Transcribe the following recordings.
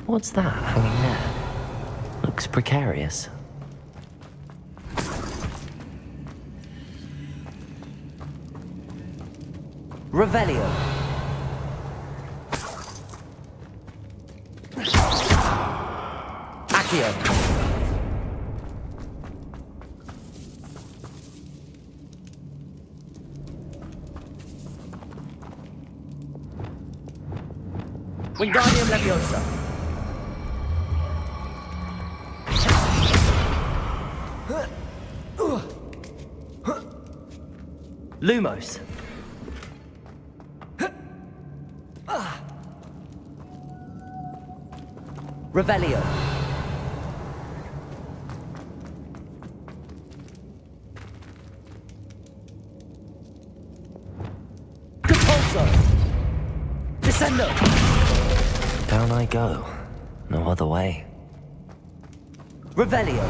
What's that hanging there? Looks precarious. Revelio. Accio. Wingardium Leviosa. Lumos. Revelio. Compulso. Descendo. Down I go. No other way. Revelio.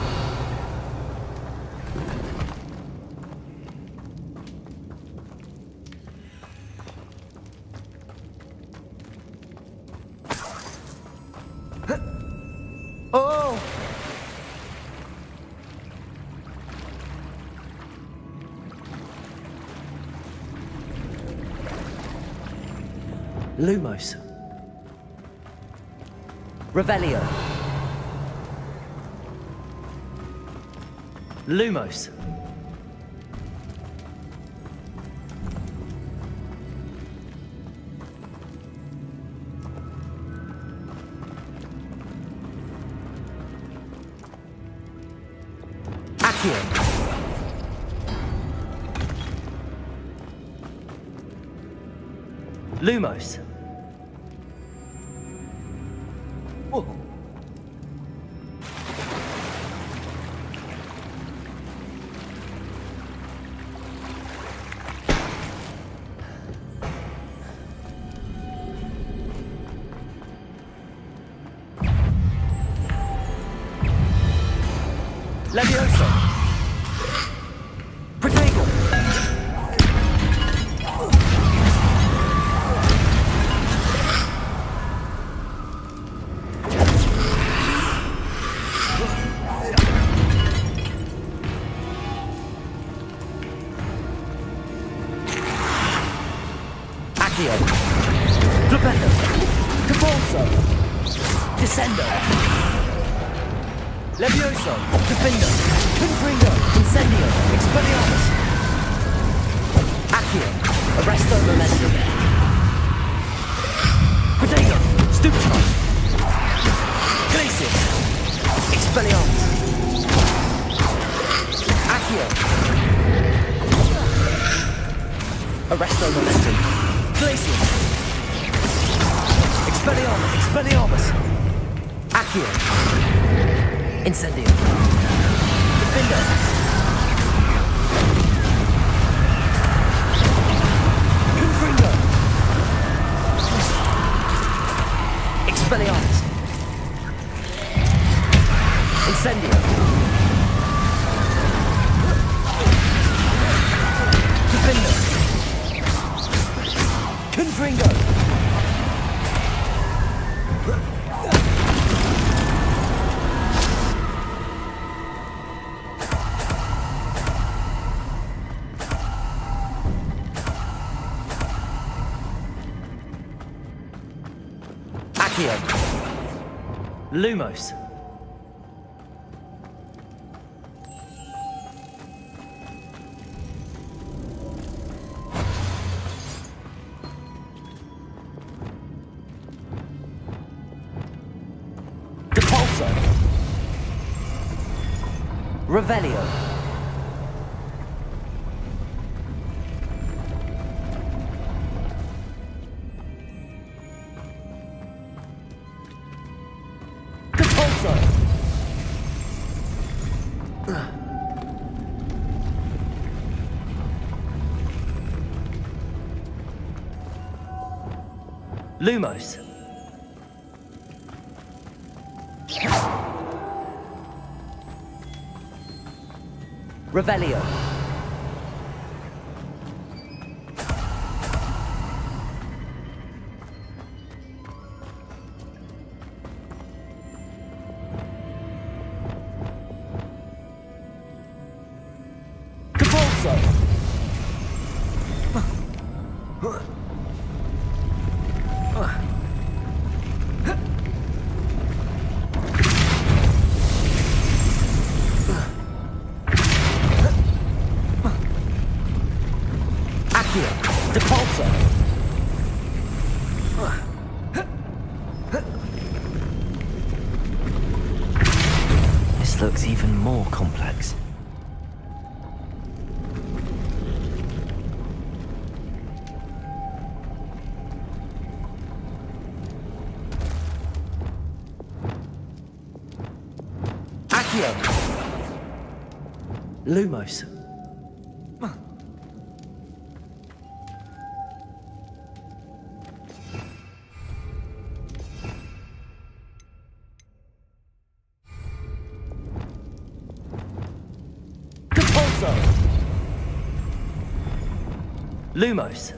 Oh! Lumos. Revelio. Lumos. Accio. Lumos. Oh. Leviosa. Protego. Accio. Flipendo. Compulso. Descendo. Levioso. Defendo. Confringo. Incendio. Expelliarmus. Accio. Arresto Momentum. Protego. Stupefy. Glacius. Expelliarmus. Accio. Arresto Momentum. Glacius. Expelliarmus. Expelliarmus. Accio. Incendio. Defendo. Confringo. Expelliarmus. Incendio. Defendo. Confringo. Accio. Lumos. Depulso. Revelio. Lumos. Revelio. Depulso! Accio! Depulso! This looks even more complex. Accio! Lumos. Depulso! Lumos.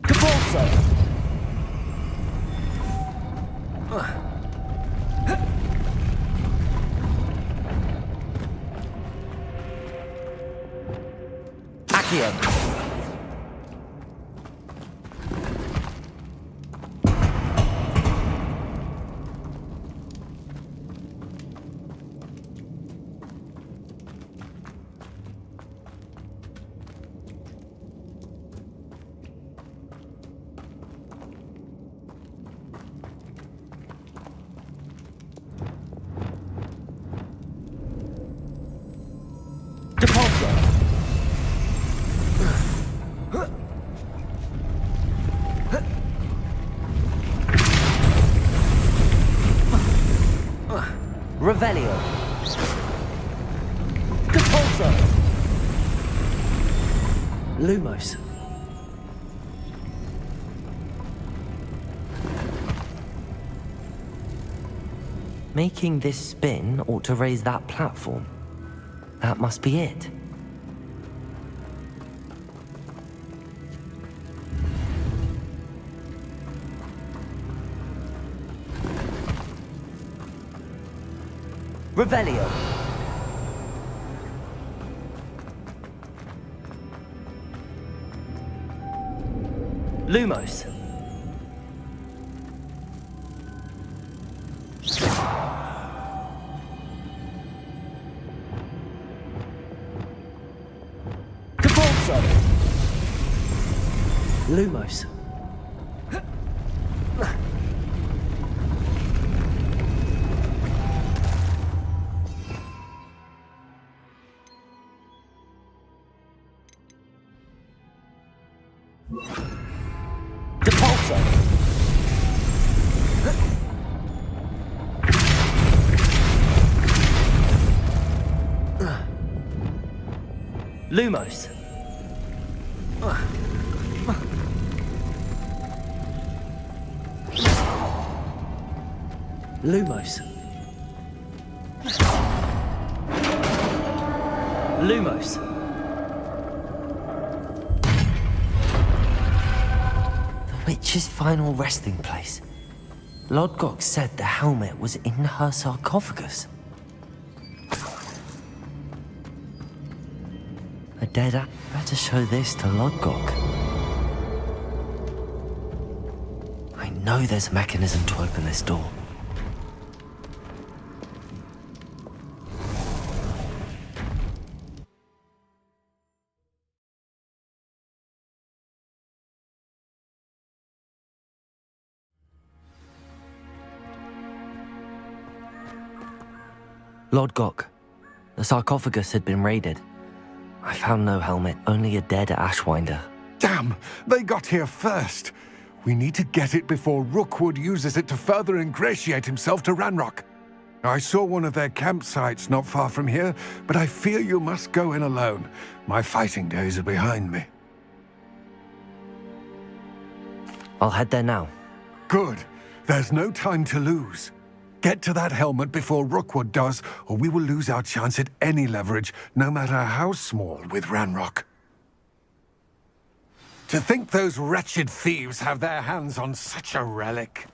Depulso! Accio! Depulso! Revelio. Depulso. Lumos. Making this spin ought to raise that platform. That must be it. Revelio. Lumos. Depulso. Lumos. Depulso. Lumos. Lumos. Lumos. The witch's final resting place. Lodgok said the helmet was in her sarcophagus. A dead act. Better show this to Lodgok. I know there's a mechanism to open this door. Lodgok, the sarcophagus had been raided. I found no helmet, only a dead Ashwinder. Damn! They got here first! We need to get it before Rookwood uses it to further ingratiate himself to Ranrock. I saw one of their campsites not far from here, but I fear you must go in alone. My fighting days are behind me. I'll head there now. Good. There's no time to lose. Get to that helmet before Rookwood does, or we will lose our chance at any leverage, no matter how small, with Ranrock. To think those wretched thieves have their hands on such a relic.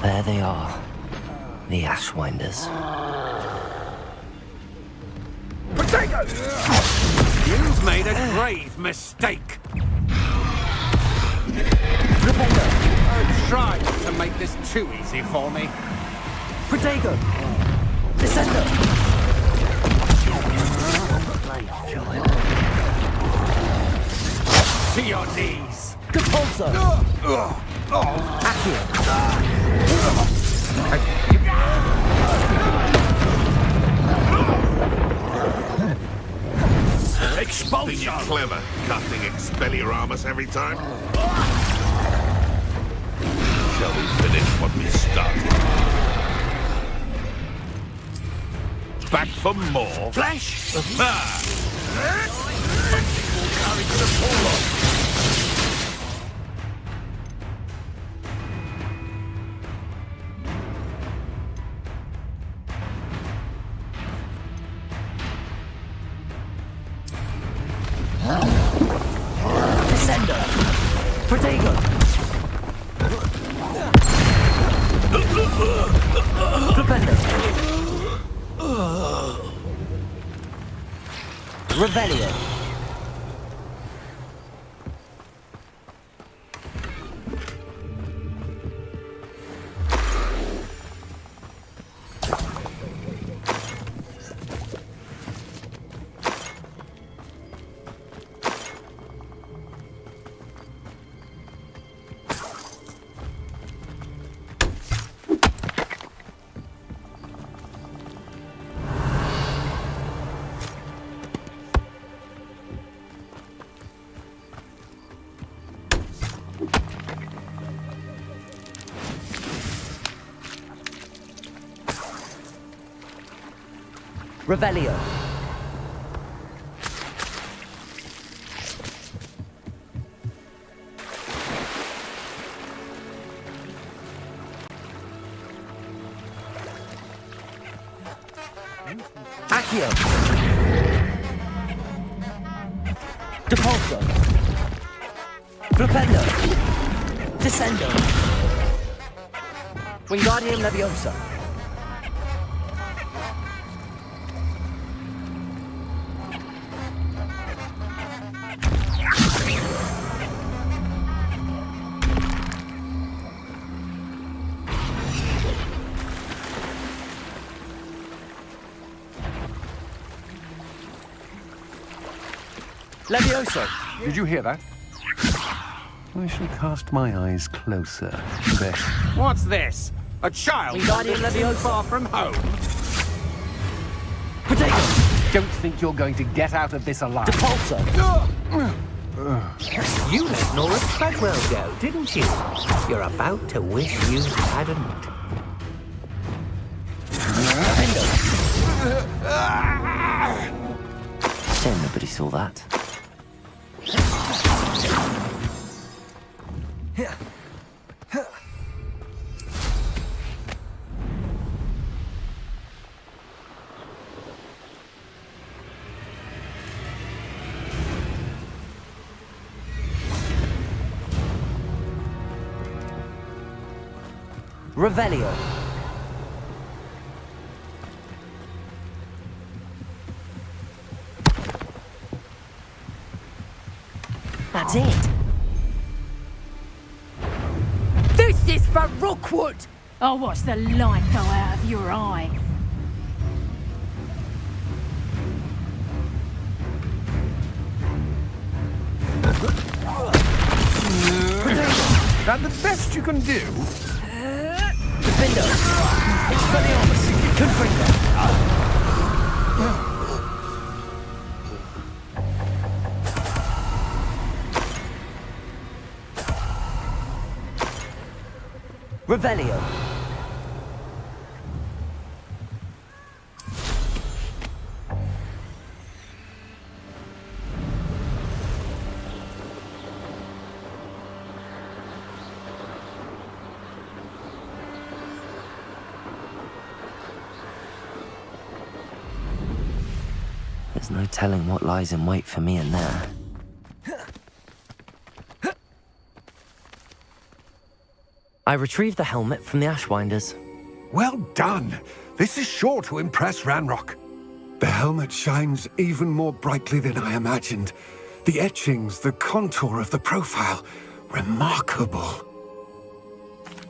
There they are. The Ashwinders. Potato! You've made a grave mistake. Oh, try not to make this too easy for me. Protego! Descender! To your knees. Compulsor! Think you're clever, cutting Expelliarmus every time? Shall we finish what we started? Back for more? Flash! Descender! Protego! Propender! Revelio! Revelio. Accio. Depulso. Flipendo. Descendo. Wingardium Leviosa. Levioso. Did you hear that? I shall cast my eyes closer. There. What's this? A child Wingardium Leviosa. far from home? Potato. Don't think you're going to get out of this alive. Depulso. You let Nora Treadwell go, didn't you? You're about to wish you hadn't. Shame nobody saw that. Revelio. That's it. This is for Rookwood! I'll watch the light go out of your eye. Is that the best you can do? Defendo. Expelliarmus. Confringo. Revelio. There's no telling what lies in wait for me in there. I retrieved the helmet from the Ashwinders. Well done. This is sure to impress Ranrock. The helmet shines even more brightly than I imagined. The etchings, the contour of the profile, remarkable.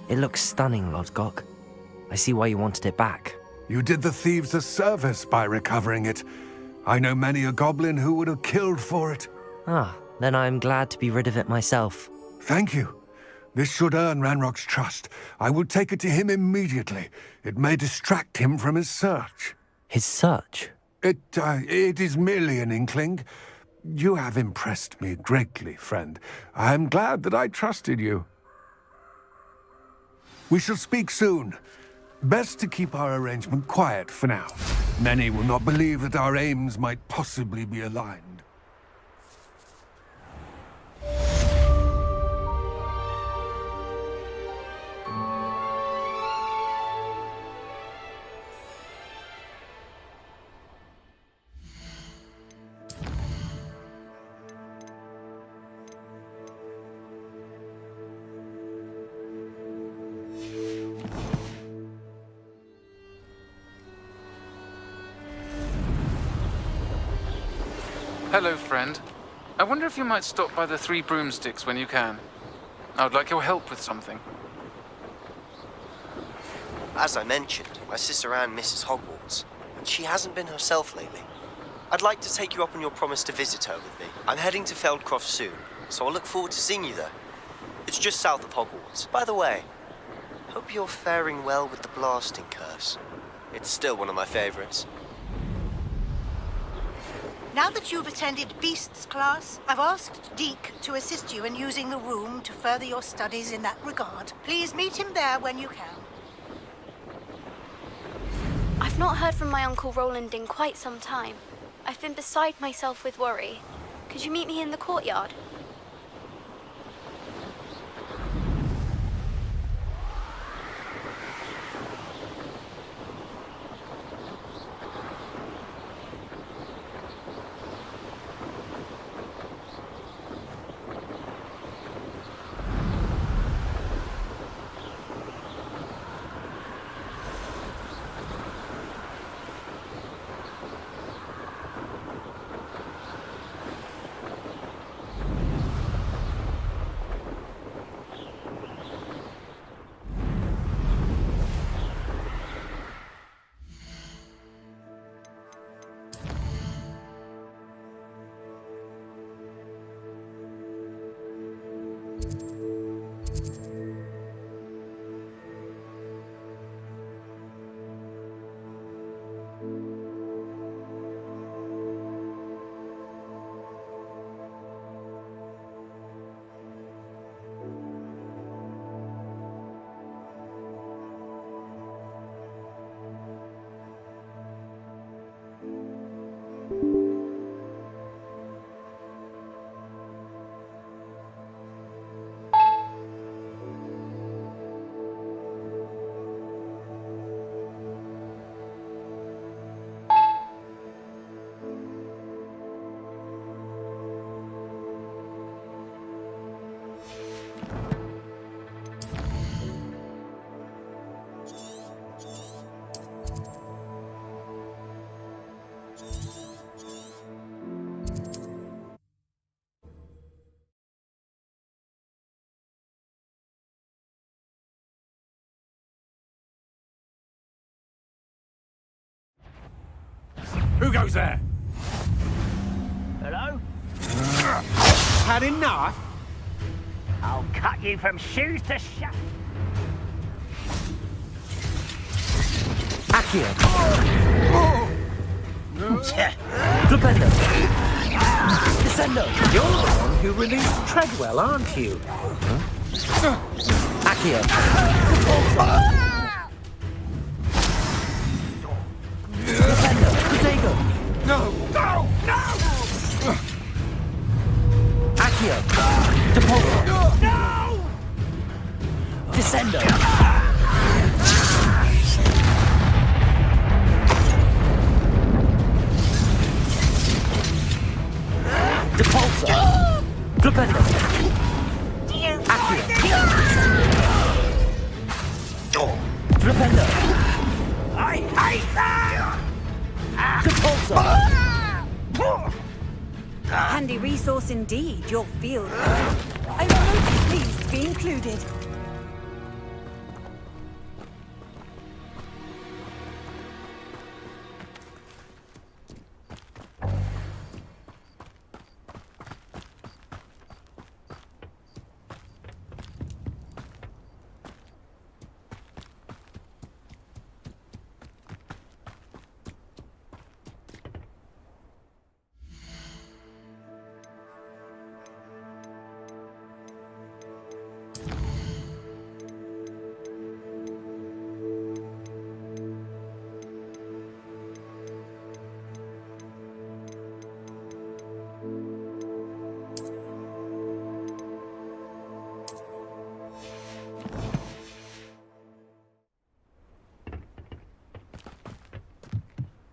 It looks stunning, Lodgok. I see why you wanted it back. You did the thieves a service by recovering it. I know many a goblin who would have killed for it. Ah, then I'm glad to be rid of it myself. Thank you. This should earn Ranrock's trust. I will take it to him immediately. It may distract him from his search. His search? It is merely an inkling. You have impressed me greatly, friend. I am glad that I trusted you. We shall speak soon. Best to keep our arrangement quiet for now. Many will not believe that our aims might possibly be aligned. Hello, friend. I wonder if you might stop by the Three Broomsticks when you can. I would like your help with something. As I mentioned, my sister Anne misses Hogwarts, and she hasn't been herself lately. I'd like to take you up on your promise to visit her with me. I'm heading to Feldcroft soon, so I'll look forward to seeing you there. It's just south of Hogwarts. By the way, hope you're faring well with the blasting curse. It's still one of my favorites. Now that you've attended Beasts class, I've asked Deke to assist you in using the room to further your studies in that regard. Please meet him there when you can. I've not heard from my Uncle Roland in quite some time. I've been beside myself with worry. Could you meet me in the courtyard? Who goes there? Hello? Had enough? I'll cut you from shoes to shaft. Accio. Flipendo. Descendo. You're the one who released Treadwell, aren't you? Accio. Accio. Repulsor. Defender. Protego. No! No! No! Accio. Depulsor. No! Descendo. Depulsor. Flipendo. Accio. Flipendo. I hate that! Depulsor. Handy resource indeed, your field. I'm most pleased to be included.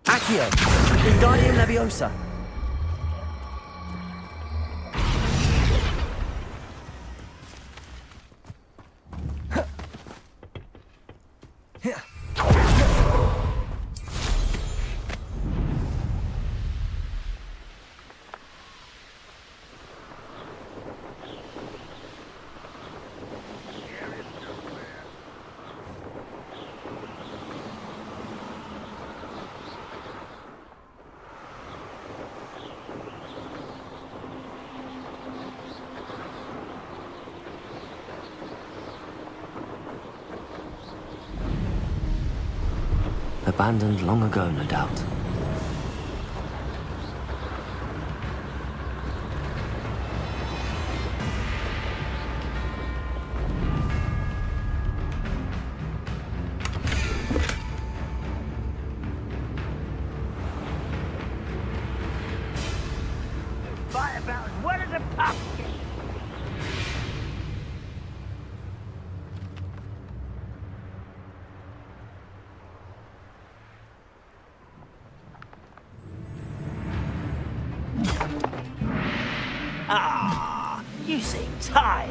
Accio. Wingardium Leviosa. Abandoned long ago, no doubt. Fight about as well as a pumpkin. Ah, you seem tired.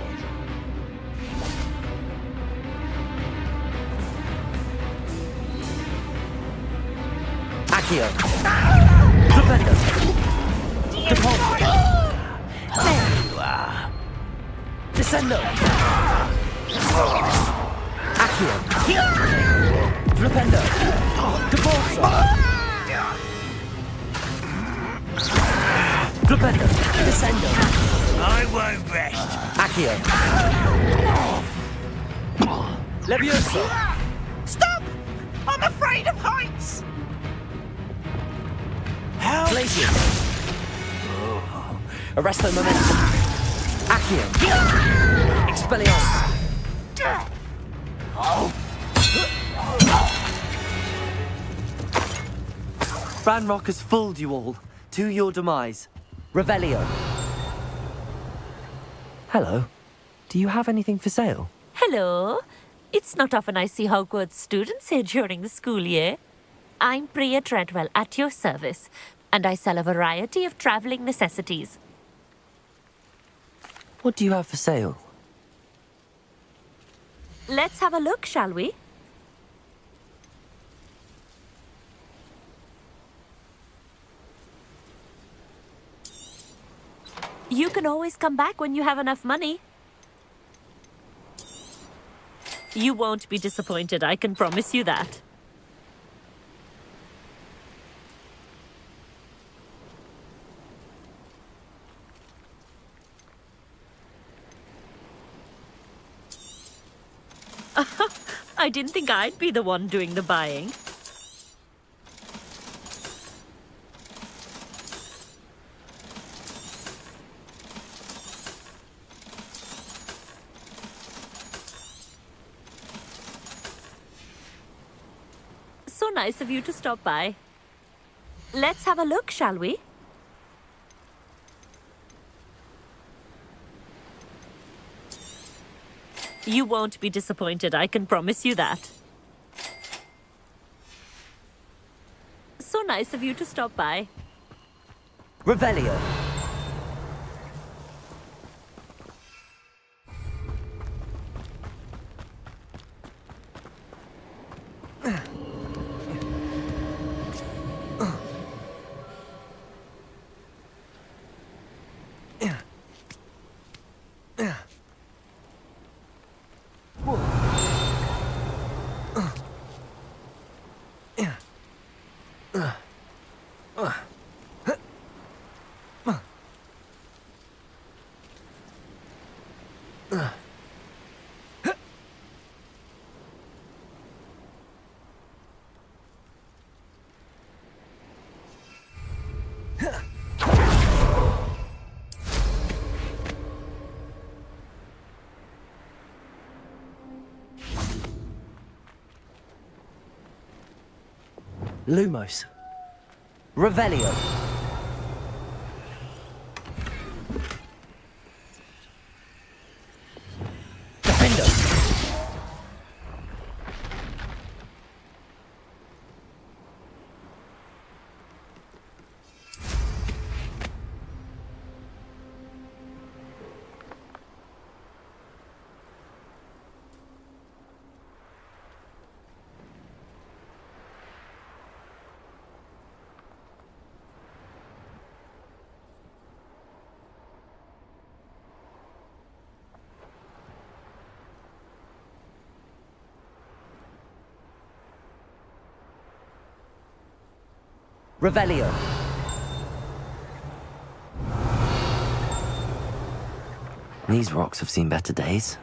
Accio. Flipendo. Depulsor. There you are. Descendo. Accio. Flipendo. Depulsor. Flipendo. Descendo. I won't rest. Accio. Leviosa. Stop! I'm afraid of heights. Help! Glacius. Arresto momentum. Accio. Expelliarmus. Ranrock has fooled you all. To your demise. Revelio. Hello. Do you have anything for sale? Hello. It's not often I see Hogwarts students here during the school year. I'm Priya Treadwell at your service, and I sell a variety of traveling necessities. What do you have for sale? Let's have a look, shall we? You can always come back when you have enough money. You won't be disappointed, I can promise you that. I didn't think I'd be the one doing the buying. nice of you to stop by. Let's have a look, shall we? You won't be disappointed, I can promise you that. So nice of you to stop by. Revelio. Lumos. Revelio. Defendo. Revelio. These rocks have seen better days.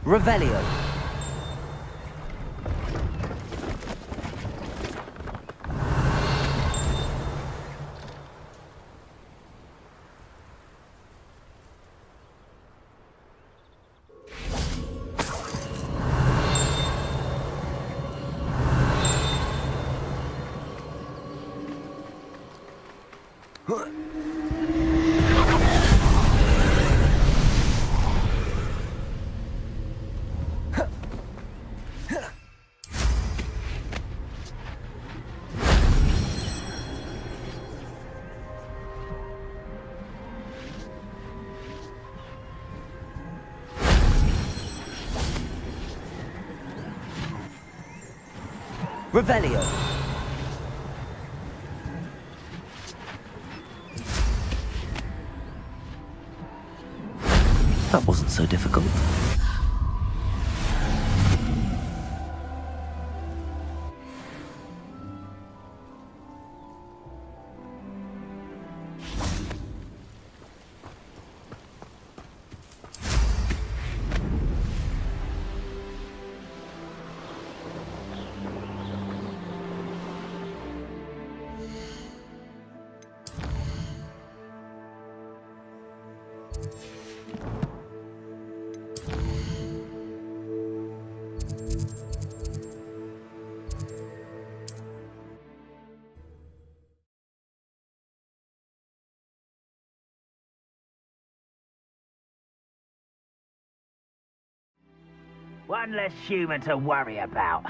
Revelio. Revelio. That wasn't so difficult. One less human to worry about.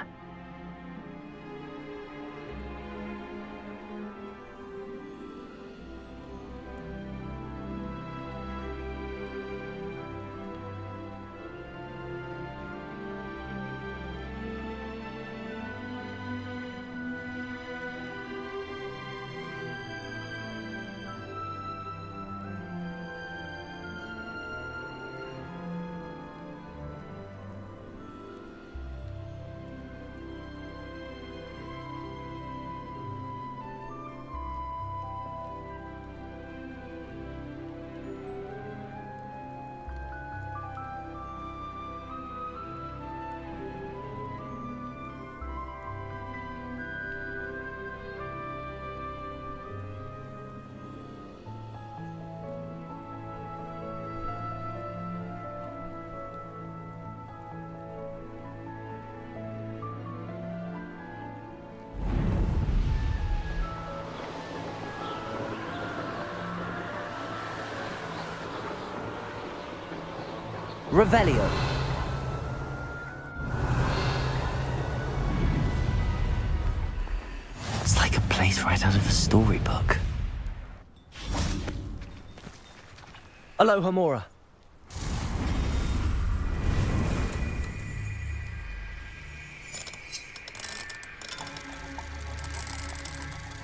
Revelio. It's like a place right out of a storybook. Aloha Mora.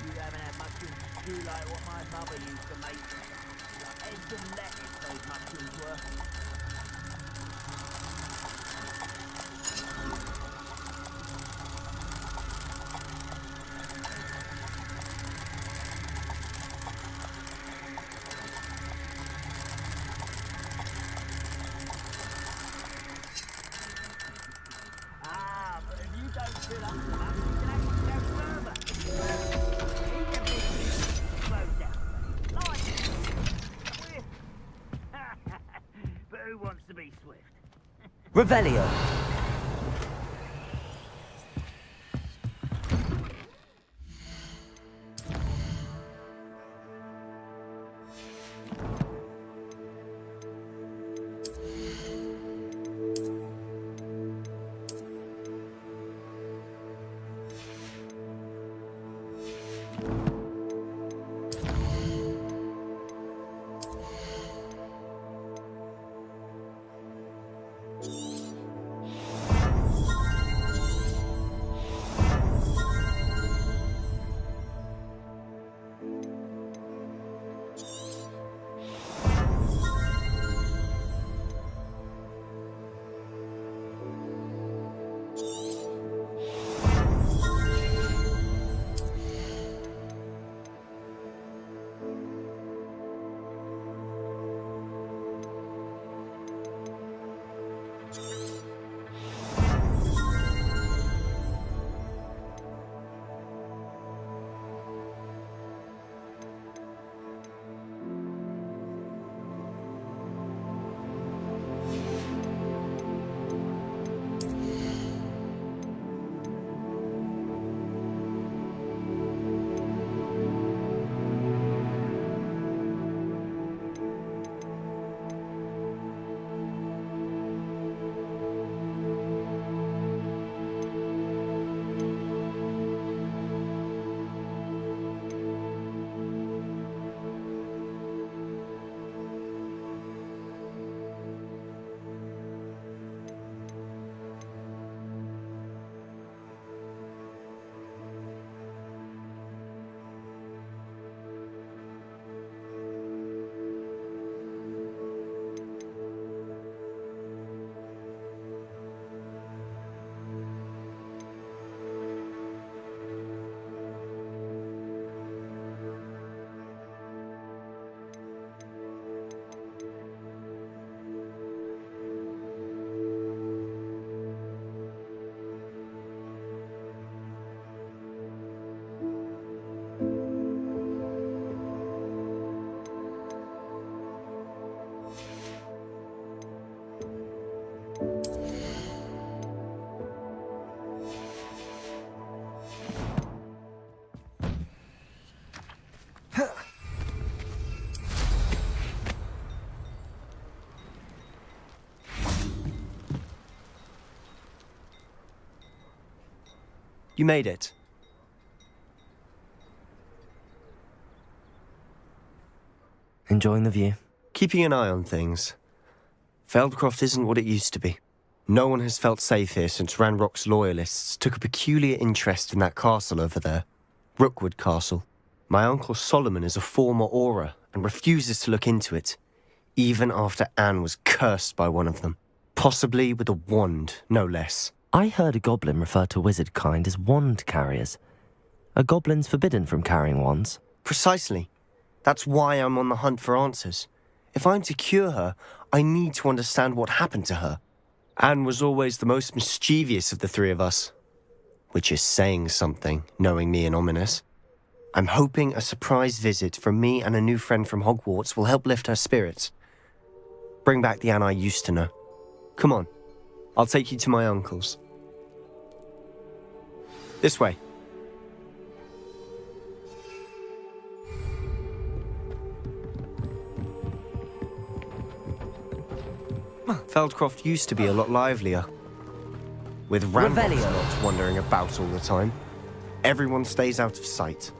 You haven't had mushrooms too like what my mother used to make. Like eggs and lettuce, those mushrooms were. Ah, but if you don't fill up the much, you can actually go further. Slow down. Light. But who wants to be swift? Revelio. You made it. Enjoying the view? Keeping an eye on things. Feldcroft isn't what it used to be. No one has felt safe here since Ranrock's loyalists took a peculiar interest in that castle over there. Rookwood Castle. My uncle Solomon is a former Auror and refuses to look into it, even after Anne was cursed by one of them. Possibly with a wand, no less. I heard a goblin refer to wizard kind as wand carriers. Are goblins forbidden from carrying wands? Precisely. That's why I'm on the hunt for answers. If I'm to cure her, I need to understand what happened to her. Anne was always the most mischievous of the three of us. Which is saying something, knowing me and ominous. I'm hoping a surprise visit from me and a new friend from Hogwarts will help lift her spirits. Bring back the Anne I used to know. Come on, I'll take you to my uncle's. This way. Feldcroft used to be a lot livelier. With Ranrock's lot wandering about all the time. Everyone stays out of sight.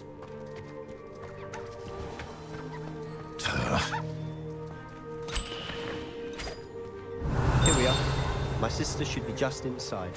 Here we are. My sister should be just inside.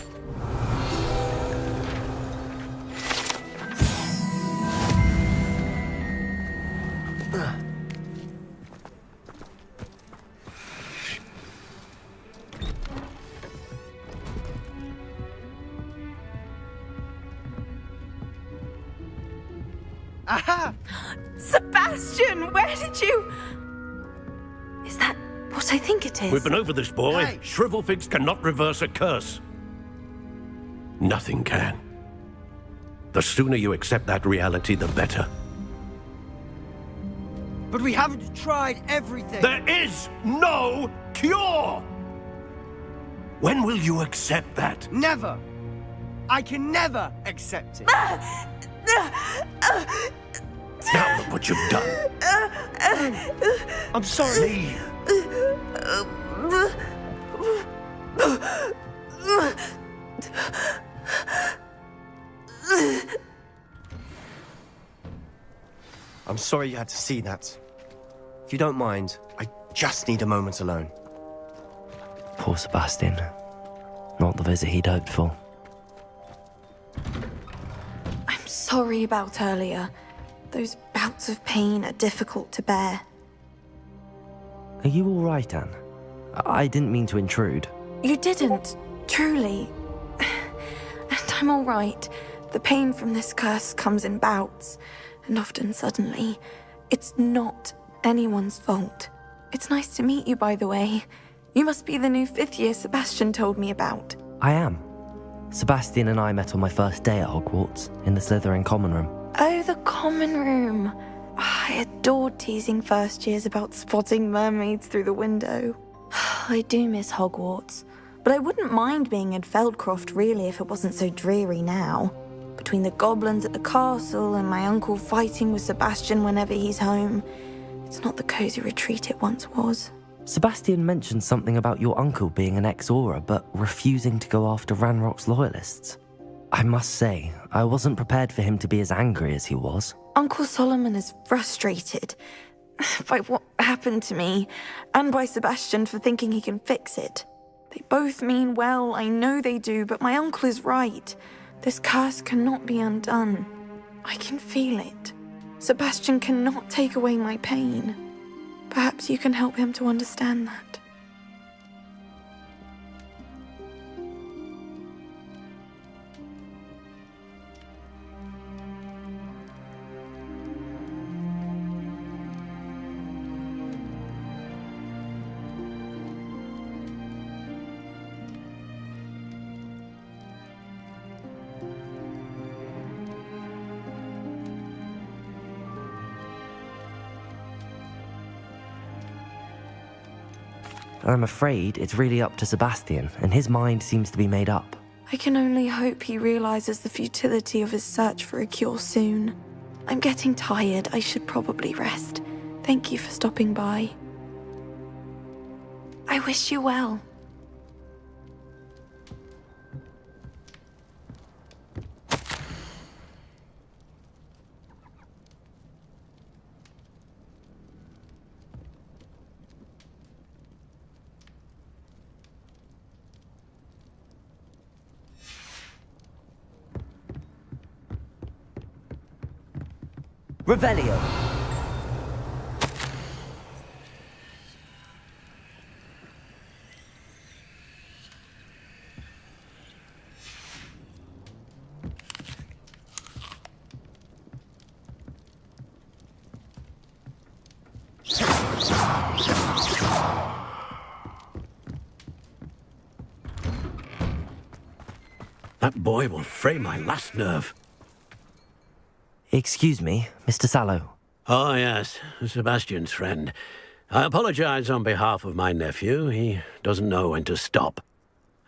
Aha! Sebastian, where did you... Is that what I think it is? We've been over this, boy. Hey. Shrivelfigs cannot reverse a curse. Nothing can. The sooner you accept that reality, the better. But we haven't tried everything. There is no cure! When will you accept that? Never. I can never accept it. Now look what you've done. I'm sorry. Leave. I'm sorry you had to see that. If you don't mind, I just need a moment alone. Poor Sebastian. Not the visit he'd hoped for. I'm sorry about earlier. Those bouts of pain are difficult to bear. Are you all right, Anne? I didn't mean to intrude. You didn't, truly. And I'm all right. The pain from this curse comes in bouts, and often suddenly. It's not anyone's fault. It's nice to meet you, by the way. You must be the new 5th year Sebastian told me about. I am. Sebastian and I met on my first day at Hogwarts, in the Slytherin common room. Oh, the common room. I adored teasing first years about spotting mermaids through the window. I do miss Hogwarts, but I wouldn't mind being in Feldcroft really if it wasn't so dreary now. Between the goblins at the castle and my uncle fighting with Sebastian whenever he's home, it's not the cozy retreat it once was. Sebastian mentioned something about your uncle being an ex-Auror, but refusing to go after Ranrock's loyalists. I must say, I wasn't prepared for him to be as angry as he was. Uncle Solomon is frustrated by what happened to me, and by Sebastian for thinking he can fix it. They both mean well, I know they do, but my uncle is right. This curse cannot be undone. I can feel it. Sebastian cannot take away my pain. Perhaps you can help him to understand that. I'm afraid it's really up to Sebastian, and his mind seems to be made up. I can only hope he realizes the futility of his search for a cure soon. I'm getting tired. I should probably rest. Thank you for stopping by. I wish you well. Revelio. That boy will fray my last nerve. Excuse me, Mr. Sallow. Oh, yes, Sebastian's friend. I apologize on behalf of my nephew. He doesn't know when to stop.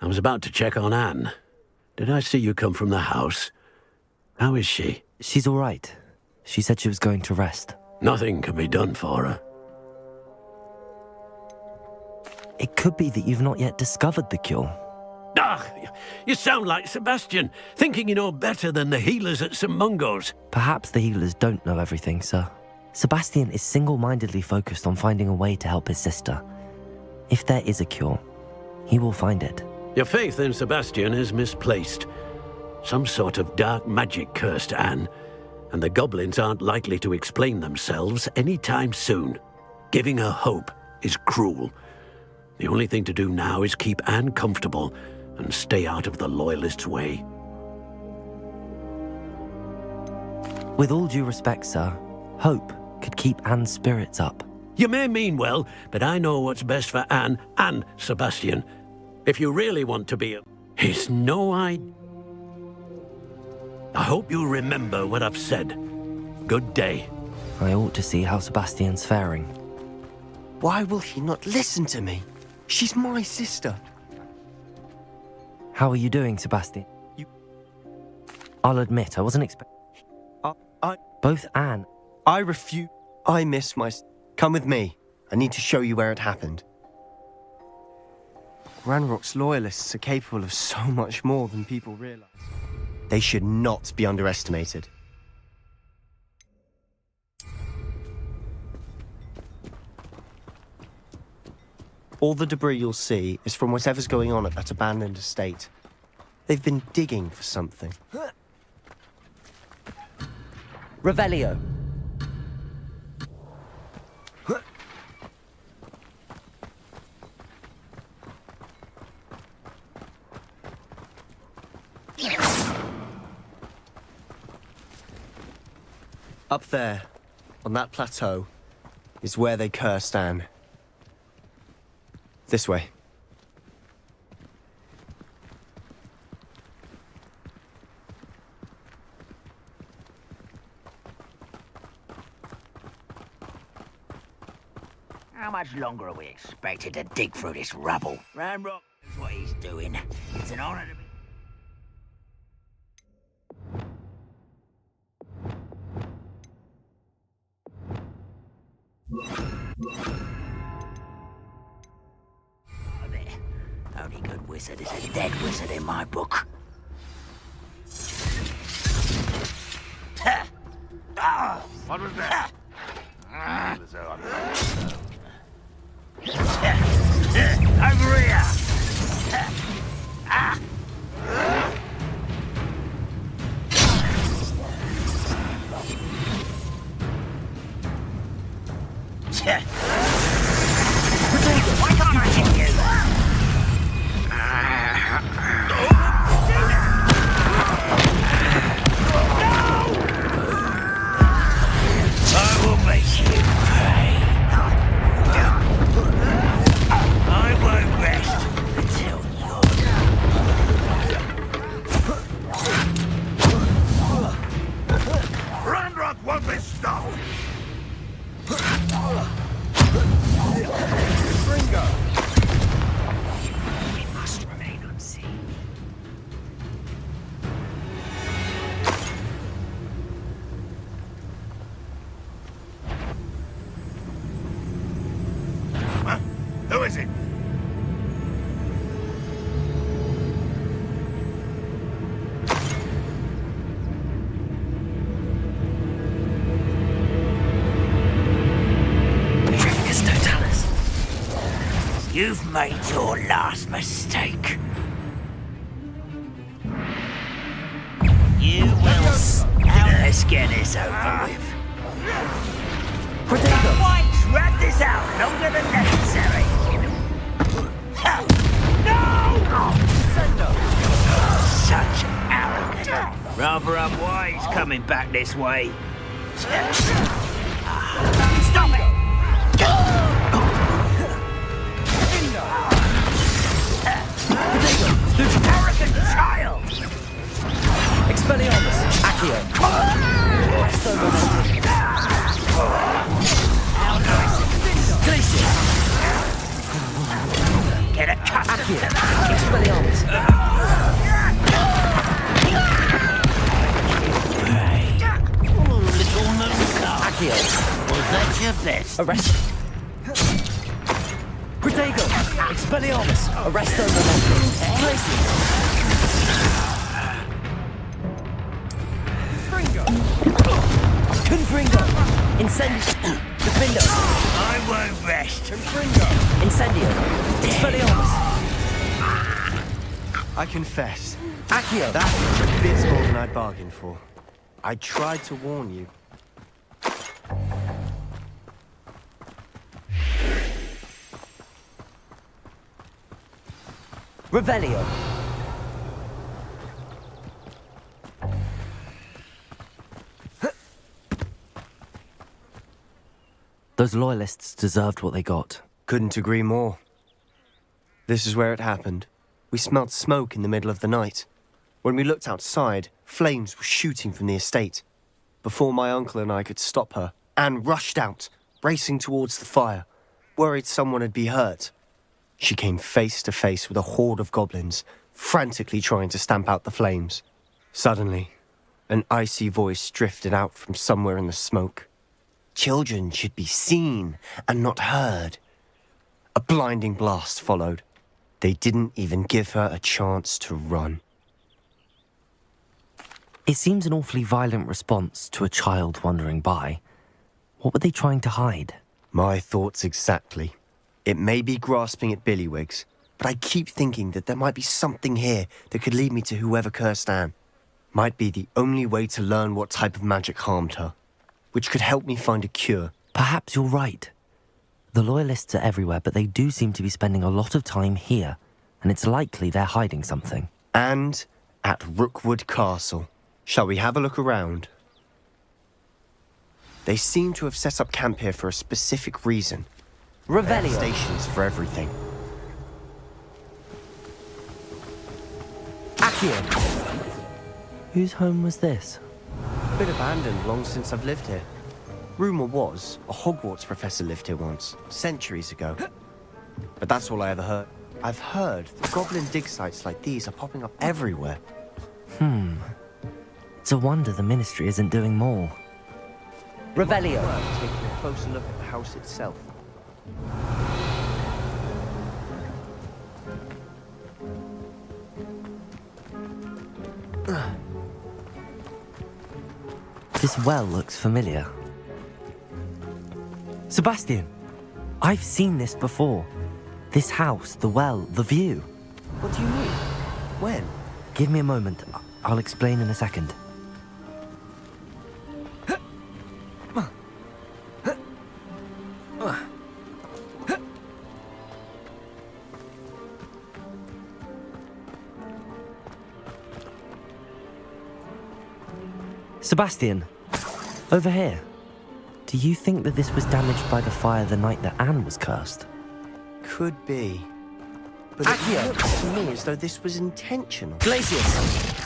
I was about to check on Anne. Did I see you come from the house? How is she? She's all right. She said she was going to rest. Nothing can be done for her. It could be that you've not yet discovered the cure. Ah, you sound like Sebastian, thinking you know better than the healers at St. Mungo's. Perhaps the healers don't know everything, sir. Sebastian is single-mindedly focused on finding a way to help his sister. If there is a cure, he will find it. Your faith in Sebastian is misplaced. Some sort of dark magic cursed Anne, and the goblins aren't likely to explain themselves anytime soon. Giving her hope is cruel. The only thing to do now is keep Anne comfortable and stay out of the Loyalists' way. With all due respect, sir, hope could keep Anne's spirits up. You may mean well, but I know what's best for Anne and Sebastian. If you really want to be it's no idea. I hope you remember what I've said. Good day. I ought to see how Sebastian's faring. Why will he not listen to me? She's my sister. How are you doing, Sebastian? I'll admit, I wasn't expecting... Both Anne... I refuse. I miss my... Come with me. I need to show you where it happened. Ranrock's Loyalists are capable of so much more than people realize. They should not be underestimated. All the debris you'll see is from whatever's going on at that abandoned estate. They've been digging for something. Revelio. Up there, on that plateau, is where they cursed Anne. This way. How much longer are we expected to dig through this rubble? Ranrock is what he's doing. It's an honor to be... Only good wizard is a dead wizard in my book. What was that? Over here! Why can't I hit you? I will make you pay. I won't rest until Ranrock won't be stopped! Ringo! We must remain unseen. Huh? Who is it? You've made your last mistake. You will... Now let's get this over with. White's rat this out longer than necessary. No! Such arrogance. Rather unwise coming back this way. Stop it! Arrogant child! Expelliarmus! Accio! Resto Momentum! Glacius! Get a cut! Accio! Expelliarmus! Little mooncock. Accio! Was that your best? Arrest! Protego! Expelliarmus! Arresto Momentum! Glacius! Confringo! Incendio! Defindo! I won't rest. Incendio! Expelliarmus! I confess, Accio! that was a bit more than I bargained for. I tried to warn you. Revelio! Those loyalists deserved what they got. Couldn't agree more. This is where it happened. We smelled smoke in the middle of the night. When we looked outside, flames were shooting from the estate. Before my uncle and I could stop her, Anne rushed out, racing towards the fire, worried someone had been hurt. She came face to face with a horde of goblins, frantically trying to stamp out the flames. Suddenly, an icy voice drifted out from somewhere in the smoke. Children should be seen and not heard. A blinding blast followed. They didn't even give her a chance to run. It seems an awfully violent response to a child wandering by. What were they trying to hide? My thoughts exactly. It may be grasping at Billywigs, but I keep thinking that there might be something here that could lead me to whoever cursed Anne. Might be the only way to learn what type of magic harmed her, which could help me find a cure. Perhaps you're right. The loyalists are everywhere, but they do seem to be spending a lot of time here, and it's likely they're hiding something. And at Rookwood Castle. Shall we have a look around? They seem to have set up camp here for a specific reason. Revelio! Stations for everything. Accio! Whose home was this? Bit abandoned long since I've lived here. Rumour was a Hogwarts professor lived here once, centuries ago. But that's all I ever heard. I've heard that goblin dig sites like these are popping up everywhere. It's a wonder the Ministry isn't doing more. Revelio! Taking a closer look at the house itself. This well looks familiar. Sebastian! I've seen this before. This house, the well, the view. What do you mean? When? Give me a moment. I'll explain in a second. Sebastian! Over here. Do you think that this was damaged by the fire the night that Anne was cursed? Could be. But it looks to me as though this was intentional. Glacius!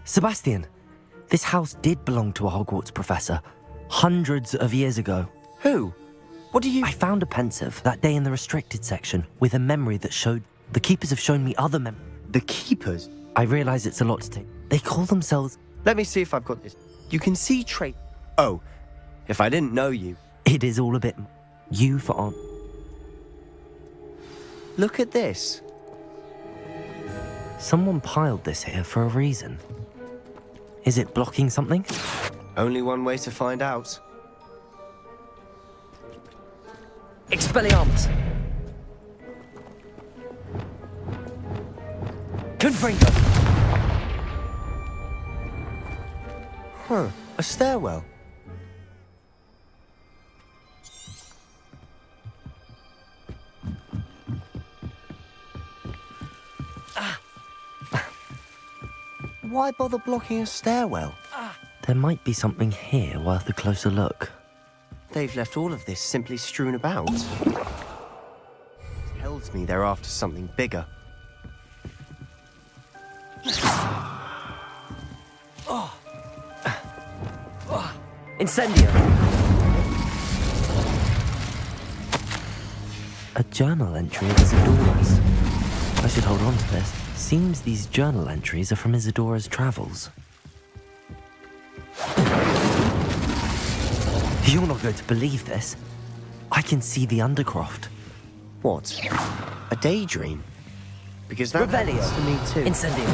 Sebastian, this house did belong to a Hogwarts professor, hundreds of years ago. Who? What do you... I found a pensive that day in the restricted section with a memory that showed... The keepers have shown me other The keepers? I realise it's a lot to take. They call themselves... Let me see if I've got this. You can see Oh, if I didn't know you... It is all a bit... You for on... Look at this. Someone piled this here for a reason. Is it blocking something? Only one way to find out. Expelliarmus! Confringo! Huh, a stairwell. Why bother blocking a stairwell? There might be something here worth a closer look. They've left all of this simply strewn about. Tells me they're after something bigger. Incendio! A journal entry of Isadora's. I should hold on to this. Seems these journal entries are from Isadora's travels. You're not going to believe this. I can see the Undercroft. What? A daydream? Because that Revelio. happens to me too. Incendio!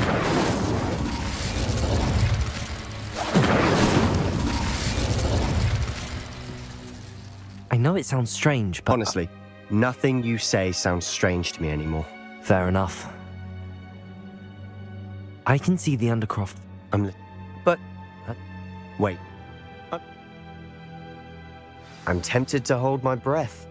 I know it sounds strange, but... Honestly, nothing you say sounds strange to me anymore. Fair enough. I can see the Undercroft. But... Wait. I'm tempted to hold my breath.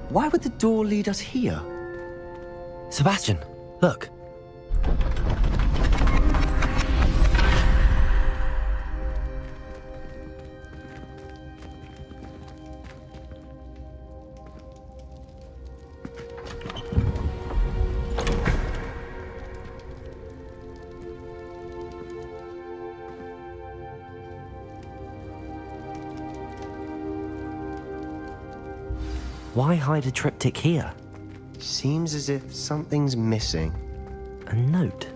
Why would the door lead us here? Sebastian, look. Why hide a triptych here? Seems as if something's missing. A note.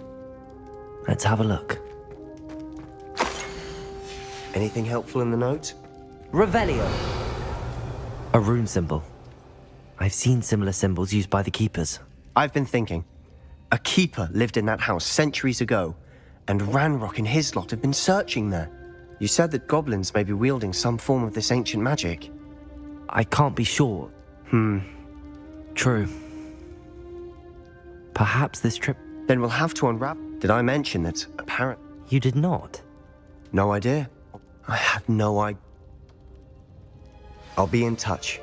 Let's have a look. Anything helpful in the note? Revelio! A rune symbol. I've seen similar symbols used by the keepers. I've been thinking. A keeper lived in that house centuries ago, and Ranrock and his lot have been searching there. You said that goblins may be wielding some form of this ancient magic. I can't be sure. True. Perhaps this trip... Then we'll have to unravel... Did I mention that apparently... You did not? No idea. I have no idea. I'll be in touch.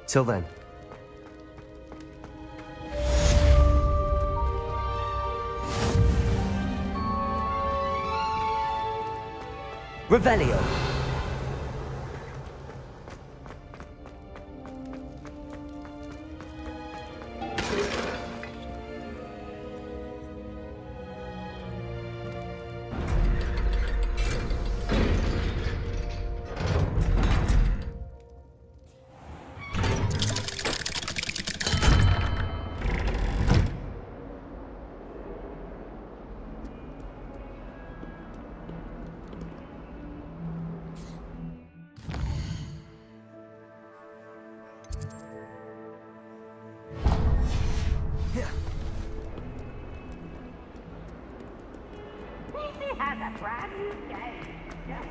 Till then. Revelio! a brand new game. Just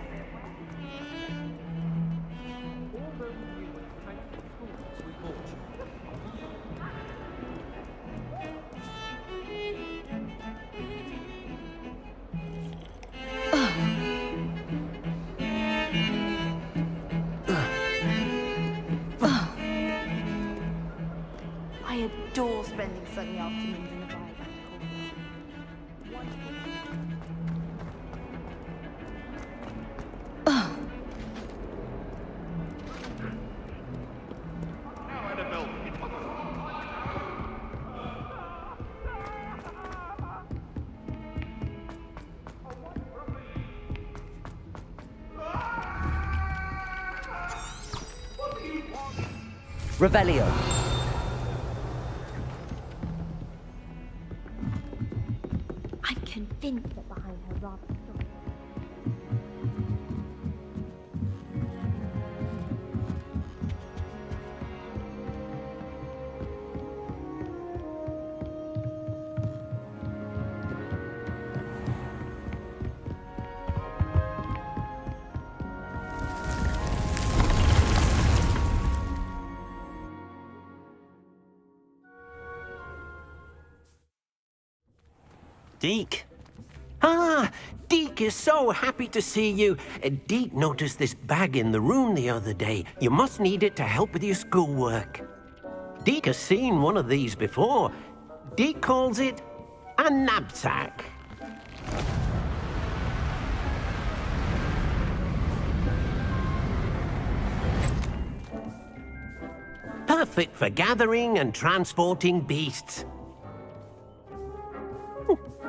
I adore spending sunny afternoons in the Bible. Revelio. I'm convinced that behind her rather strong. Deke. Ah, Deke is so happy to see you. Deke noticed this bag in the room the other day. You must need it to help with your schoolwork. Deke has seen one of these before. Deke calls it a knapsack. Perfect for gathering and transporting beasts.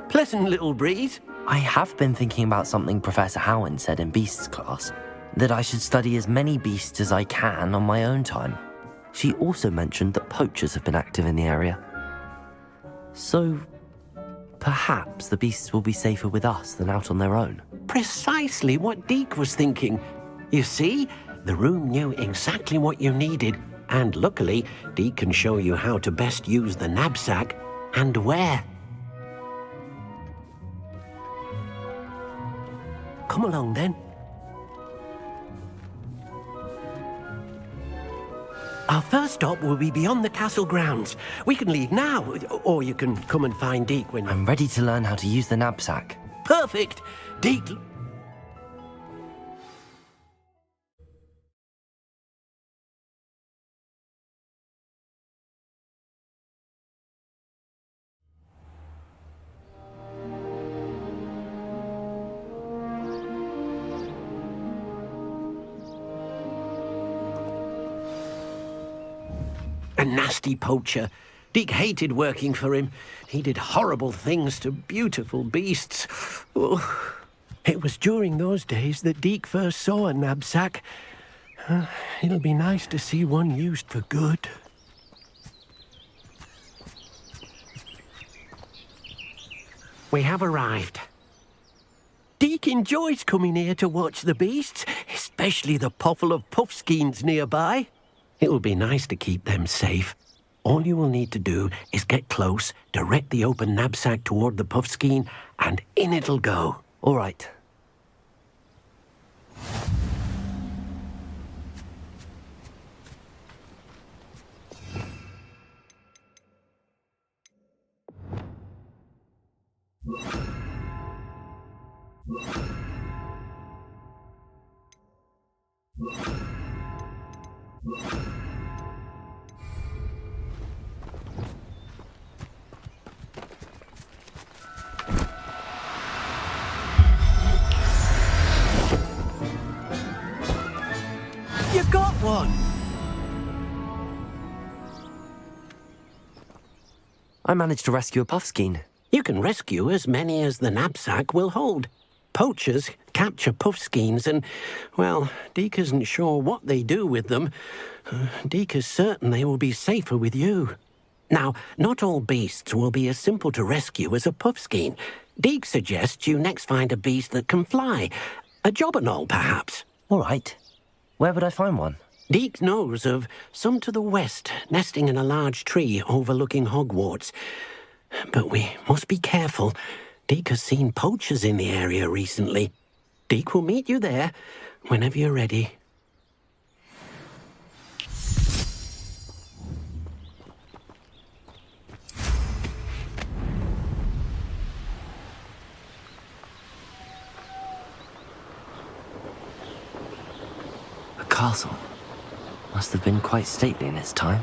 Pleasant little breeze. I have been thinking about something Professor Howard said in Beasts class, that I should study as many beasts as I can on my own time. She also mentioned that poachers have been active in the area. So, perhaps the beasts will be safer with us than out on their own. Precisely what Deke was thinking. You see, the room knew exactly what you needed, and luckily, Deke can show you how to best use the knapsack and where. Come along, then. Our first stop will be beyond the castle grounds. We can leave now, or you can come and find Deke when... I'm ready to learn how to use the knapsack. Perfect! Deke... A nasty poacher. Deke hated working for him. He did horrible things to beautiful beasts. Oh. It was during those days that Deke first saw a knapsack. It'll be nice to see one used for good. We have arrived. Deke enjoys coming here to watch the beasts, especially the potful of puffskeins nearby. It will be nice to keep them safe. All you will need to do is get close, direct the open knapsack toward the puffskein, and in it'll go. All right. You got one! I managed to rescue a puffskein. You can rescue as many as the knapsack will hold. Poachers capture puffskeins and, well, Deke isn't sure what they do with them. Deke is certain they will be safer with you. Now, not all beasts will be as simple to rescue as a puffskein. Deke suggests you next find a beast that can fly. A jobberknoll, perhaps. All right. Where would I find one? Deke knows of some to the west, nesting in a large tree overlooking Hogwarts. But we must be careful. Deke has seen poachers in the area recently. Deke will meet you there whenever you're ready. A castle. Must have been quite stately in its time.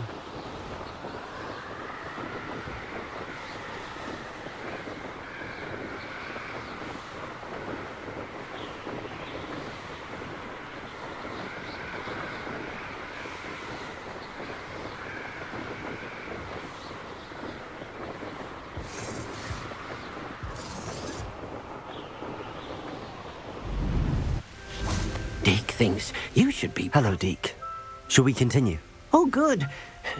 Deke thinks you should be... Hello, Deke. Shall we continue? Oh, good.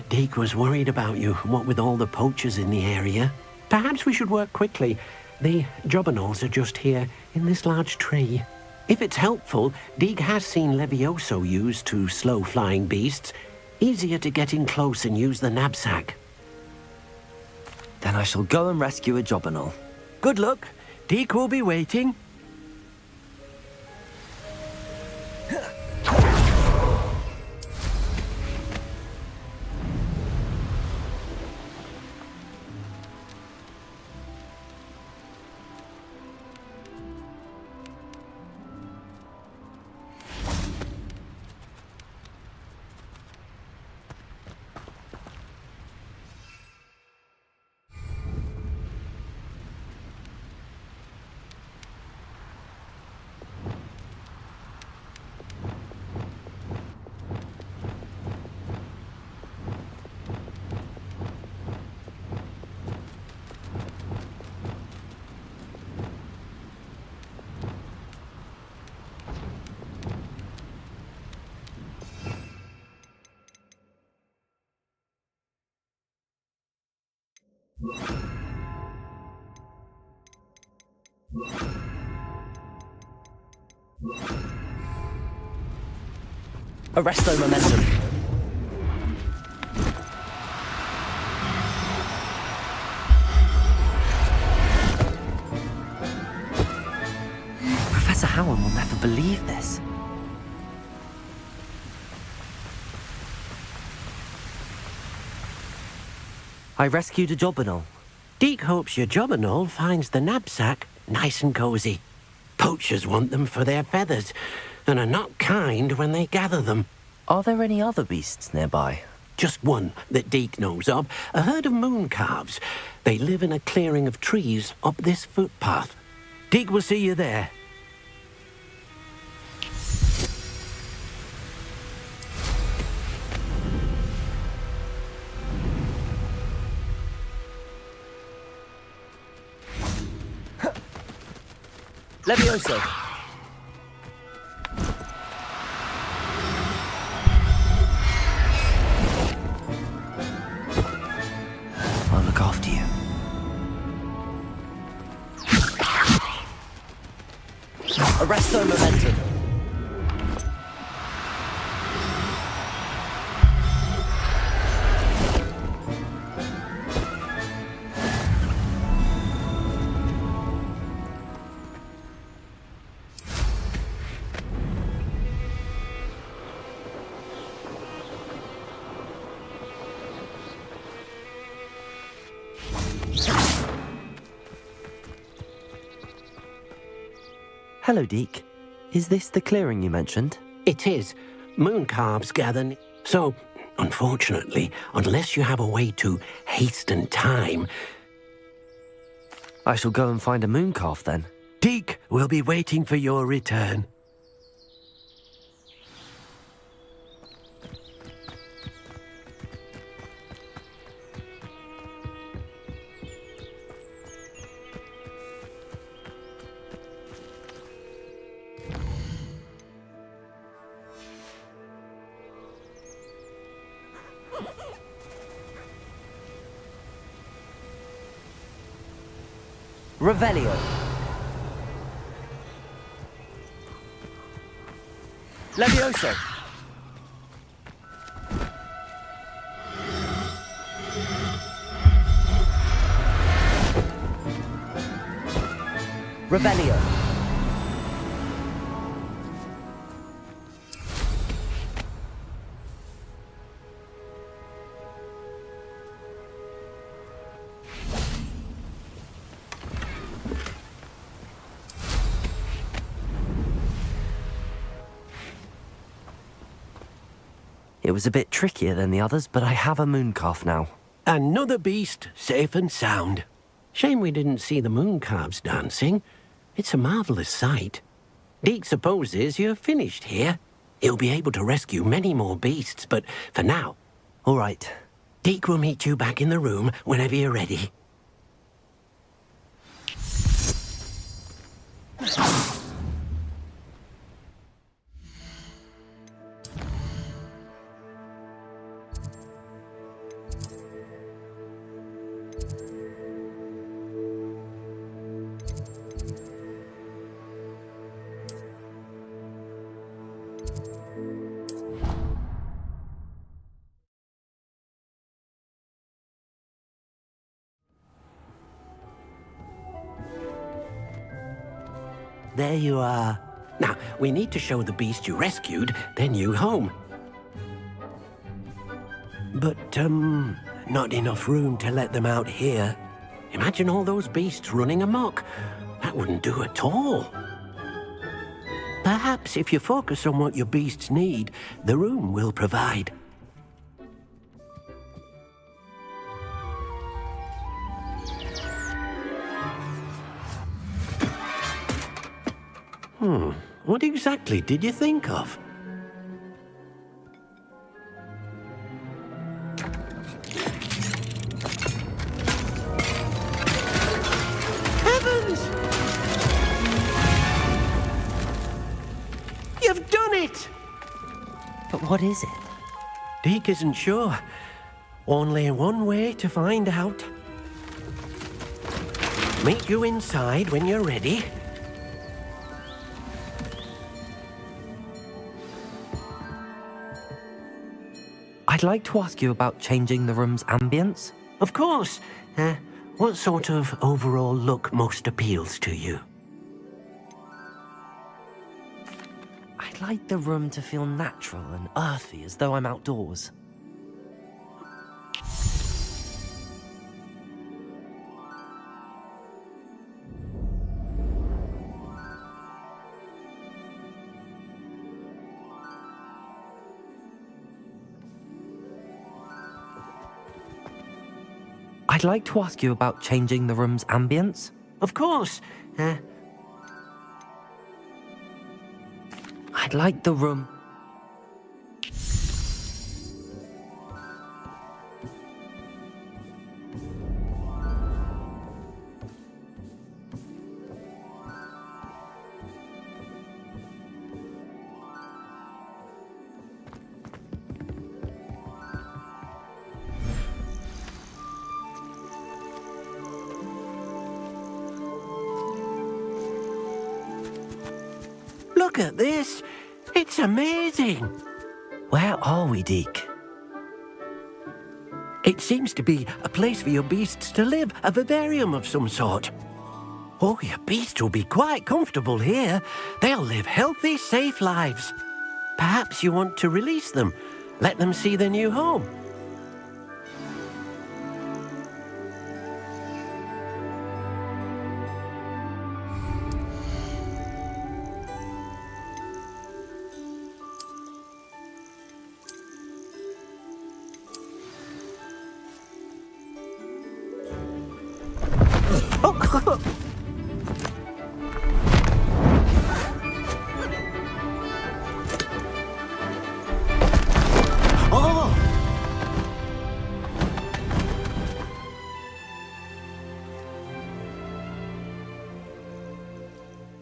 Deke was worried about you, what with all the poachers in the area. Perhaps we should work quickly. The jobberknolls are just here, in this large tree. If it's helpful, Deke has seen Levioso used to slow flying beasts. Easier to get in close and use the knapsack. Then I shall go and rescue a jobberknoll. Good luck. Deke will be waiting. Arresto momentum. Professor Howard will never believe this. I rescued a jobberknoll. Deke hopes your jobberknoll finds the knapsack nice and cozy. Poachers want them for their feathers, and are not kind when they gather them. Are there any other beasts nearby? Just one that Deke knows of, a herd of moon calves. They live in a clearing of trees up this footpath. Deke will see you there. Levioso. I'll look after you. Arresto momentum. Hello, Deke. Is this the clearing you mentioned? It is. Moon calves gather. So, unfortunately, unless you have a way to hasten time... I shall go and find a moon calf then. Deke will be waiting for your return. Revelio. Levioso. Revelio. It was a bit trickier than the others, but I have a mooncalf now. Another beast, safe and sound. Shame we didn't see the mooncalves dancing. It's a marvellous sight. Deke supposes you're finished here. He'll be able to rescue many more beasts, but for now... All right. Deke will meet you back in the room whenever you're ready. There you are. Now, we need to show the beast you rescued their new home. But, not enough room to let them out here. Imagine all those beasts running amok. That wouldn't do at all. Perhaps if you focus on what your beasts need, the room will provide. What exactly did you think of? Heavens! You've done it! But what is it? Deke isn't sure. Only one way to find out. Meet you inside when you're ready. I'd like to ask you about changing the room's ambience. Of course. What sort of overall look most appeals to you? I'd like the room to feel natural and earthy, as though I'm outdoors. I'd like to ask you about changing the room's ambience. Of course. I'd like the room... Look at this. It's amazing. Where are we, Deke? It seems to be a place for your beasts to live, a vivarium of some sort. Oh, your beasts will be quite comfortable here. They'll live healthy, safe lives. Perhaps you want to release them, let them see their new home.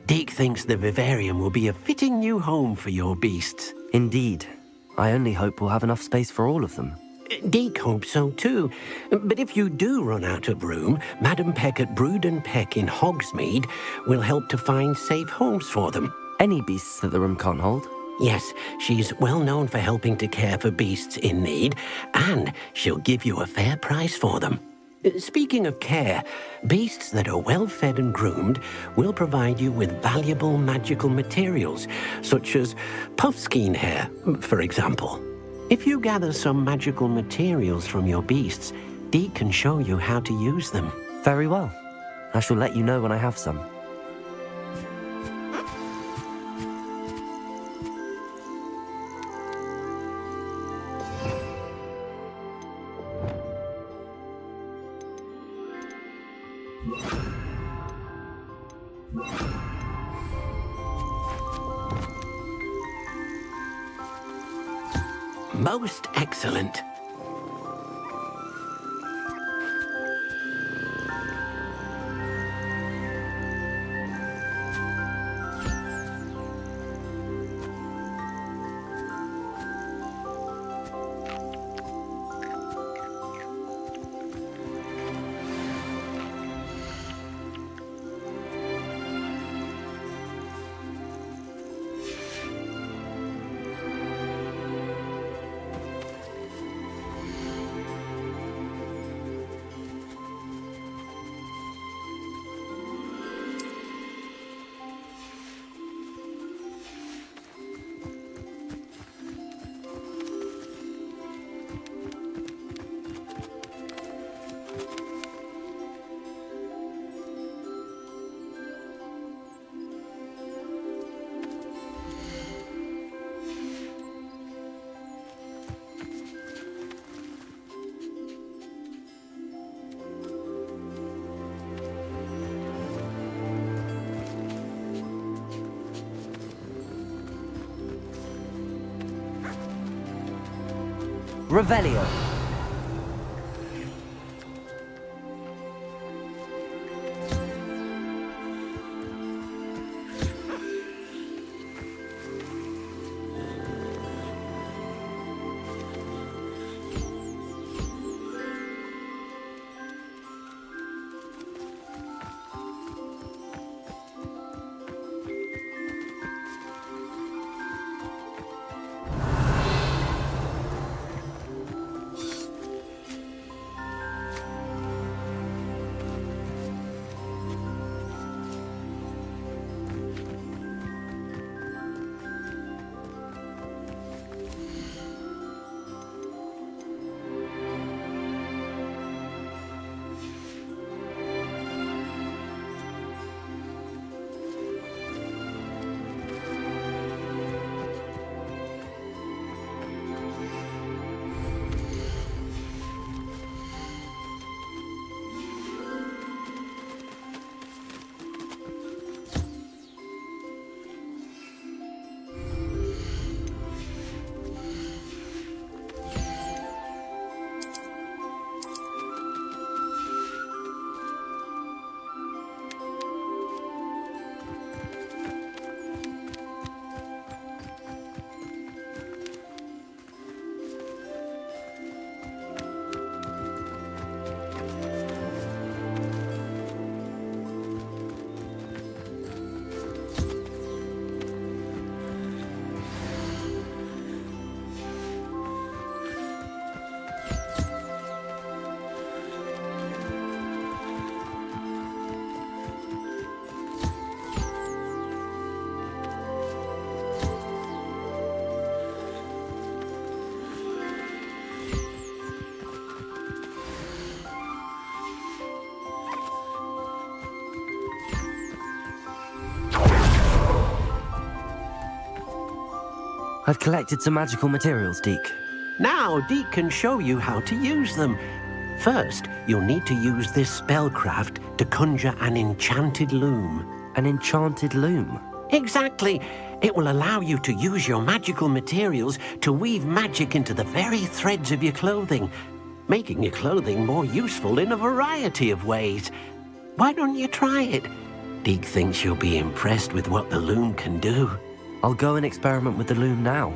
Deke thinks the vivarium will be a fitting new home for your beasts. Indeed. I only hope we'll have enough space for all of them. Deke hopes so too. But if you do run out of room, Madam Peck at Brood and Peck in Hogsmeade will help to find safe homes for them. Any beasts that the room can't hold? Yes, she's well known for helping to care for beasts in need, and she'll give you a fair price for them. Speaking of care, beasts that are well fed and groomed will provide you with valuable magical materials, such as puffskein hair, for example. If you gather some magical materials from your beasts, Deke can show you how to use them. Very well. I shall let you know when I have some. Most excellent. Revelio. I've collected some magical materials, Deke. Now Deke can show you how to use them. First, you'll need to use this spellcraft to conjure an enchanted loom. An enchanted loom? Exactly. It will allow you to use your magical materials to weave magic into the very threads of your clothing, making your clothing more useful in a variety of ways. Why don't you try it? Deke thinks you'll be impressed with what the loom can do. I'll go and experiment with the loom now.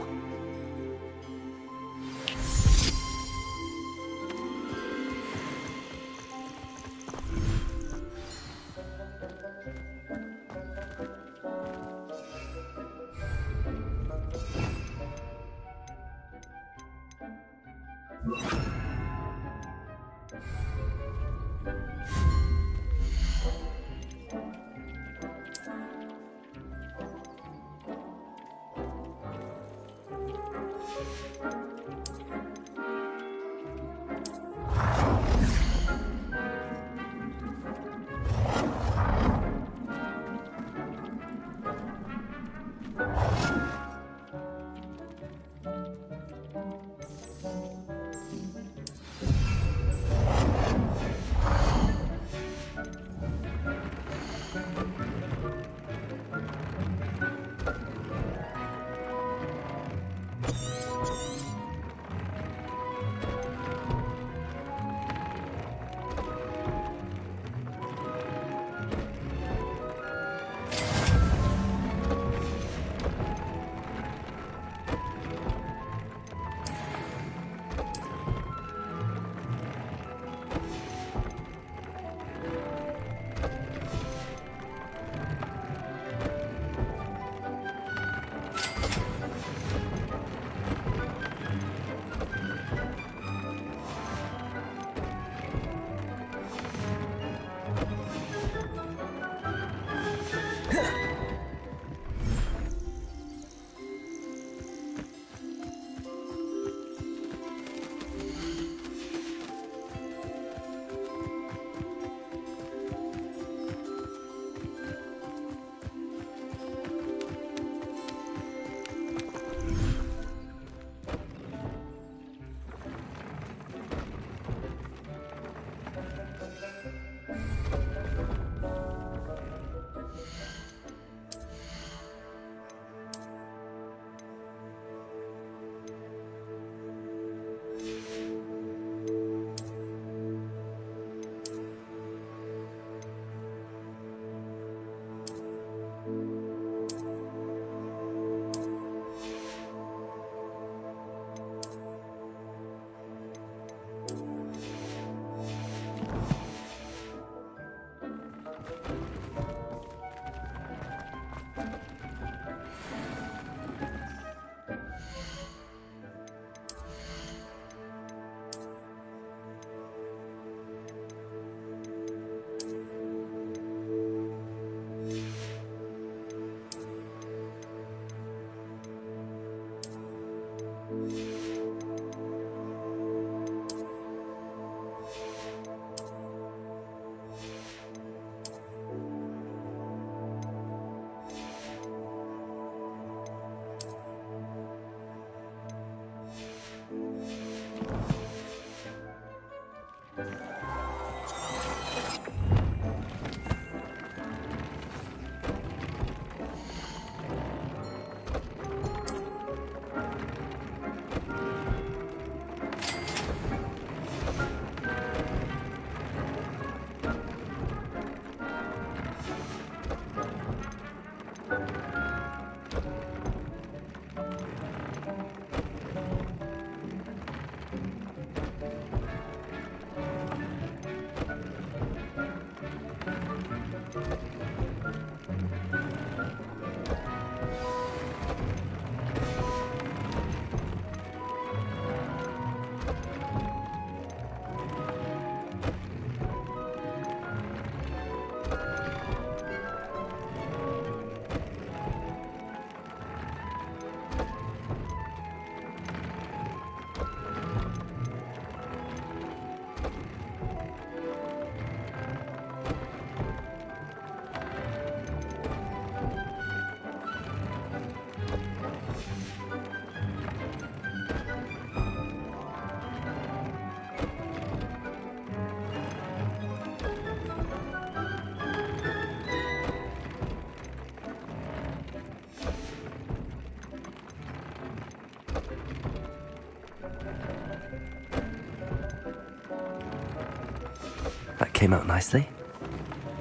came out nicely.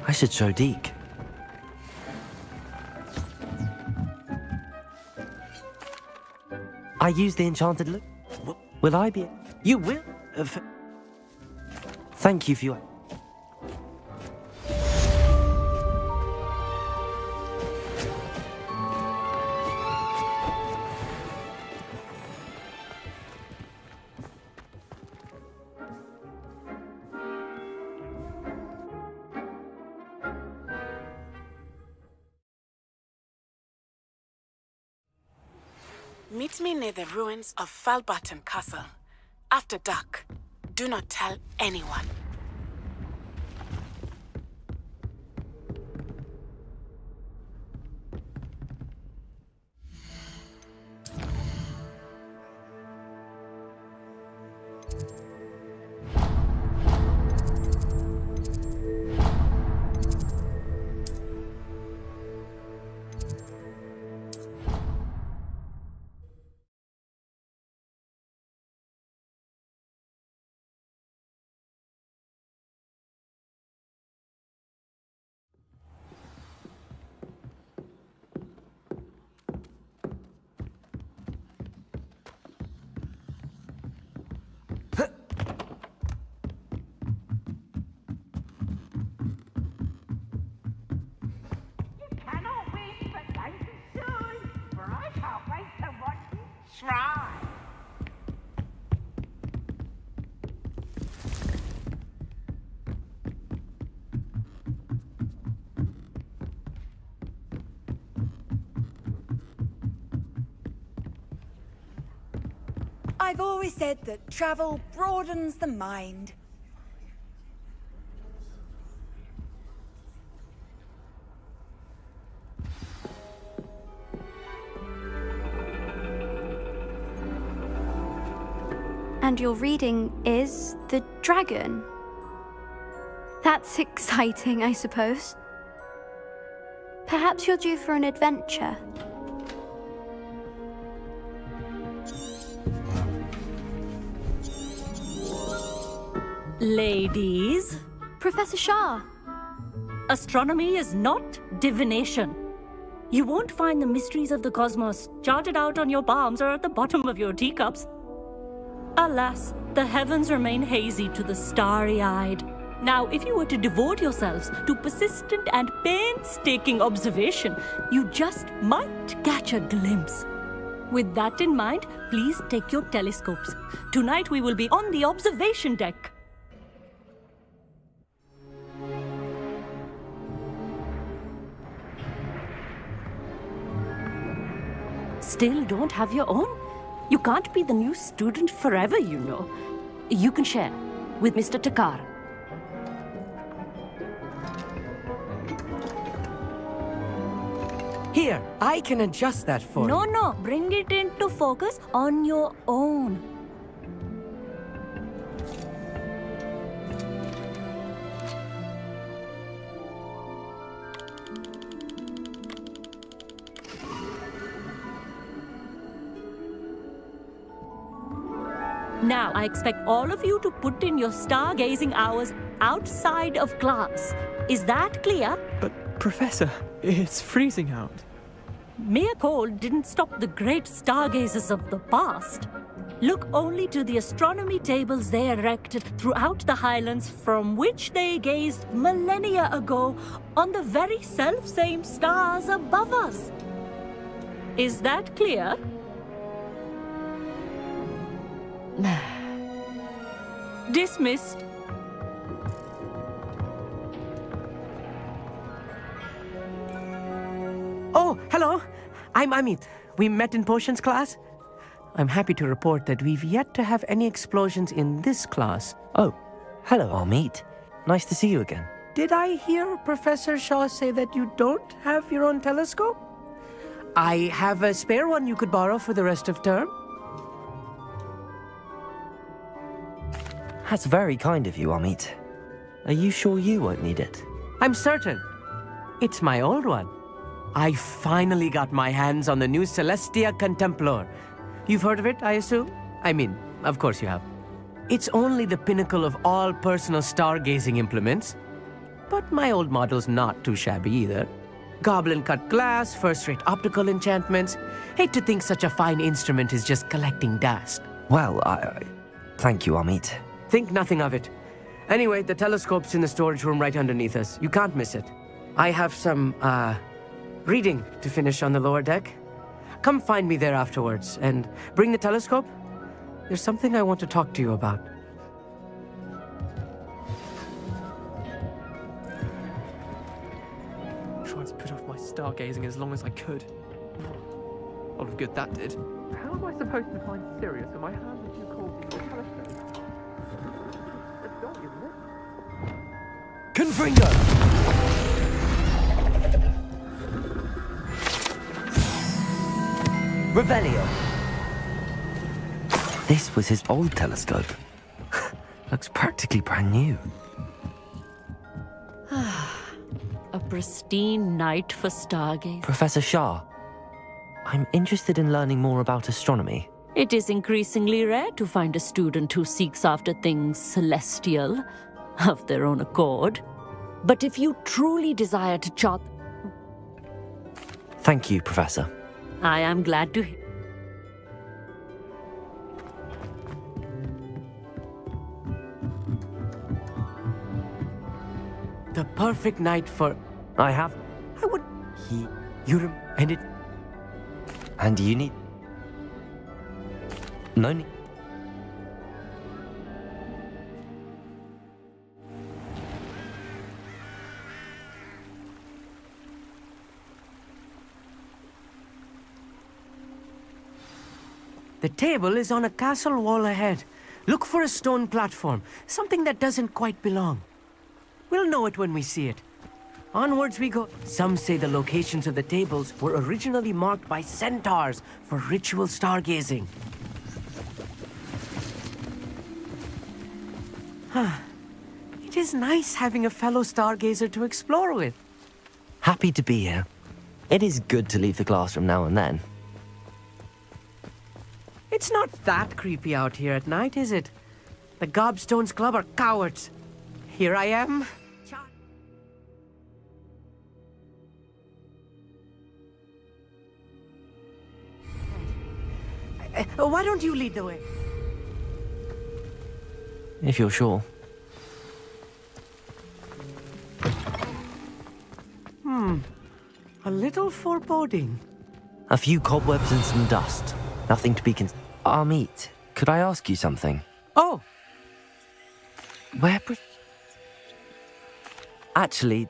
I should show Deke. I used the enchanted look. Will I be? You will? Thank you for your... Meet me near the ruins of Falbarton Castle. After dark. Do not tell anyone. I've always said that travel broadens the mind. And your reading is the dragon. That's exciting, I suppose. Perhaps you're due for an adventure. Ladies. Professor Shah. Astronomy is not divination. You won't find the mysteries of the cosmos charted out on your palms or at the bottom of your teacups. Alas, the heavens remain hazy to the starry-eyed. Now, if you were to devote yourselves to persistent and painstaking observation, you just might catch a glimpse. With that in mind, please take your telescopes. Tonight we will be on the observation deck. Still don't have your own? You can't be the new student forever, you know. You can share with Mr. Takar. Here, I can adjust that for you. No, bring it into focus on your own. Now, I expect all of you to put in your stargazing hours outside of class. Is that clear? But, Professor, it's freezing out. Mere cold didn't stop the great stargazers of the past. Look only to the astronomy tables they erected throughout the highlands from which they gazed millennia ago on the very self-same stars above us. Is that clear? Dismissed. Oh, hello. I'm Amit. We met in potions class. I'm happy to report that we've yet to have any explosions in this class. Oh, hello, Amit. Nice to see you again. Did I hear Professor Shaw say that you don't have your own telescope? I have a spare one you could borrow for the rest of term. That's very kind of you, Amit. Are you sure you won't need it? I'm certain. It's my old one. I finally got my hands on the new Celestia Contemplar. You've heard of it, I assume? I mean, of course you have. It's only the pinnacle of all personal stargazing implements. But my old model's not too shabby either. Goblin-cut glass, first-rate optical enchantments. Hate to think such a fine instrument is just collecting dust. Well, thank you, Amit. Think nothing of it. Anyway, the telescope's in the storage room right underneath us. You can't miss it. I have some, reading to finish on the lower deck. Come find me there afterwards, and bring the telescope. There's something I want to talk to you about. Tried to put off my stargazing as long as I could. A lot of good that did. How am I supposed to find Sirius when my hands are too cold to use a telescope? It's dog, isn't it? Confringo! Revelio. This was his old telescope. Looks practically brand new. A pristine night for stargazing. Professor Shah, I'm interested in learning more about astronomy. It is increasingly rare to find a student who seeks after things celestial of their own accord. But if you truly desire to chart... Thank you, Professor. I am glad to hear. The perfect night for... I would... And it... And you need... No need... The table is on a castle wall ahead. Look for a stone platform, something that doesn't quite belong. We'll know it when we see it. Onwards we go. Some say the locations of the tables were originally marked by centaurs for ritual stargazing. It is nice having a fellow stargazer to explore with. Happy to be here. It is good to leave the classroom now and then. It's not that creepy out here at night, is it? The Gobstones Club are cowards. Here I am. Why don't you lead the way? If you're sure. A little foreboding. A few cobwebs and some dust. Nothing to be Amit, could I ask you something? Oh! Where Actually...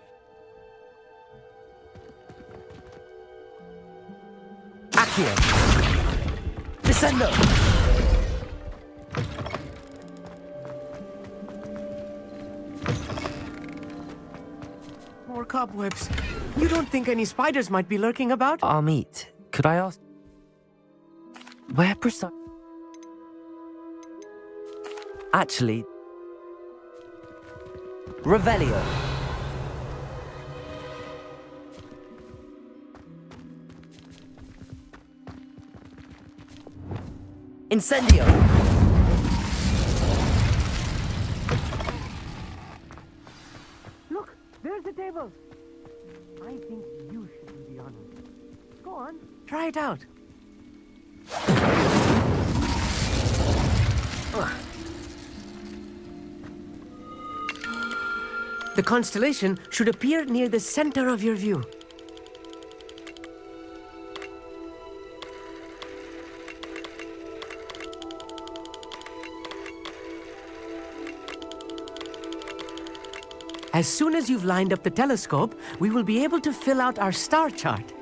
Accio! Descendo! More cobwebs. You don't think any spiders might be lurking about? Amit, could I ask... Where precise... Actually... Revelio. Incendio. Look, there's the table. I think you should be honest. Go on, try it out. The constellation should appear near the center of your view. As soon as you've lined up the telescope, we will be able to fill out our star chart.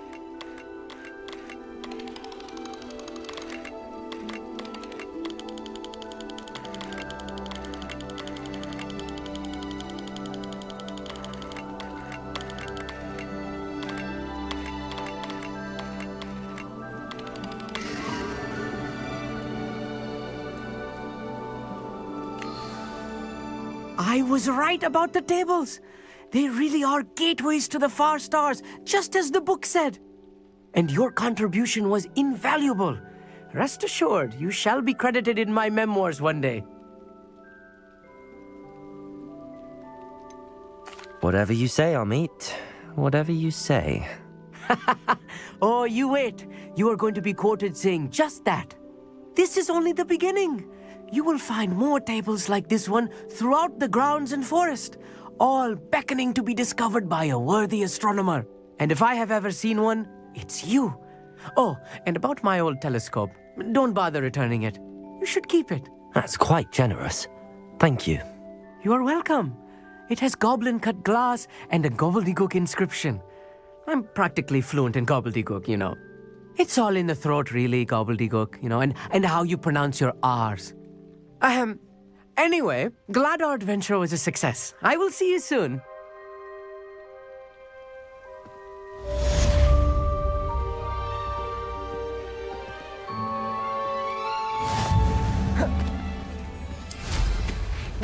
I was right about the tables. They really are gateways to the far stars, just as the book said. And your contribution was invaluable. Rest assured, you shall be credited in my memoirs one day. Whatever you say, Amit. Whatever you say. Oh, you wait. You are going to be quoted saying just that. This is only the beginning. You will find more tables like this one throughout the grounds and forest, all beckoning to be discovered by a worthy astronomer. And if I have ever seen one, it's you. Oh, and about my old telescope, don't bother returning it. You should keep it. That's quite generous. Thank you. You are welcome. It has goblin-cut glass and a gobbledygook inscription. I'm practically fluent in gobbledygook, you know. It's all in the throat, really, gobbledygook, you know, and how you pronounce your R's. Anyway, glad our adventure was a success. I will see you soon.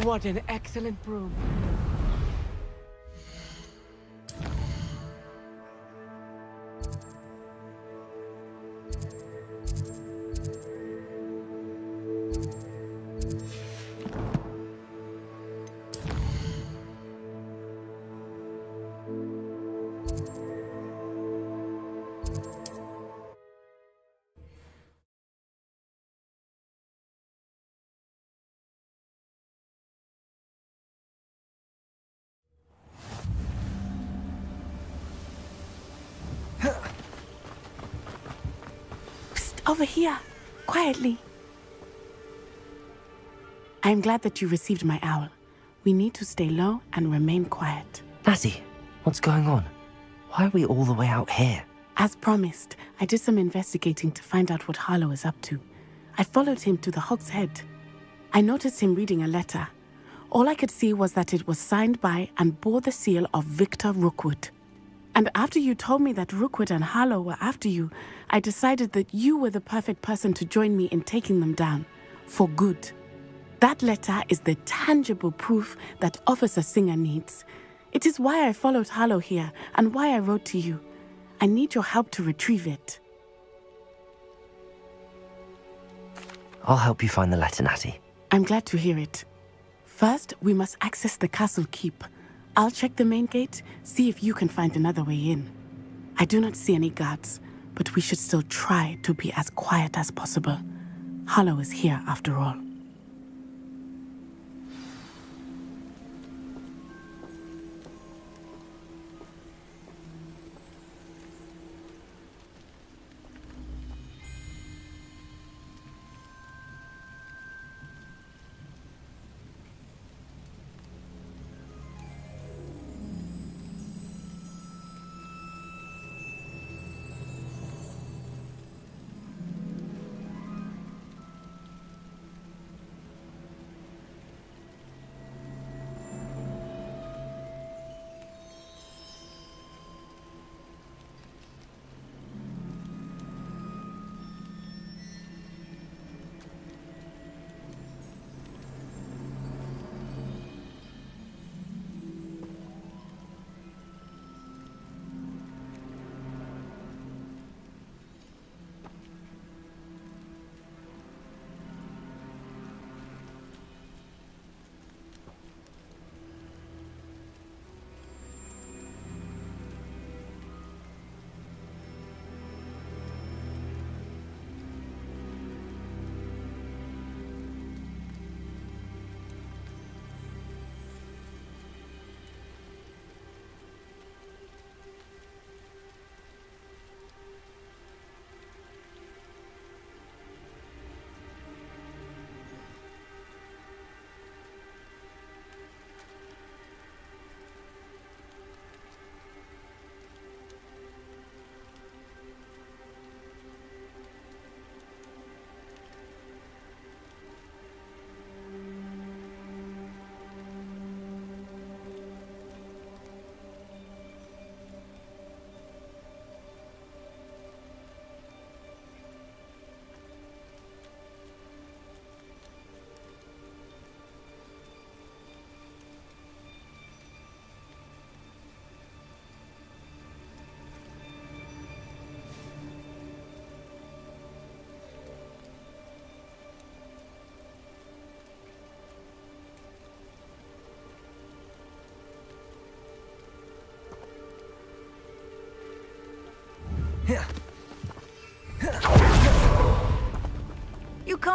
What an excellent broom. Over here, quietly. I am glad that you received my owl. We need to stay low and remain quiet. Natty, what's going on? Why are we all the way out here? As promised, I did some investigating to find out what Harlow is up to. I followed him to the Hog's Head. I noticed him reading a letter. All I could see was that it was signed by and bore the seal of Victor Rookwood. And after you told me that Rookwood and Harlow were after you, I decided that you were the perfect person to join me in taking them down. For good. That letter is the tangible proof that Officer Singer needs. It is why I followed Harlow here and why I wrote to you. I need your help to retrieve it. I'll help you find the letter, Natty. I'm glad to hear it. First, we must access the castle keep. I'll check the main gate, see if you can find another way in. I do not see any guards, but we should still try to be as quiet as possible. Harlow is here after all.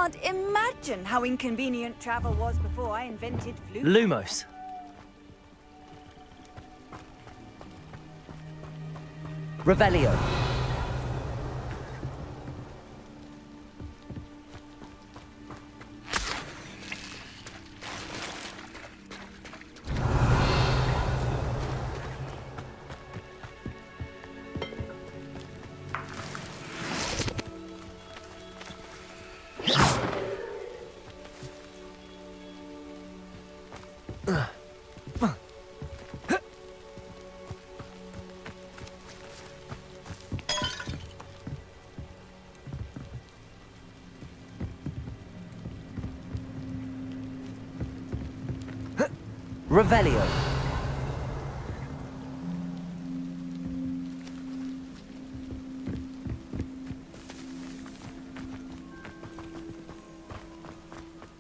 can't imagine how inconvenient travel was before I invented flute. Lumos. Revelio. Revelio.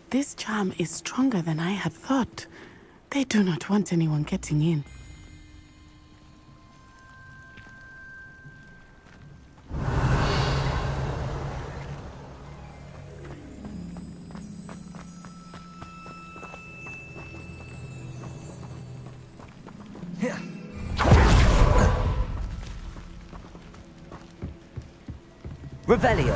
This charm is stronger than I had thought. They do not want anyone getting in. Revelio.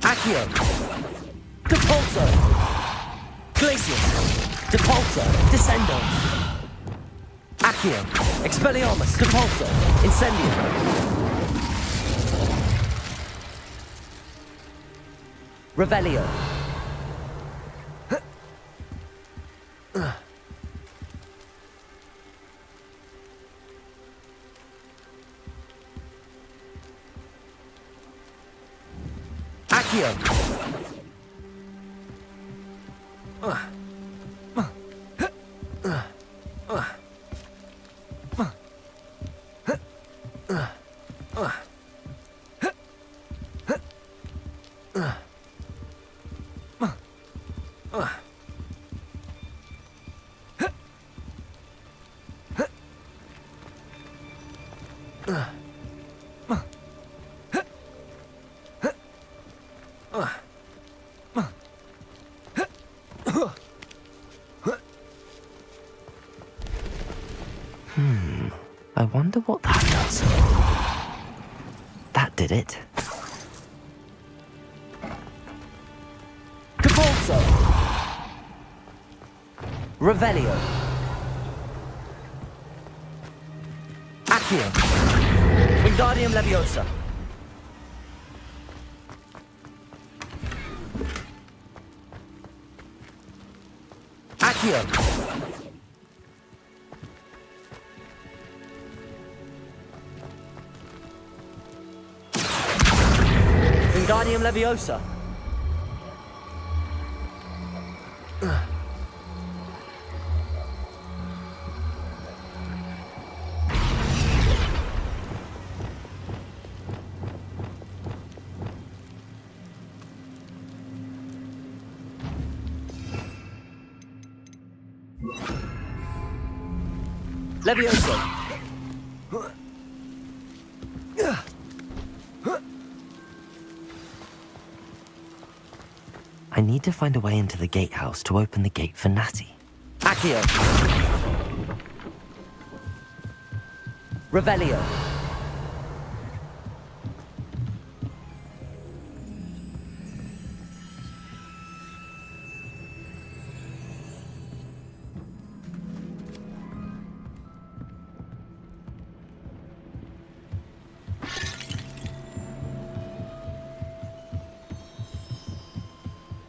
Accio. Depulso. Glacius. Depulso. Descendo. Accio. Expelliarmus. Depulso. Incendio. Revelio. Accio. I wonder what that does. That did it. Depulso. Revelio. Accio. Wingardium Leviosa. Accio. Wingardium Leviosa. Leviosa. I need to find a way into the gatehouse to open the gate for Natty. Accio. Revelio.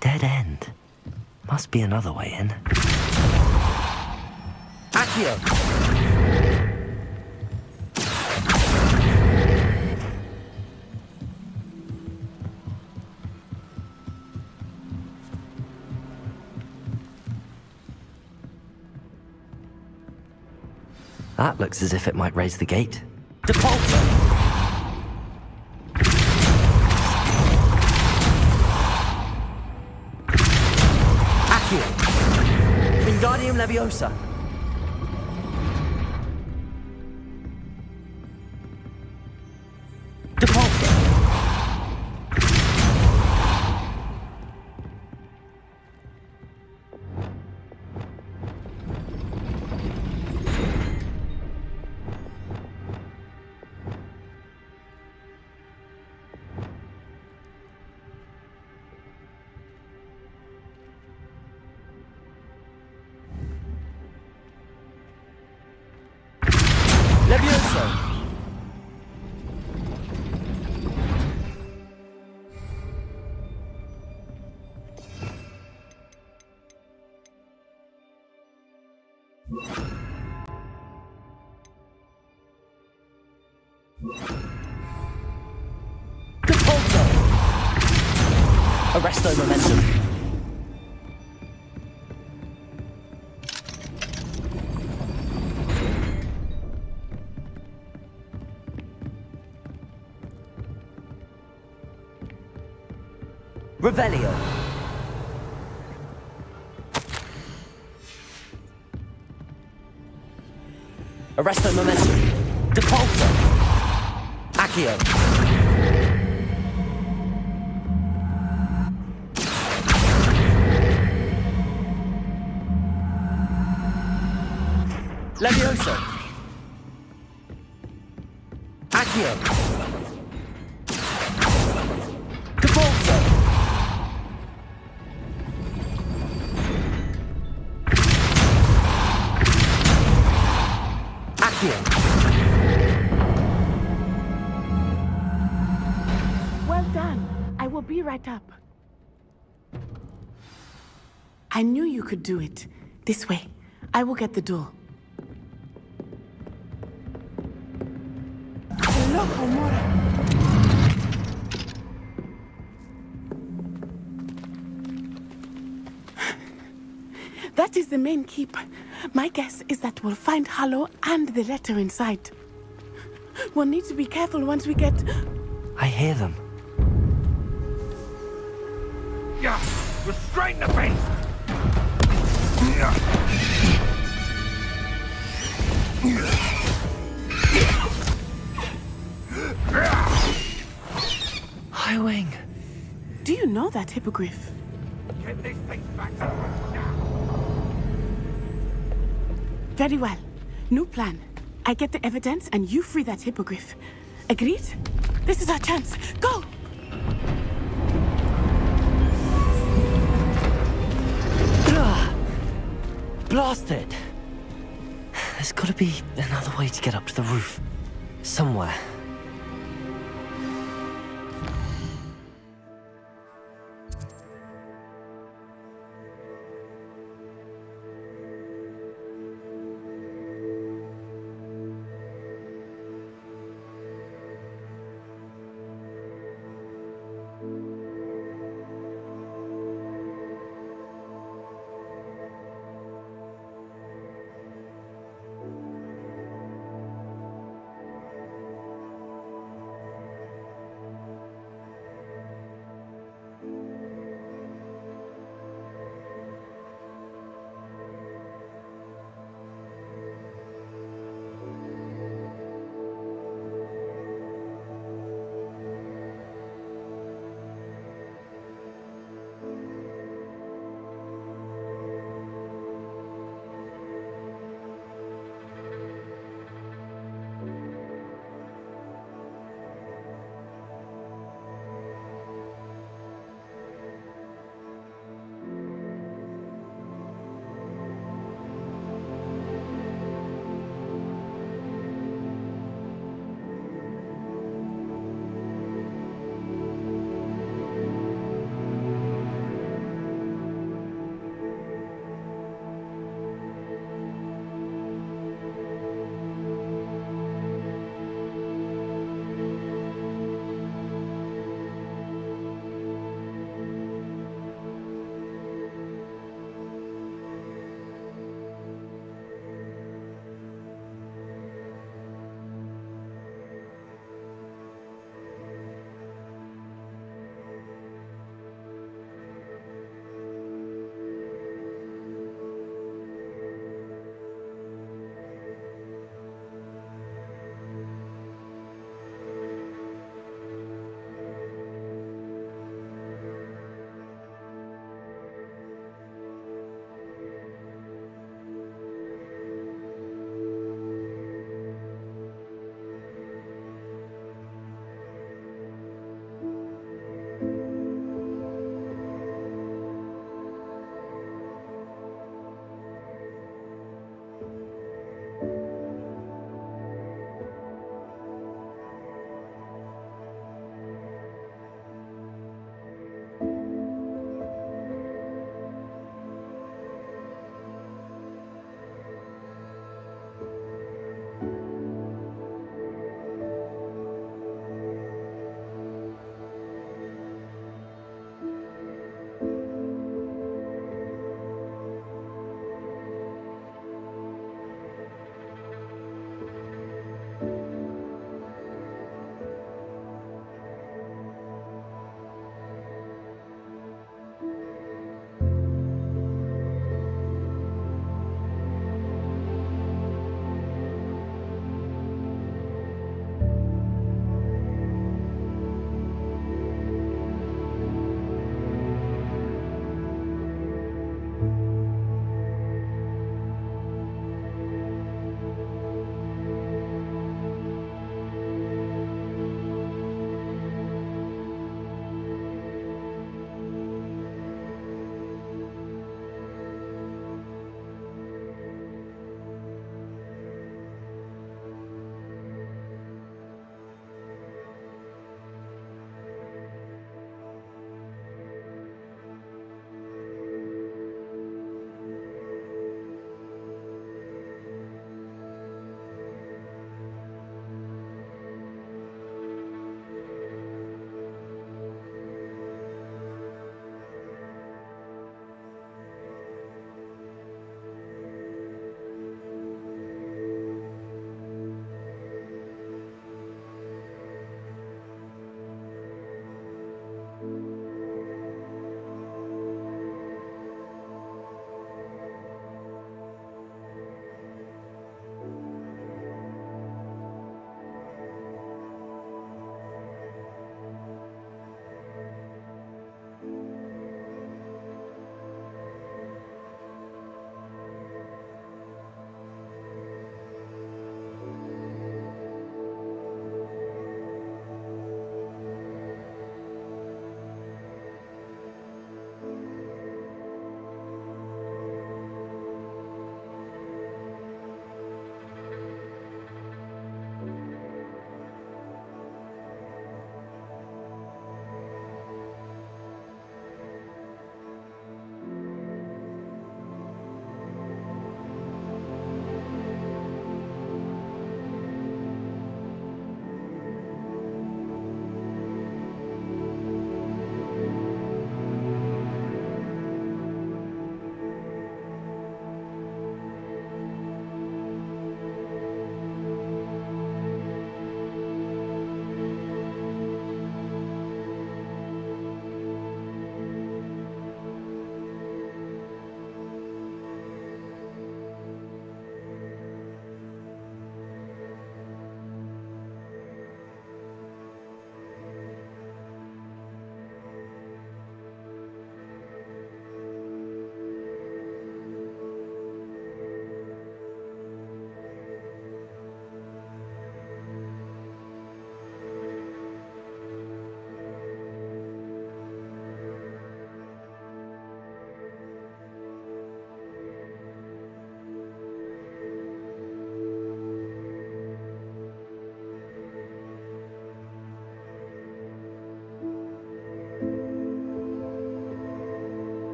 Dead end. Must be another way in. Accio! That looks as if it might raise the gate. Depulso! Accio! Wingardium Leviosa! Depulso! Levioso! Depulso! Arresto Momentum. Revelio. Arresto Momentum. Depulso. Accio. Levioso. Accio. Depulso. Well done. I will be right up. I knew you could do it. This way. I will get the door. Hello, Homora. That is the main keep. My guess is that we'll find Hallow and the letter inside. We'll need to be careful once we get... I hear them. Yeah, restrain the beast! High Wing. Do you know that hippogriff? Get this thing back to now! Very well. New plan. I get the evidence and you free that hippogriff. Agreed? This is our chance. Go! Blasted! There's gotta be another way to get up to the roof. Somewhere.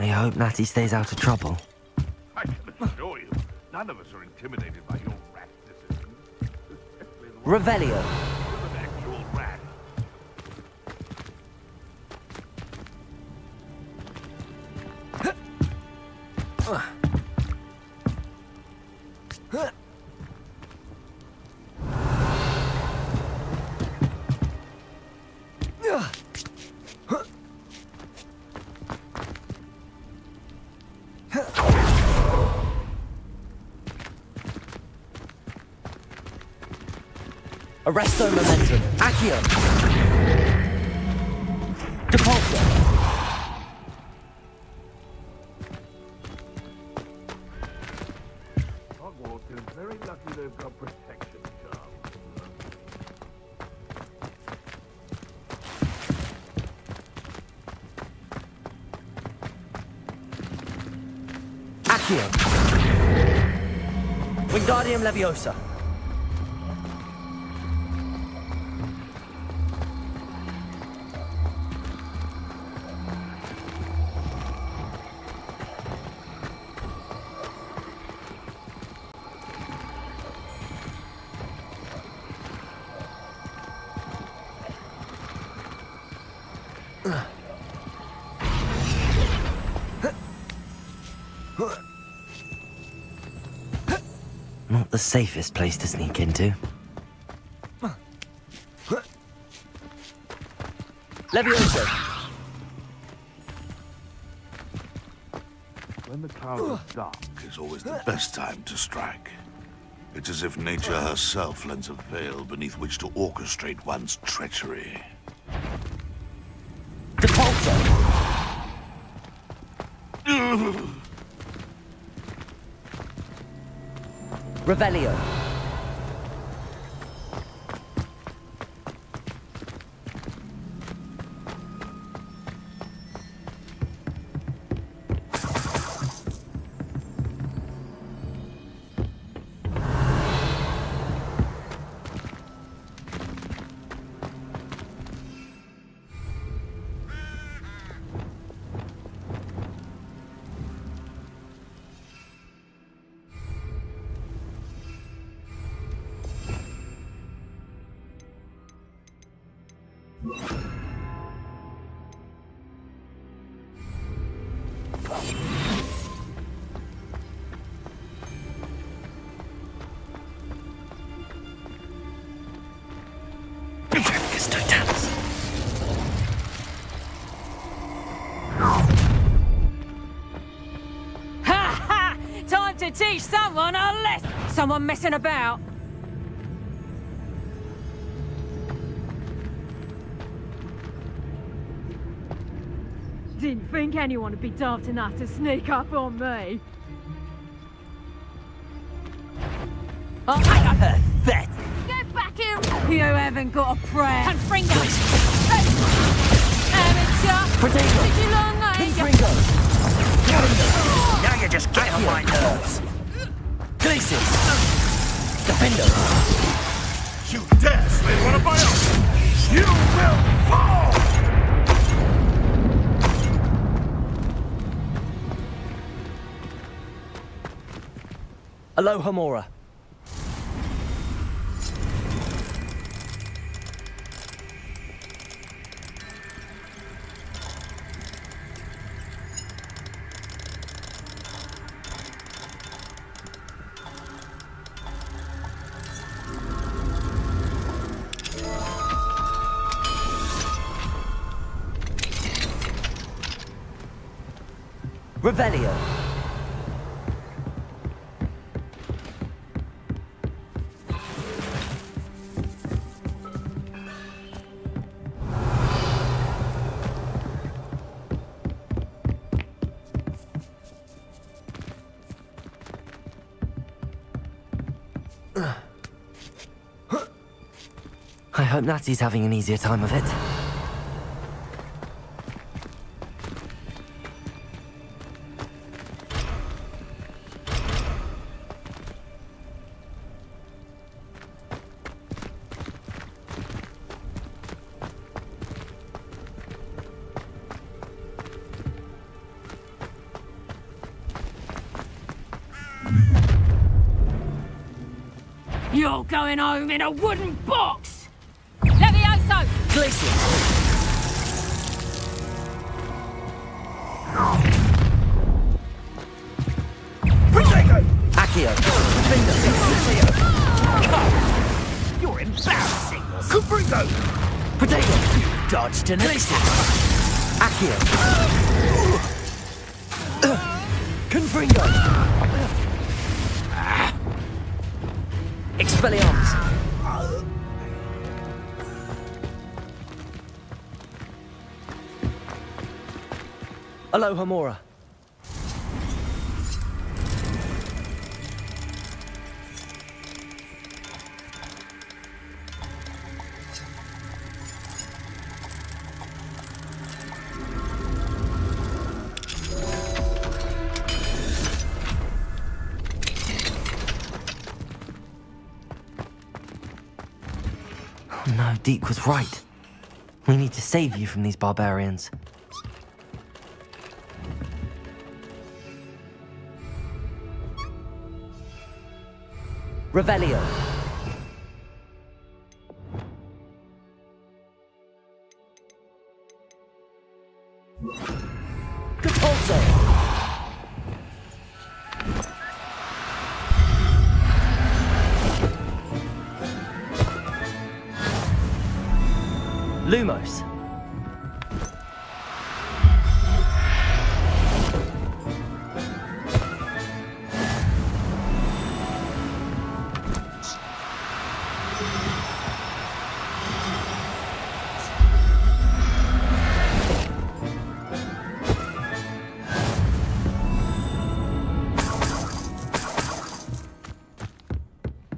certainly hope Natty stays out of trouble. I can assure you, none of us are intimidated by your rat decisions. Especially the one Revelio. with an actual rat. Arresto momentum. Accio. Depulso. Hogwarts is very lucky they've got protection charms. Accio. Wingardium Leviosa. Not the safest place to sneak into. Levioso! When the cloud is dark is always the best time to strike. It's as if nature herself lends a veil beneath which to orchestrate one's treachery. Depulso! Revelio. Time to teach someone a lesson. Someone messing about. Didn't think anyone would be daft enough to sneak up on me. Oh, pathetic! Get back here! You haven't got a prayer. Confringo! Amateur! Protego! Did you learn that? Confringo! Now you're just getting on my nerves. Glacis! Defendo! You dare slay one of my own! You will fall! Alohomora. Revelio. I hope Natty's having an easier time of it. You're going home in a wooden box! Levioso! Glacier! Accio! You're embarrassing us. Confringo! Potato! You dodged an attack. Accio! Confringo! Expelliarmus! Aloha Mora. Oh no, Deke was right. We need to save you from these barbarians. Revelio. Capulso. Lumos.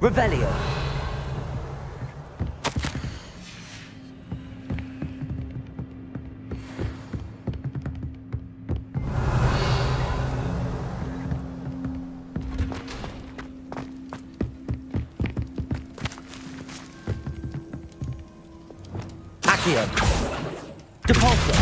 Revelio. Accio. Depulso.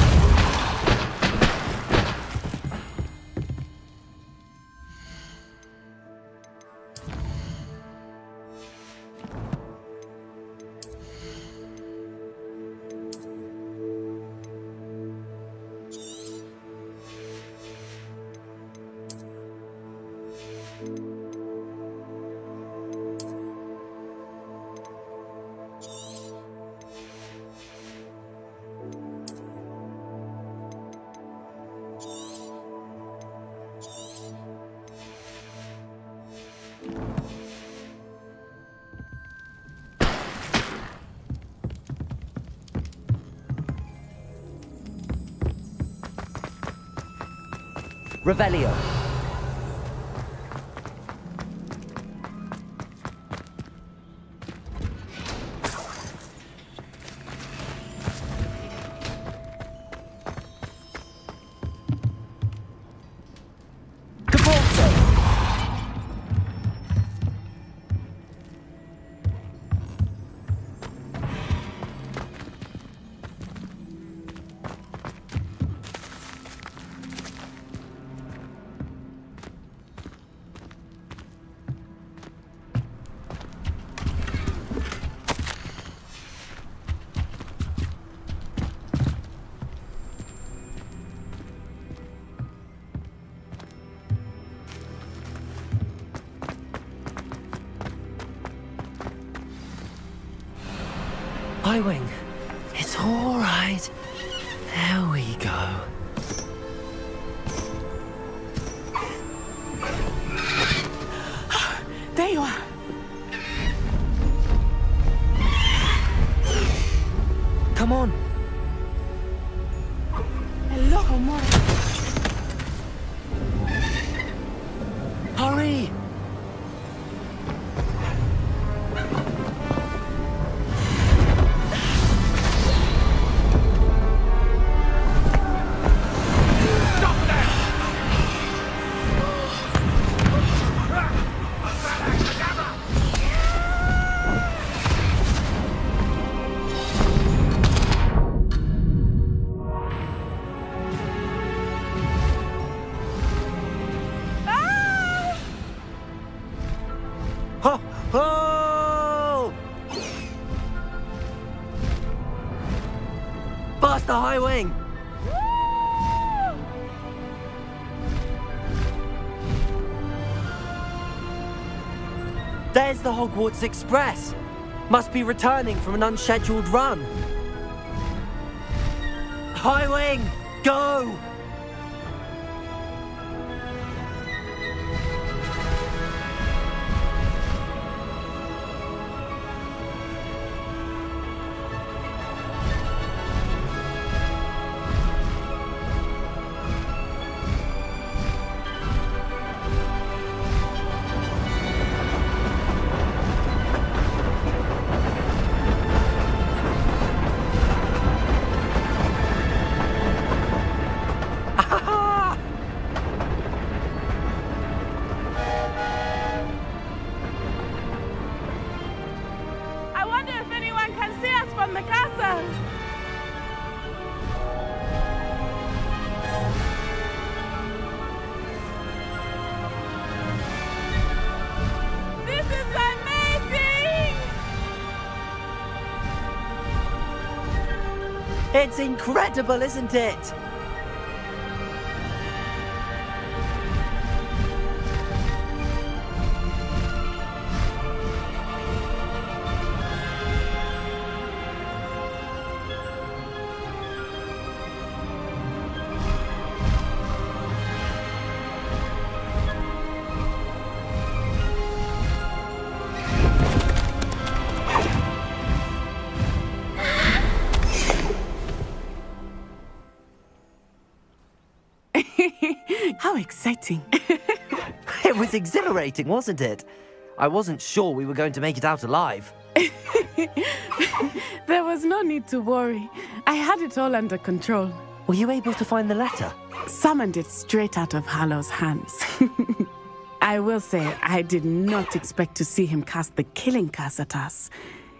Revelio. Capulso. Highwing. It's all right. There we go. There you are. Come on. Hello, Mora. Hurry. the high wing! There's the Hogwarts Express! Must be returning from an unscheduled run. High wing, go! I wonder if anyone can see us from the castle. This is amazing! It's incredible, isn't it? How exciting. It was exhilarating, wasn't it? I wasn't sure we were going to make it out alive. There was no need to worry. I had it all under control. Were you able to find the letter? Summoned it straight out of Harlow's hands. I will say, I did not expect to see him cast the killing curse at us.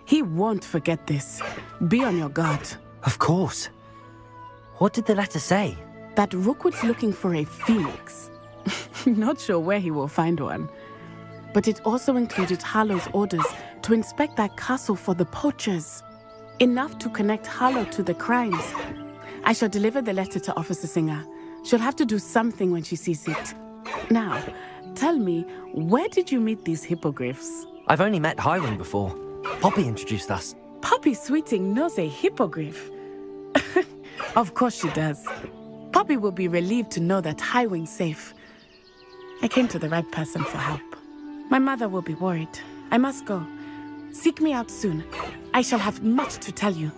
He won't forget this. Be on your guard. Of course. What did the letter say? That Rookwood's looking for a phoenix. Not sure where he will find one. But it also included Harlow's orders to inspect that castle for the poachers. Enough to connect Harlow to the crimes. I shall deliver the letter to Officer Singer. She'll have to do something when she sees it. Now, tell me, where did you meet these hippogriffs? I've only met Highwing before. Poppy introduced us. Poppy Sweeting knows a hippogriff. Of course she does. Poppy will be relieved to know that Highwing's safe. I came to the right person for help. My mother will be worried. I must go. Seek me out soon. I shall have much to tell you.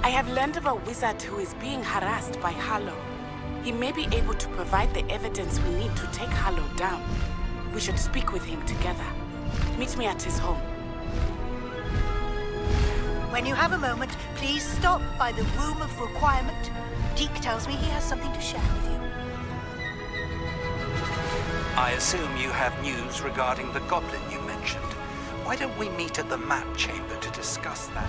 I have learned of a wizard who is being harassed by Harlow. He may be able to provide the evidence we need to take Harlow down. We should speak with him together. Meet me at his home. When you have a moment, please stop by the Room of Requirement. Deke tells me he has something to share with you. I assume you have news regarding the goblin you mentioned. Why don't we meet at the map chamber to discuss that?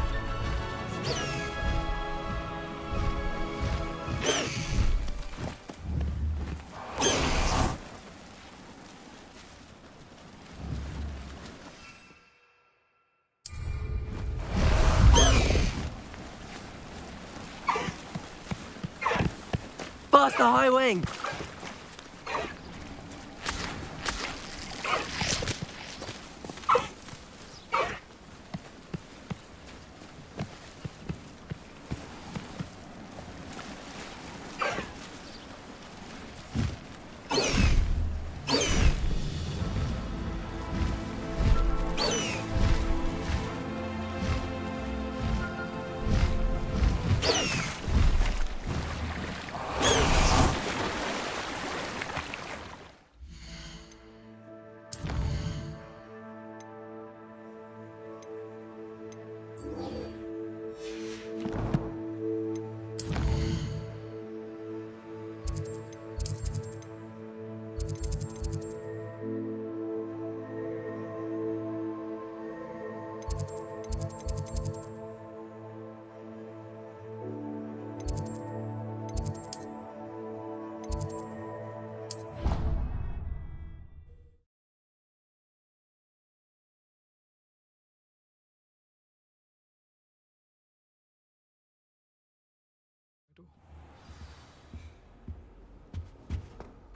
Faster, Highwing!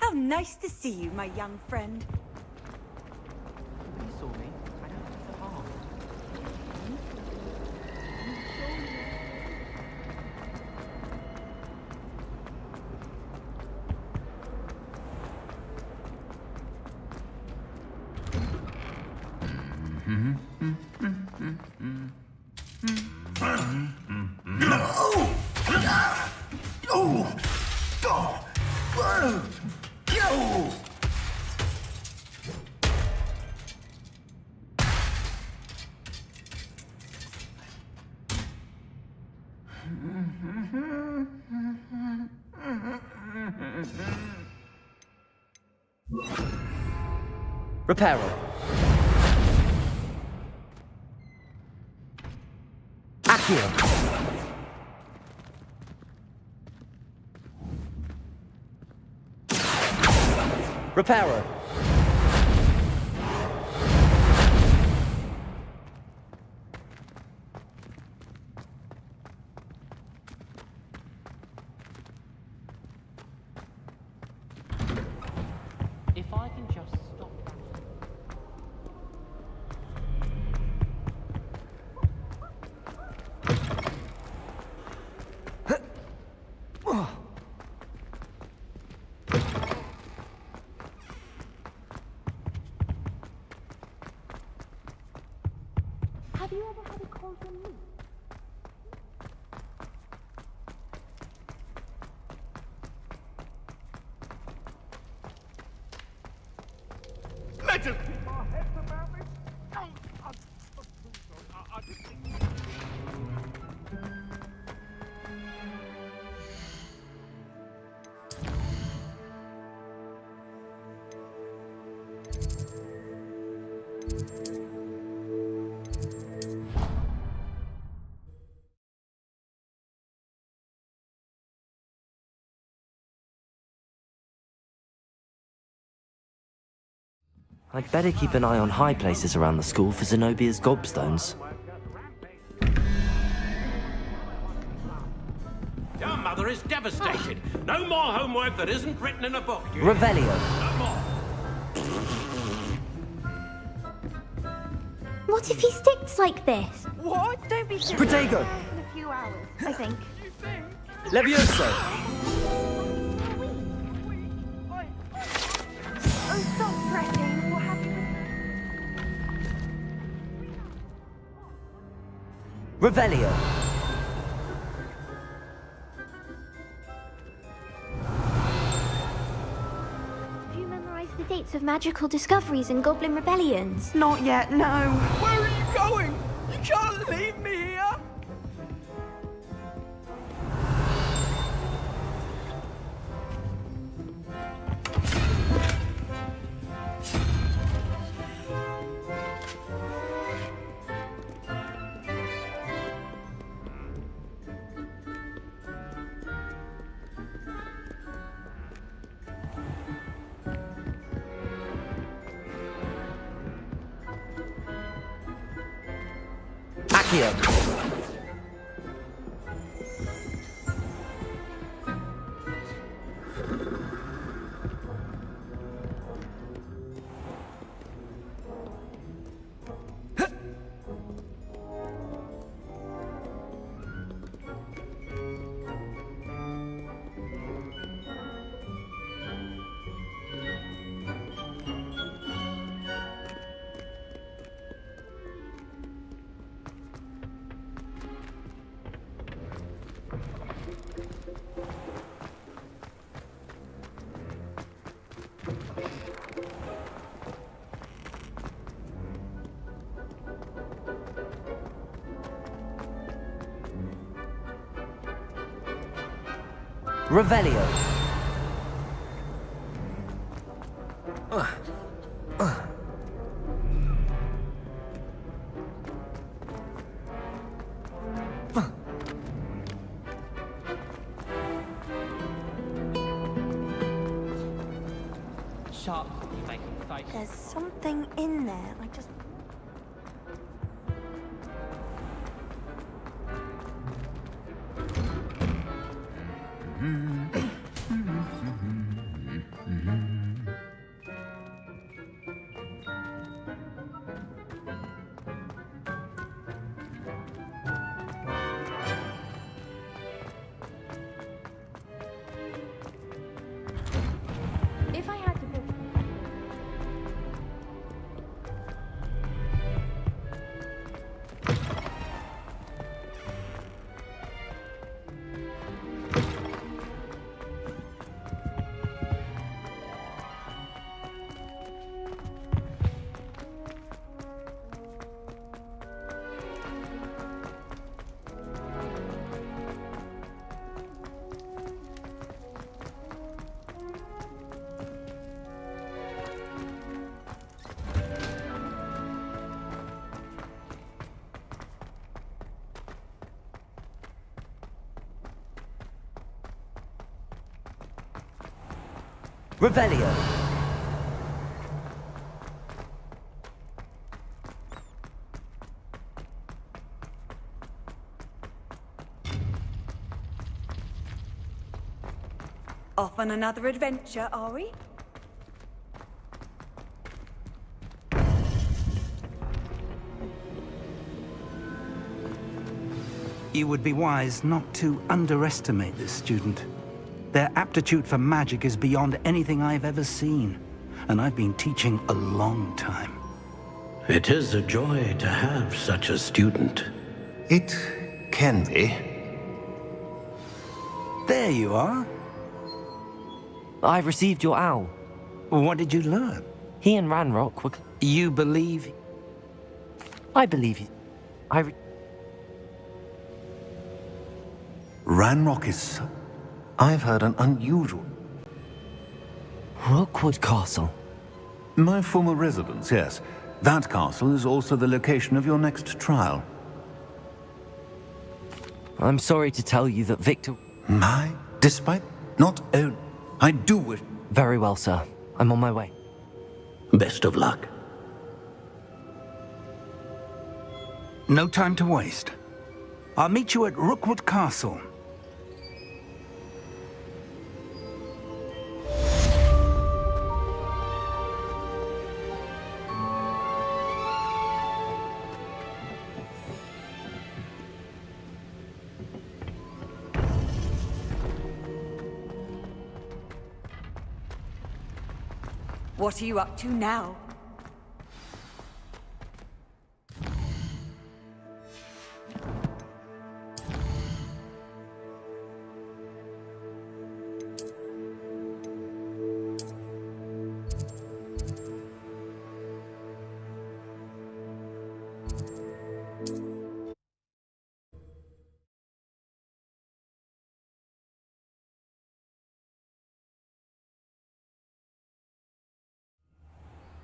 How nice to see you, my young friend. If you saw me, I don't take the harm. Reparo. Accio. Reparo. If I can just stop that. Have you ever had a cold relief? Let us keep our heads about this. I'm so sorry. I just think... I'd better keep an eye on high places around the school for Zenobia's gobstones. Your mother is devastated. No more homework that isn't written in a book. Revelio. No more. What if he sticks like this? What? Don't be silly. Protego. In a few hours, I think. Levioso. Oh, stop fretting. What happened? Revelio. Have you memorized the dates of magical discoveries and goblin rebellions? Not yet, no. Where are you going? You can't leave me here! Accio. Revelio. Sharp, you making face. There's something in there. I just... Revelio. Off on another adventure, are we? You would be wise not to underestimate this student. Their aptitude for magic is beyond anything I've ever seen, and I've been teaching a long time. It is a joy to have such a student. It can be. There you are. I received your owl. What did you learn? He and Ranrock were... You believe... I believe you. Ranrock is... I've heard an unusual... Rookwood Castle. My former residence, yes. That castle is also the location of your next trial. I'm sorry to tell you that Victor... Despite not... I do wish... Very well, sir. I'm on my way. Best of luck. No time to waste. I'll meet you at Rookwood Castle. What are you up to now?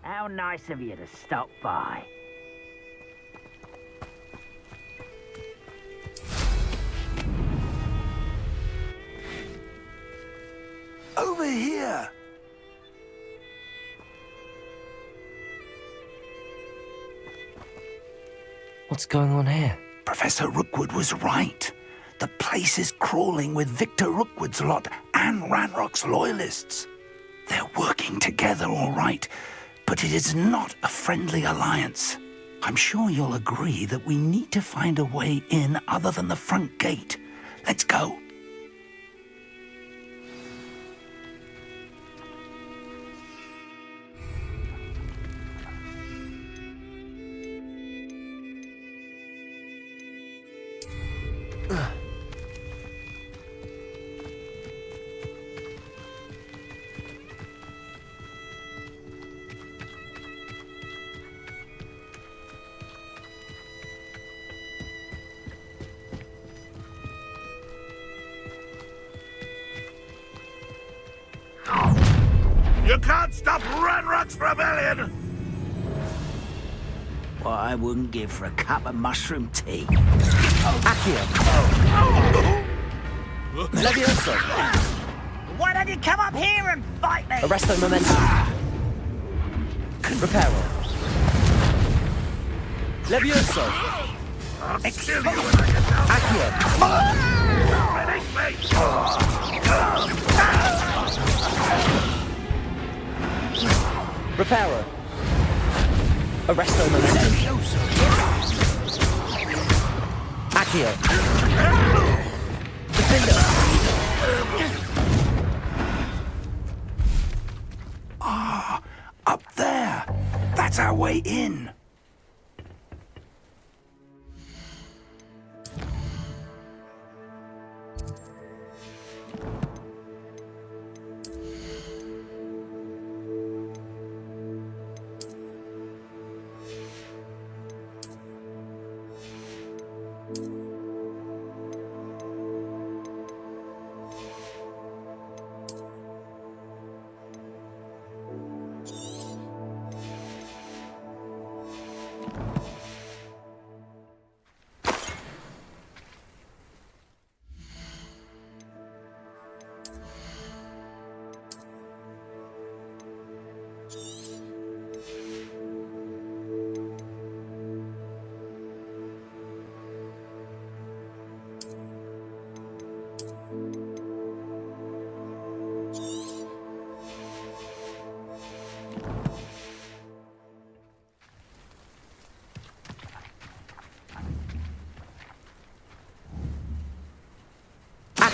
How nice of you to stop by. Over here! What's going on here? Professor Rookwood was right. The place is crawling with Victor Rookwood's lot and Ranrock's loyalists. They're working together, all right, but it is not a friendly alliance. I'm sure you'll agree that we need to find a way in other than the front gate. Let's go. You can't stop Ranrock's rebellion! What I wouldn't give for a cup of mushroom tea. Accio. Levioso. Why don't you come up here and fight me? Arresto Momentum. Reparo. Levioso. I'll kill you when I get down. Accio. Reparo. Arresto Momentum. Accio. Defender. Ah, up there. That's our way in.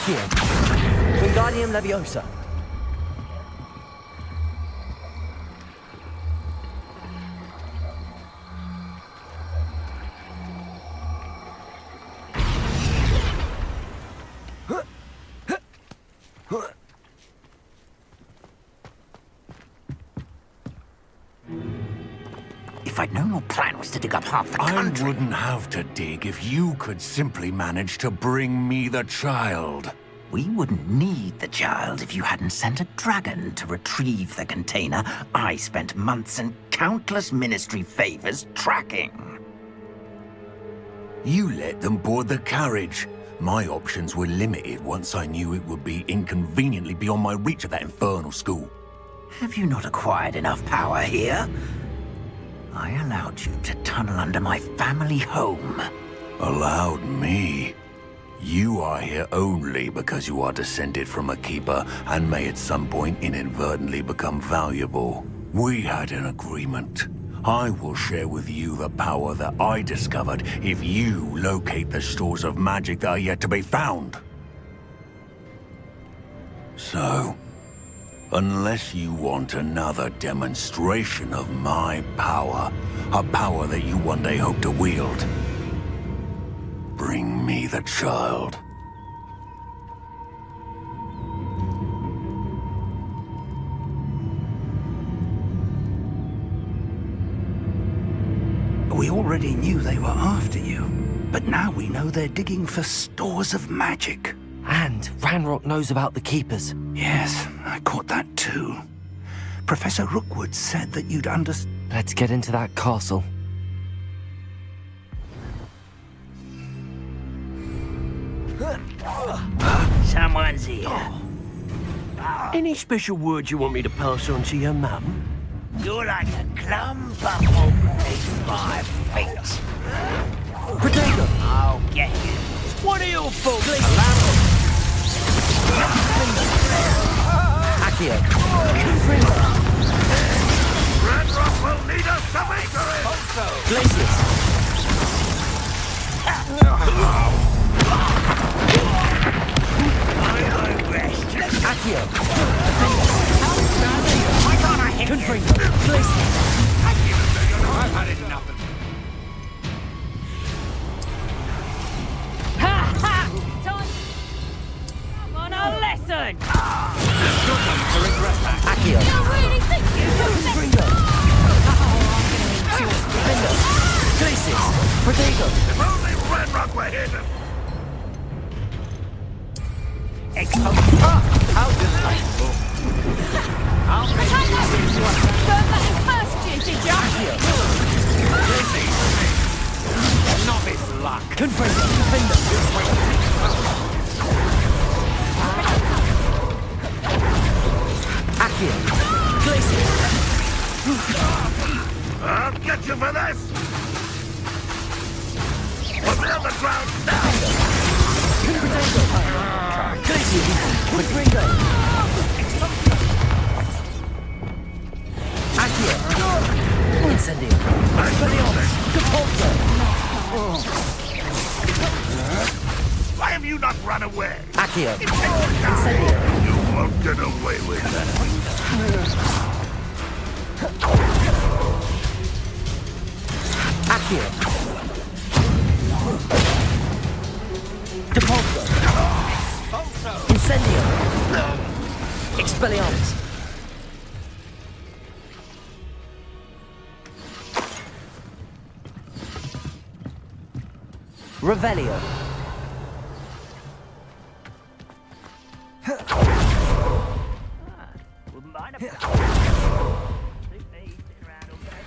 Accio. Wingardium Leviosa. If I'd known your plan was to dig up half the country... I wouldn't have to dig if you could simply manage to bring me the child. We wouldn't need the child if you hadn't sent a dragon to retrieve the container I spent months and countless ministry favors tracking. You let them board the carriage. My options were limited once I knew it would be inconveniently beyond my reach at that infernal school. Have you not acquired enough power here? I allowed you to tunnel under my family home. Allowed me? You are here only because you are descended from a keeper and may at some point inadvertently become valuable. We had an agreement. I will share with you the power that I discovered if you locate the stores of magic that are yet to be found. So, unless you want another demonstration of my power, a power that you one day hope to wield, bring me the child. We already knew they were after you, but now we know they're digging for stores of magic. And Ranrock knows about the Keepers. Yes, I caught that too. Professor Rookwood said that you'd understand. Let's get into that castle. Someone's here. Any special words you want me to pass on to your mum? You're like a clump of hope beneath my feet. Potato! I'll get you. What are your faults? Accio. Ranrock will need us to victory! Glacius. Accio. Why can't I hit you? Confringo. Glacius. I've had enough of Ha ha! Time on a lesson! Accio. You really think you can Confringo. Defender. Glacius. Potato. If only Ranrock were here to... How delightful. I'll take that! Burn that in first, did ya? Novice luck. Confringo. Defender. Accio. Glacius. I'll get you for this! Put me on the ground now! Glacius. Confringo. Accio. Incendio. Depulso. Why have you not run away? Accio. Incendio. You won't get away with that. Accio. Depulso. Incendio. Expelliarmus. Revelio. Wouldn't mind a... Suit me, sitting around all day.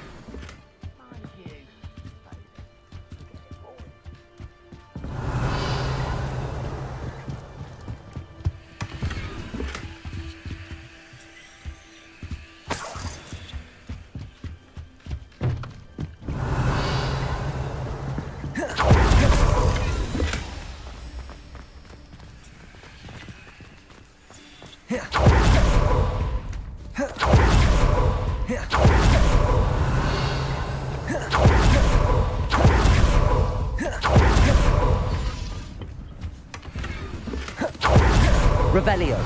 Mind you. Revelio.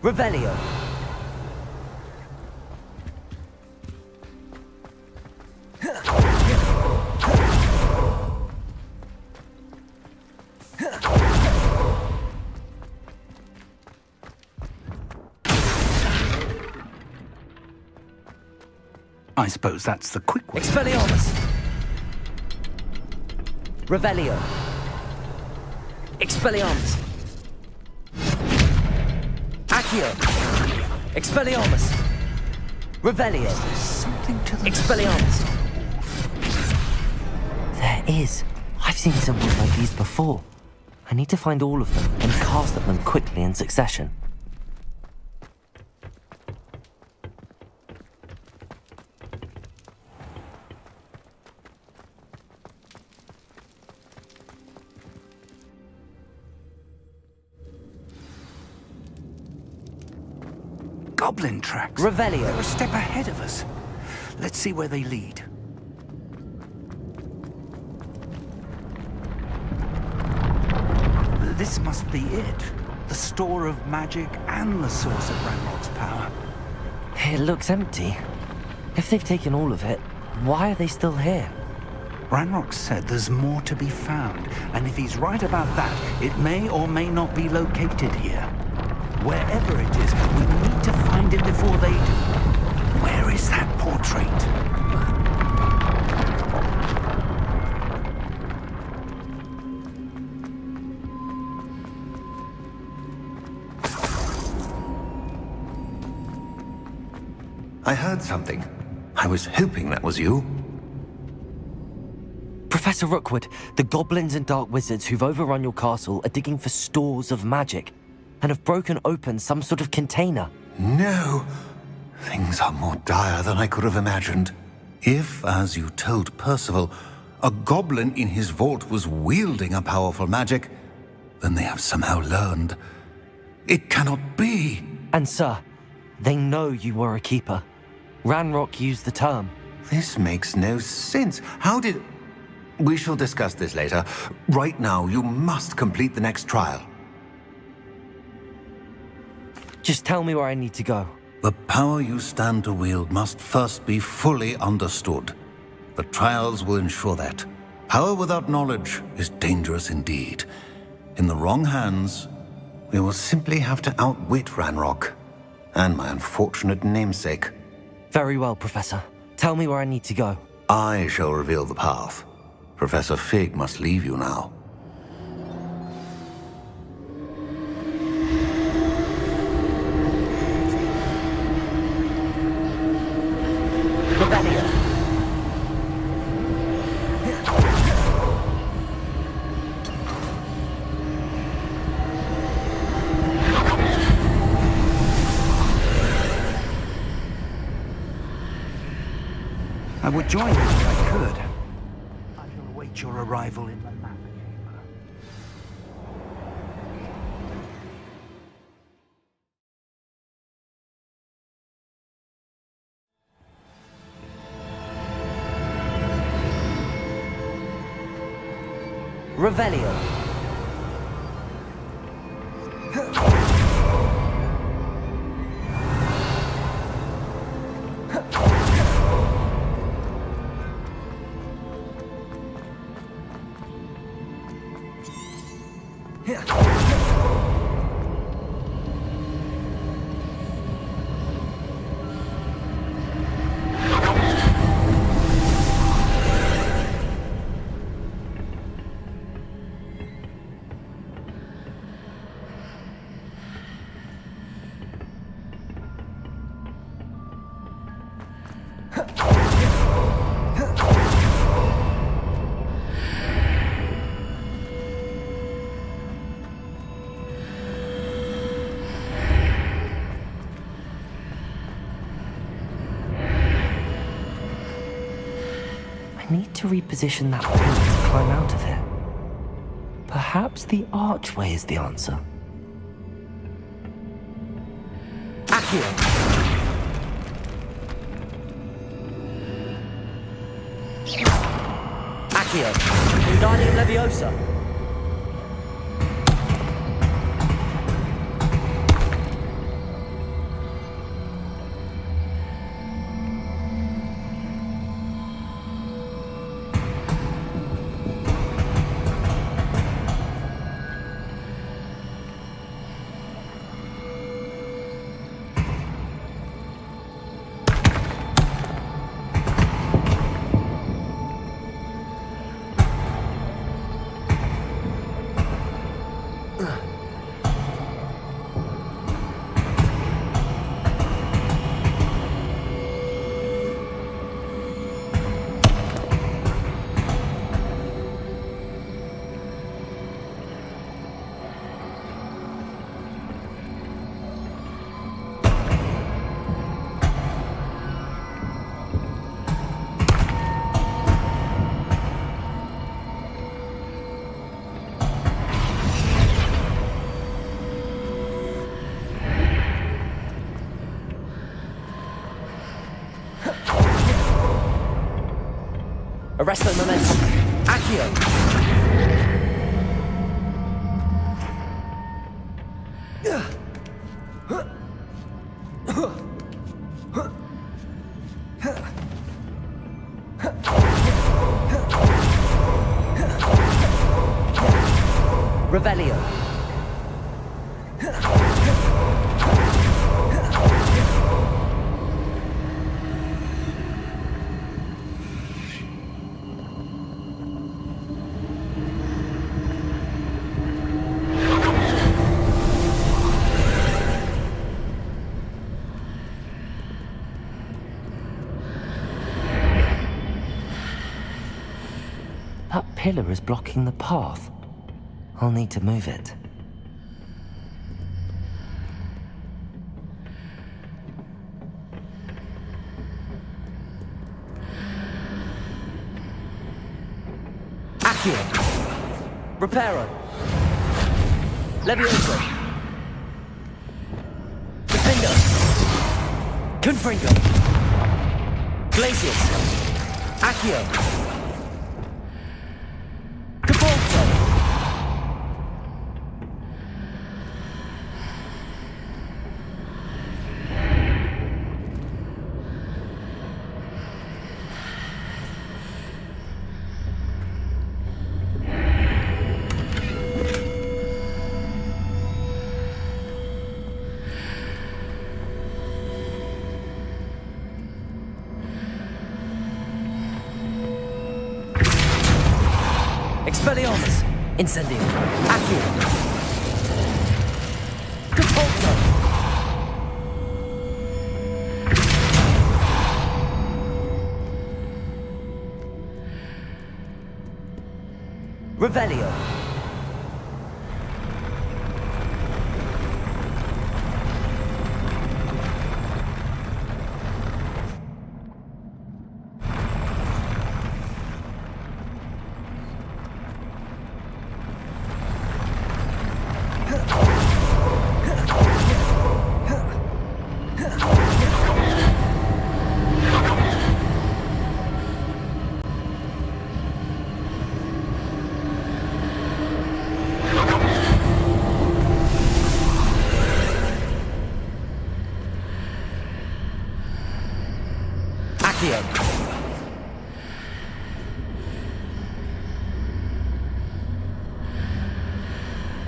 Revelio. I suppose that's the quick way. Expelliarmus. Revelio. Expelliarmus. Accio. Expelliarmus. Revelio. Something to the Expelliarmus. There is. I've seen symbols like these before. I need to find all of them and cast at them quickly in succession. Goblin tracks. Revelio. They're a step ahead of us. Let's see where they lead. This must be it. The store of magic and the source of Ranrock's power. It looks empty. If they've taken all of it, why are they still here? Ranrock said there's more to be found, and if he's right about that, it may or may not be located here. Wherever it is, we need to find it before they do. Where is that portrait? I heard something. I was hoping that was you. Professor Rookwood, the goblins and dark wizards who've overrun your castle are digging for stores of magic and have broken open some sort of container. No. Things are more dire than I could have imagined. If, as you told Percival, a goblin in his vault was wielding a powerful magic, then they have somehow learned. It cannot be. And sir, they know you were a keeper. Ranrock used the term. This makes no sense. How did... We shall discuss this later. Right now, you must complete the next trial. Just tell me where I need to go. The power you stand to wield must first be fully understood. The trials will ensure that. Power without knowledge is dangerous indeed. In the wrong hands, we will simply have to outwit Ranrock and my unfortunate namesake. Very well, Professor. Tell me where I need to go. I shall reveal the path. Professor Fig must leave you now. I would join you if I could. I shall await your arrival in the map chamber. Revelio. need to reposition that pillar to climb out of it. Perhaps the archway is the answer. Accio! Accio! Wingardium Leviosa! Arresto momentum. Accio! Revelio. That pillar is blocking the path. I'll need to move it. Accio! Reparo! Levioso! Defendo! Confringo! Glacius! Accio! Expelliarmus! Incendio! Accio! Compulso! Revelio!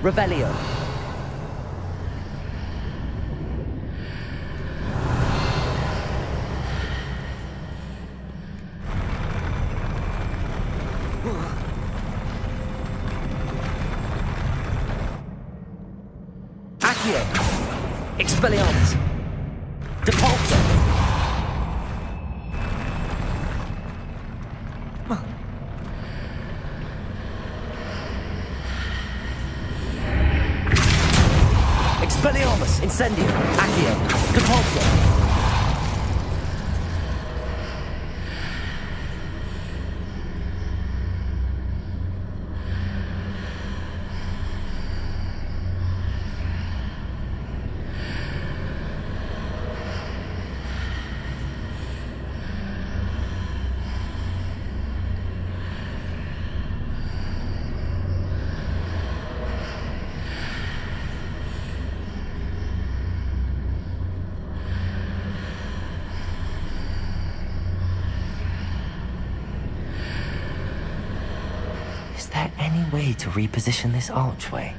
Revelio. Accio. Expelliarmus. Depulso. Expelliarmus, Incendio, Accio, Depulso. any way to reposition this archway?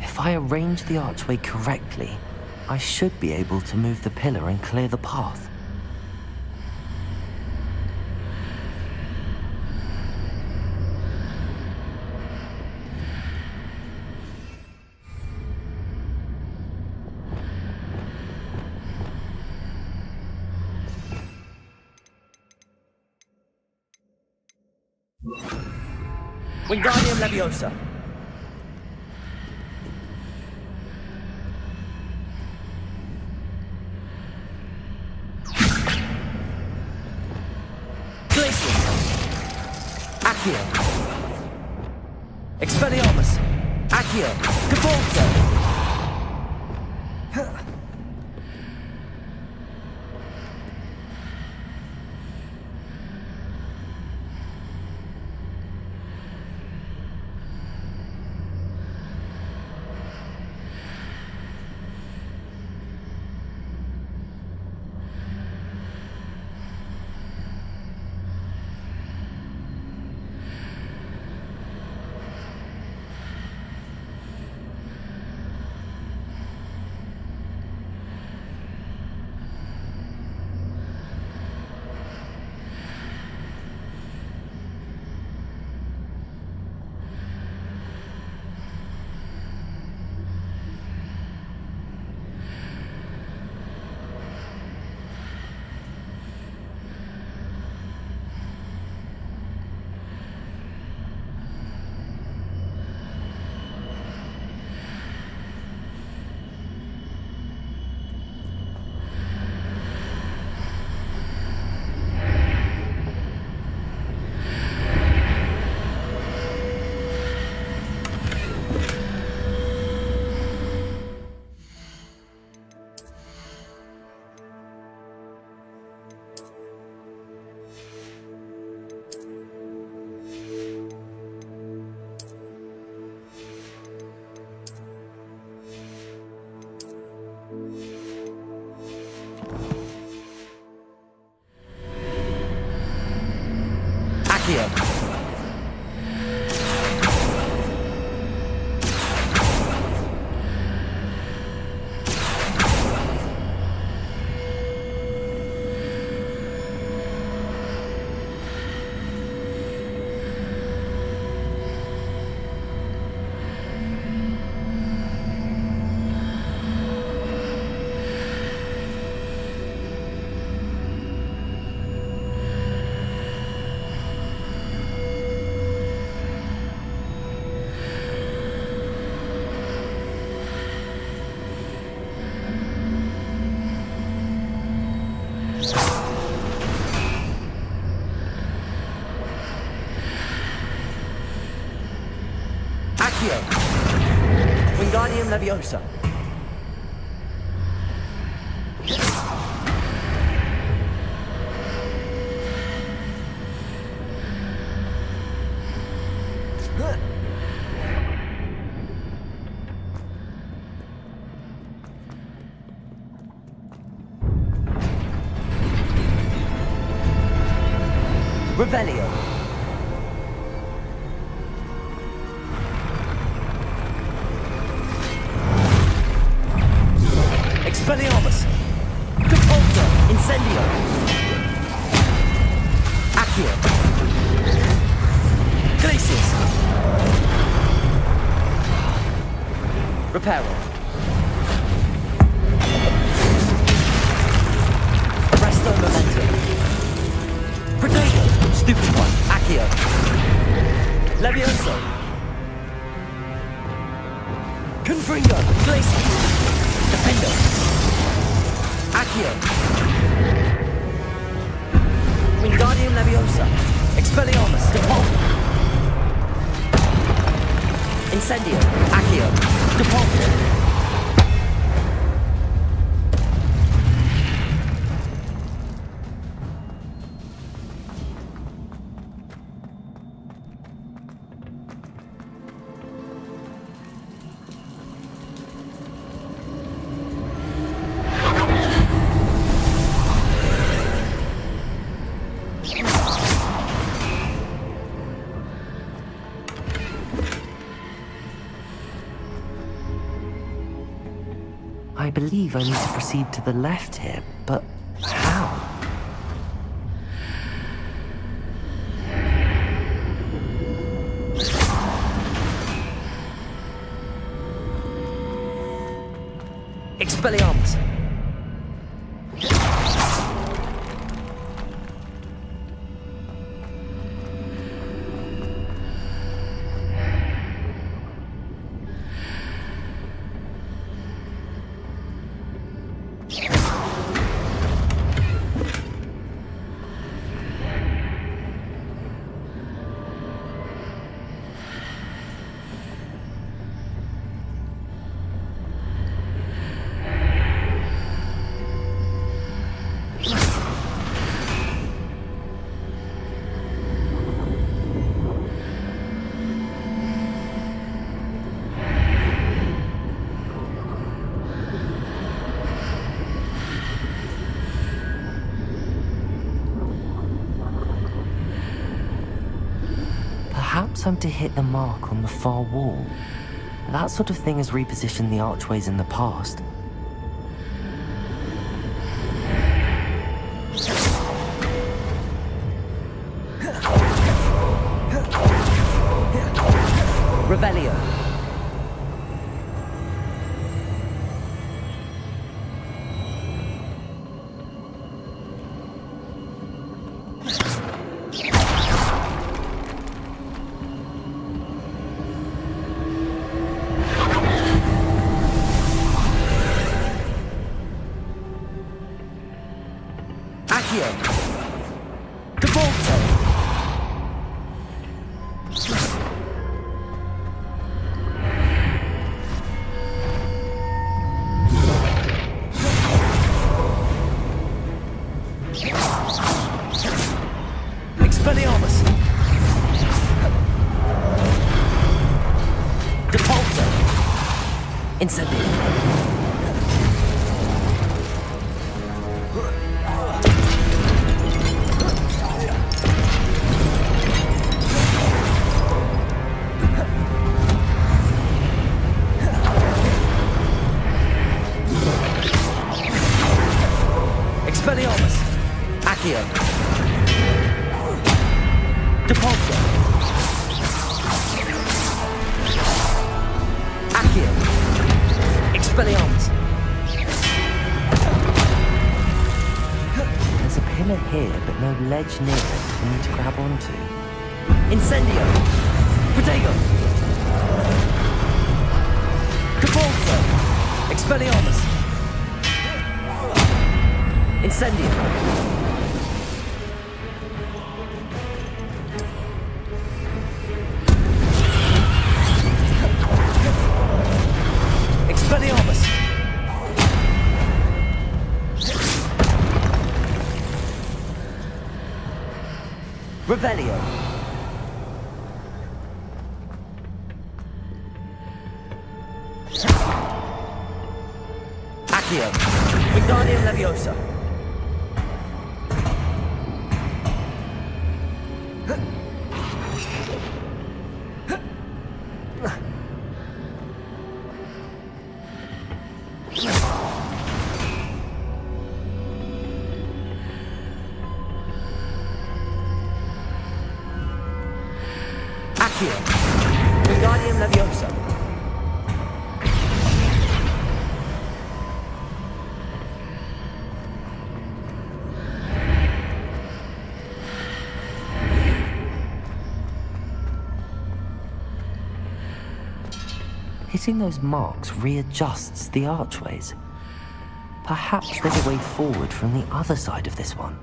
If I arrange the archway correctly, I should be able to move the pillar and clear the path. Wingardium Leviosa. Accio. Expelliarmus. Accio. Convulso. Wingardium Leviosa. Revelio. Expelliarmus. Compulso. Incendio. Accio. Glacius. Repair on. Arresto momentum. Protego. Stupid one. Accio. Levioso. Confringo. Glacier. Defendo. Accio. Wingardium Leviosa. Expelliarmus. Depulso. Incendio. Accio. Depulso. I believe I need to proceed to the left here, but how? Expelliarmus. Perhaps I'm to hit the mark on the far wall. That sort of thing has repositioned the archways in the past. Revelio. Accio. Depulso. Expelliarmus. Depulso. Incendio. Expelliarmus. Accio. Depulso. Accio. Expelliarmus. There's a pillar here, but no ledge near it for me to grab onto. Incendio. Protego. Depulso. Expelliarmus. Incendio. Expelliarmus. Revelio. Accio. Wingardium Leviosa. Accio. Wingardium Leviosa. Hitting those marks readjusts the archways. Perhaps there's a way forward from the other side of this one.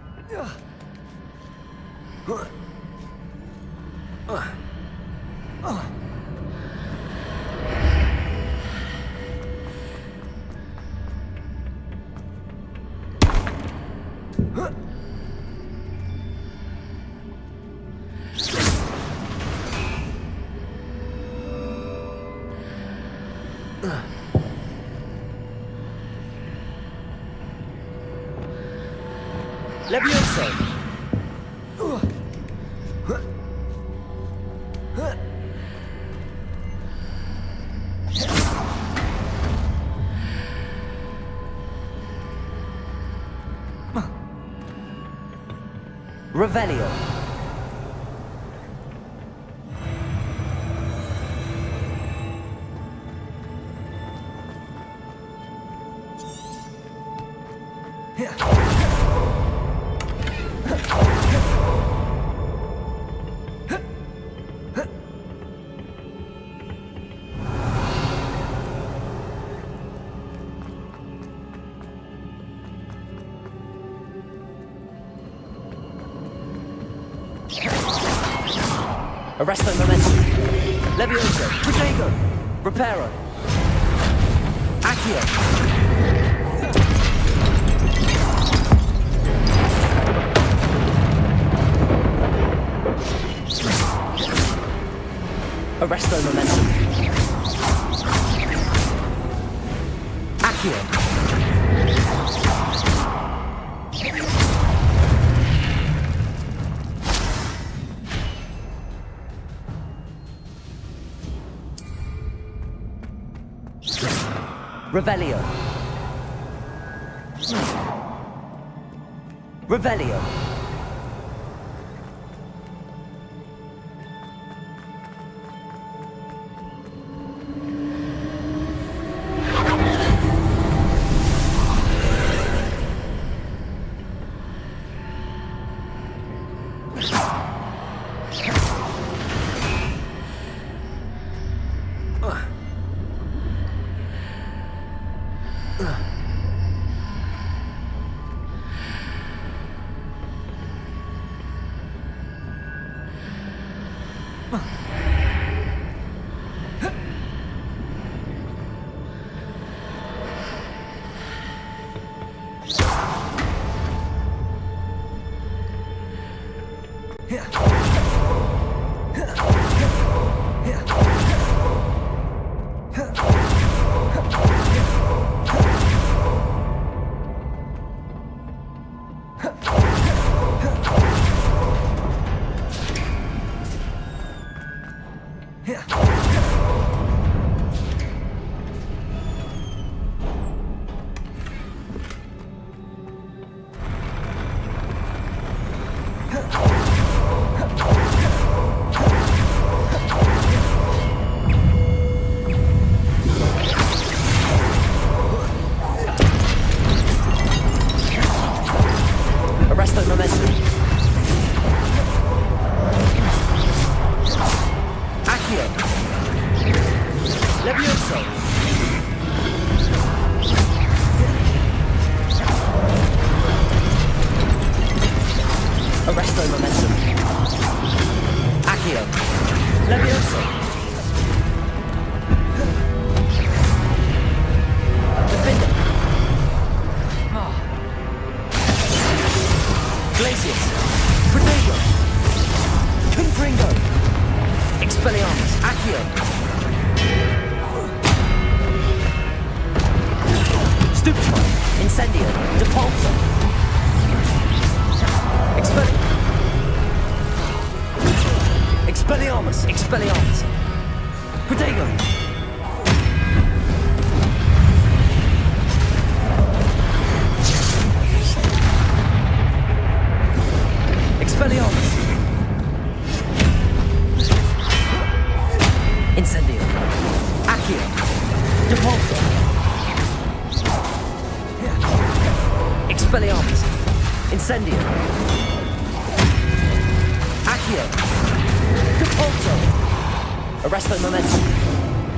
Levioso! Revelio. Arresto momentum. Levioso. Protego. Reparo. Accio. Arresto momentum. Accio. Revelio. Revelio.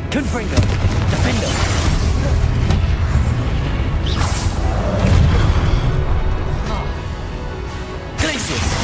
Confringo! Defendo! Glacius!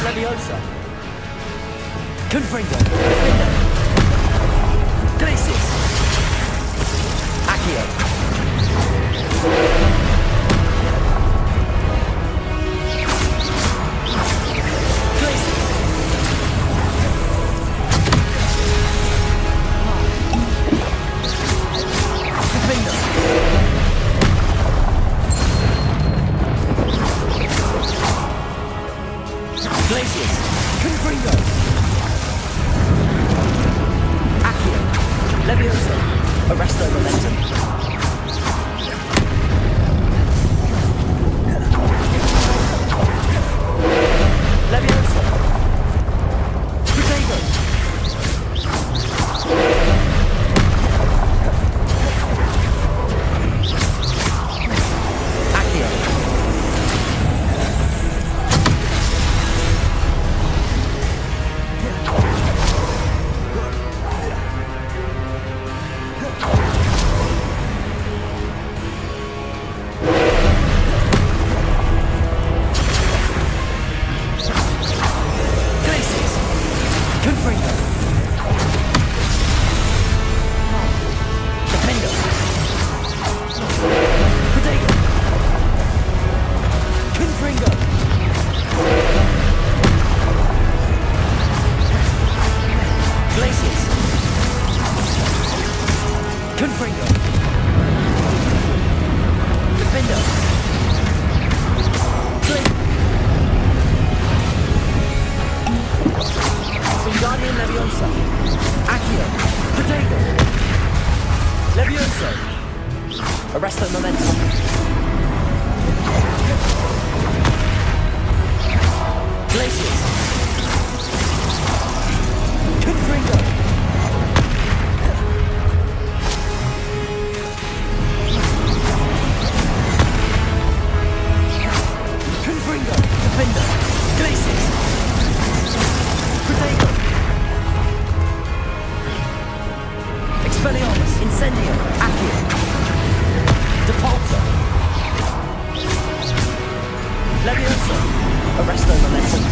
Leviosa. Confringo. Defender. Glacius. Accio. Glacius. Defender. Glacius. Confringo. Accio. Leviosa. Arresto momentum. Leviosa. Potato. Accio. Arresto momentum. Glacius. Confringo. Confringo. Defender. Glacius. Potato. Expelliarmus. Incendio. Accio. Depulso. Leviosa. Arresto momentum.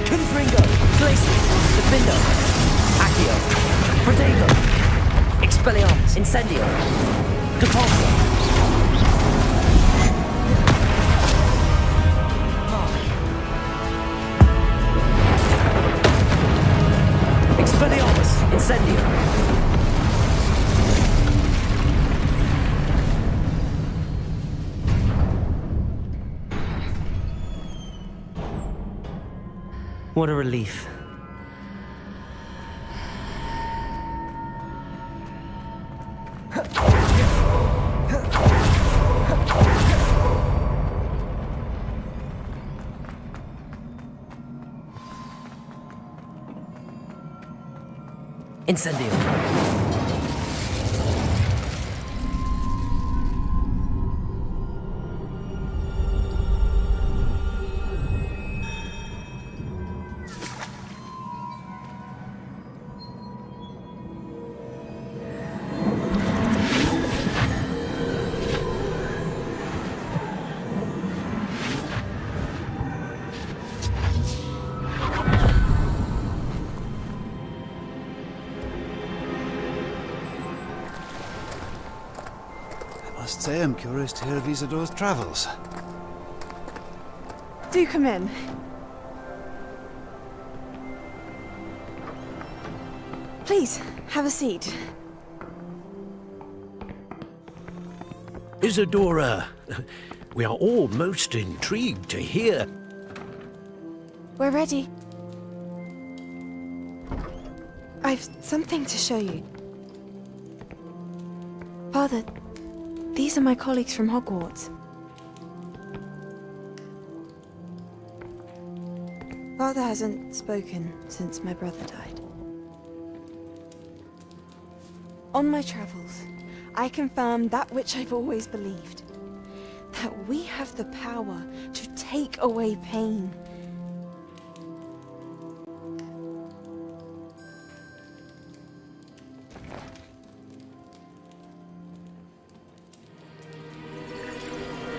Confringo. Glacius. Defendo. Accio. Protego. Expelliarmus. Incendio. Depulso. Expelliarmus. Incendio. What a relief. Incendio. I must say I'm curious to hear of Isidore's travels. Do come in. Please, have a seat. Isadora, we are all most intrigued to hear. We're ready. I've something to show you. Father, these are my colleagues from Hogwarts. Father hasn't spoken since my brother died. On my travels, I confirmed that which I've always believed. That we have the power to take away pain.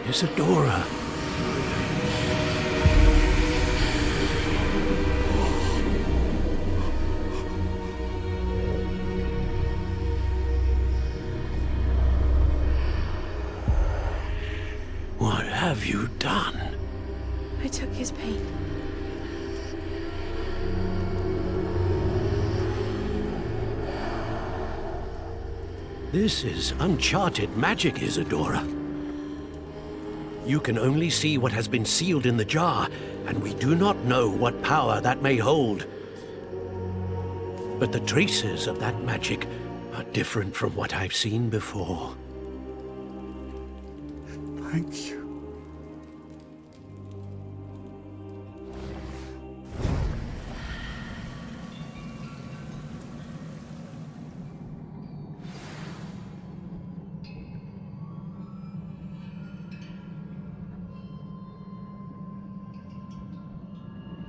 Isadora. What have you done? I took his pain. This is uncharted magic, Isadora. You can only see what has been sealed in the jar, and we do not know what power that may hold. But the traces of that magic are different from what I've seen before. Thank you.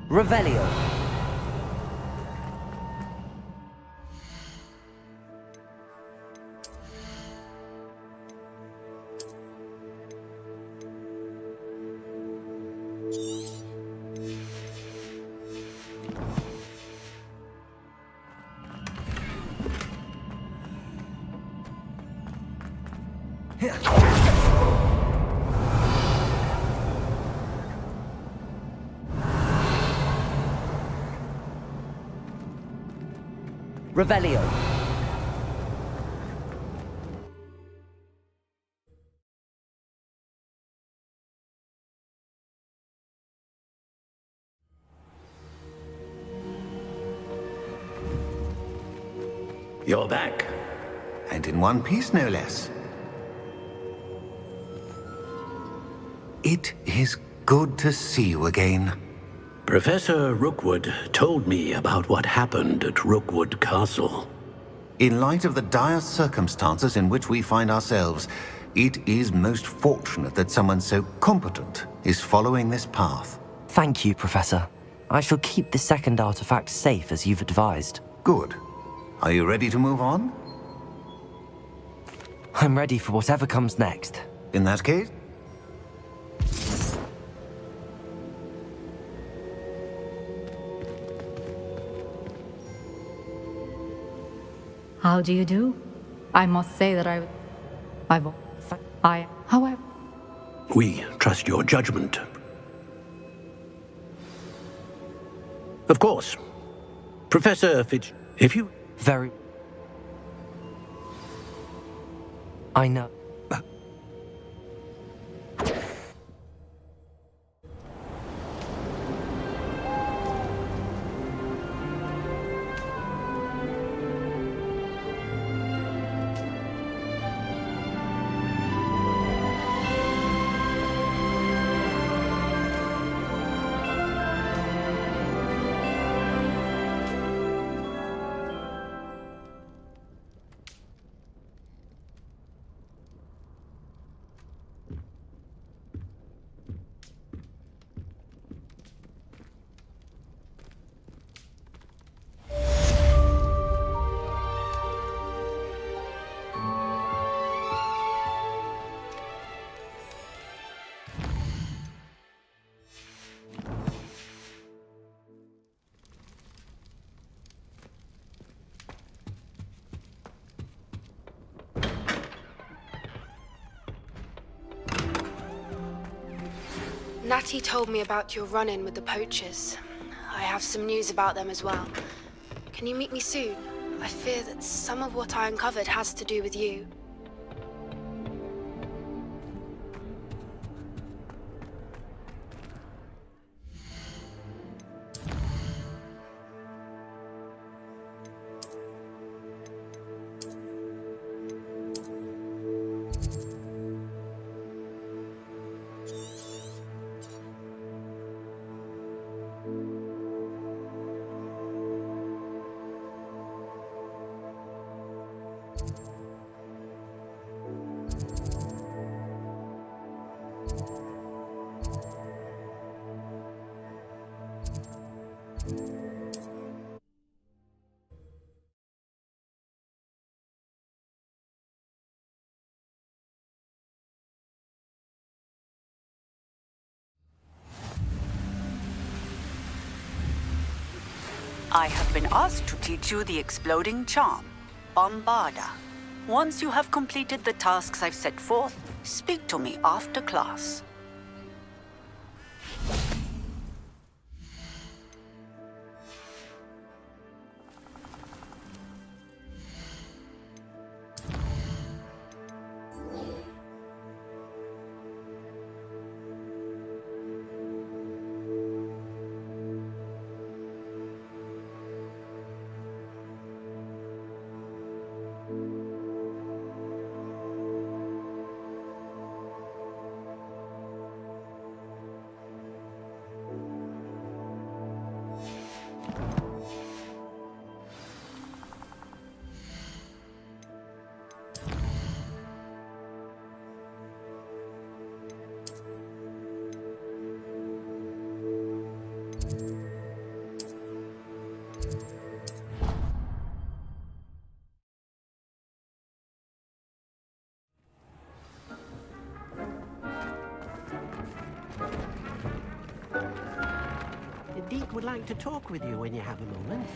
Revelio. Revelio. You're back. And in one piece, no less. It is good to see you again. Professor Rookwood told me about what happened at Rookwood Castle. In light of the dire circumstances in which we find ourselves, it is most fortunate that someone so competent is following this path. Thank you, Professor. I shall keep the second artifact safe as you've advised. Good. Are you ready to move on? I'm ready for whatever comes next. In that case? How do you do? I must say that however... We trust your judgment. Of course. Professor Fitch, if you... Very... I know. Natty told me about your run-in with the poachers. I have some news about them as well. Can you meet me soon? I fear that some of what I uncovered has to do with you. I have been asked to teach you the exploding charm, Bombarda. Once you have completed the tasks I've set forth, speak to me after class. Deke would like to talk with you when you have a moment.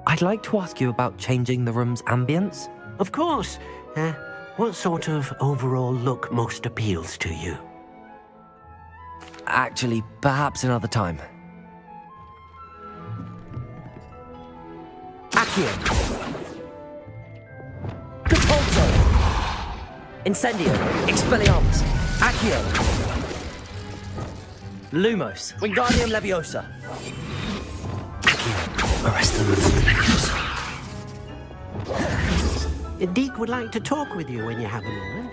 I'd like to ask you about changing the room's ambience. Of course. What sort of overall look most appeals to you? Actually, perhaps another time. Accio! Capulso! Incendio! Expelliarmus! Accio! Lumos! Wingardium Leviosa! Arrest them. Deke would like to talk with you when you have a moment.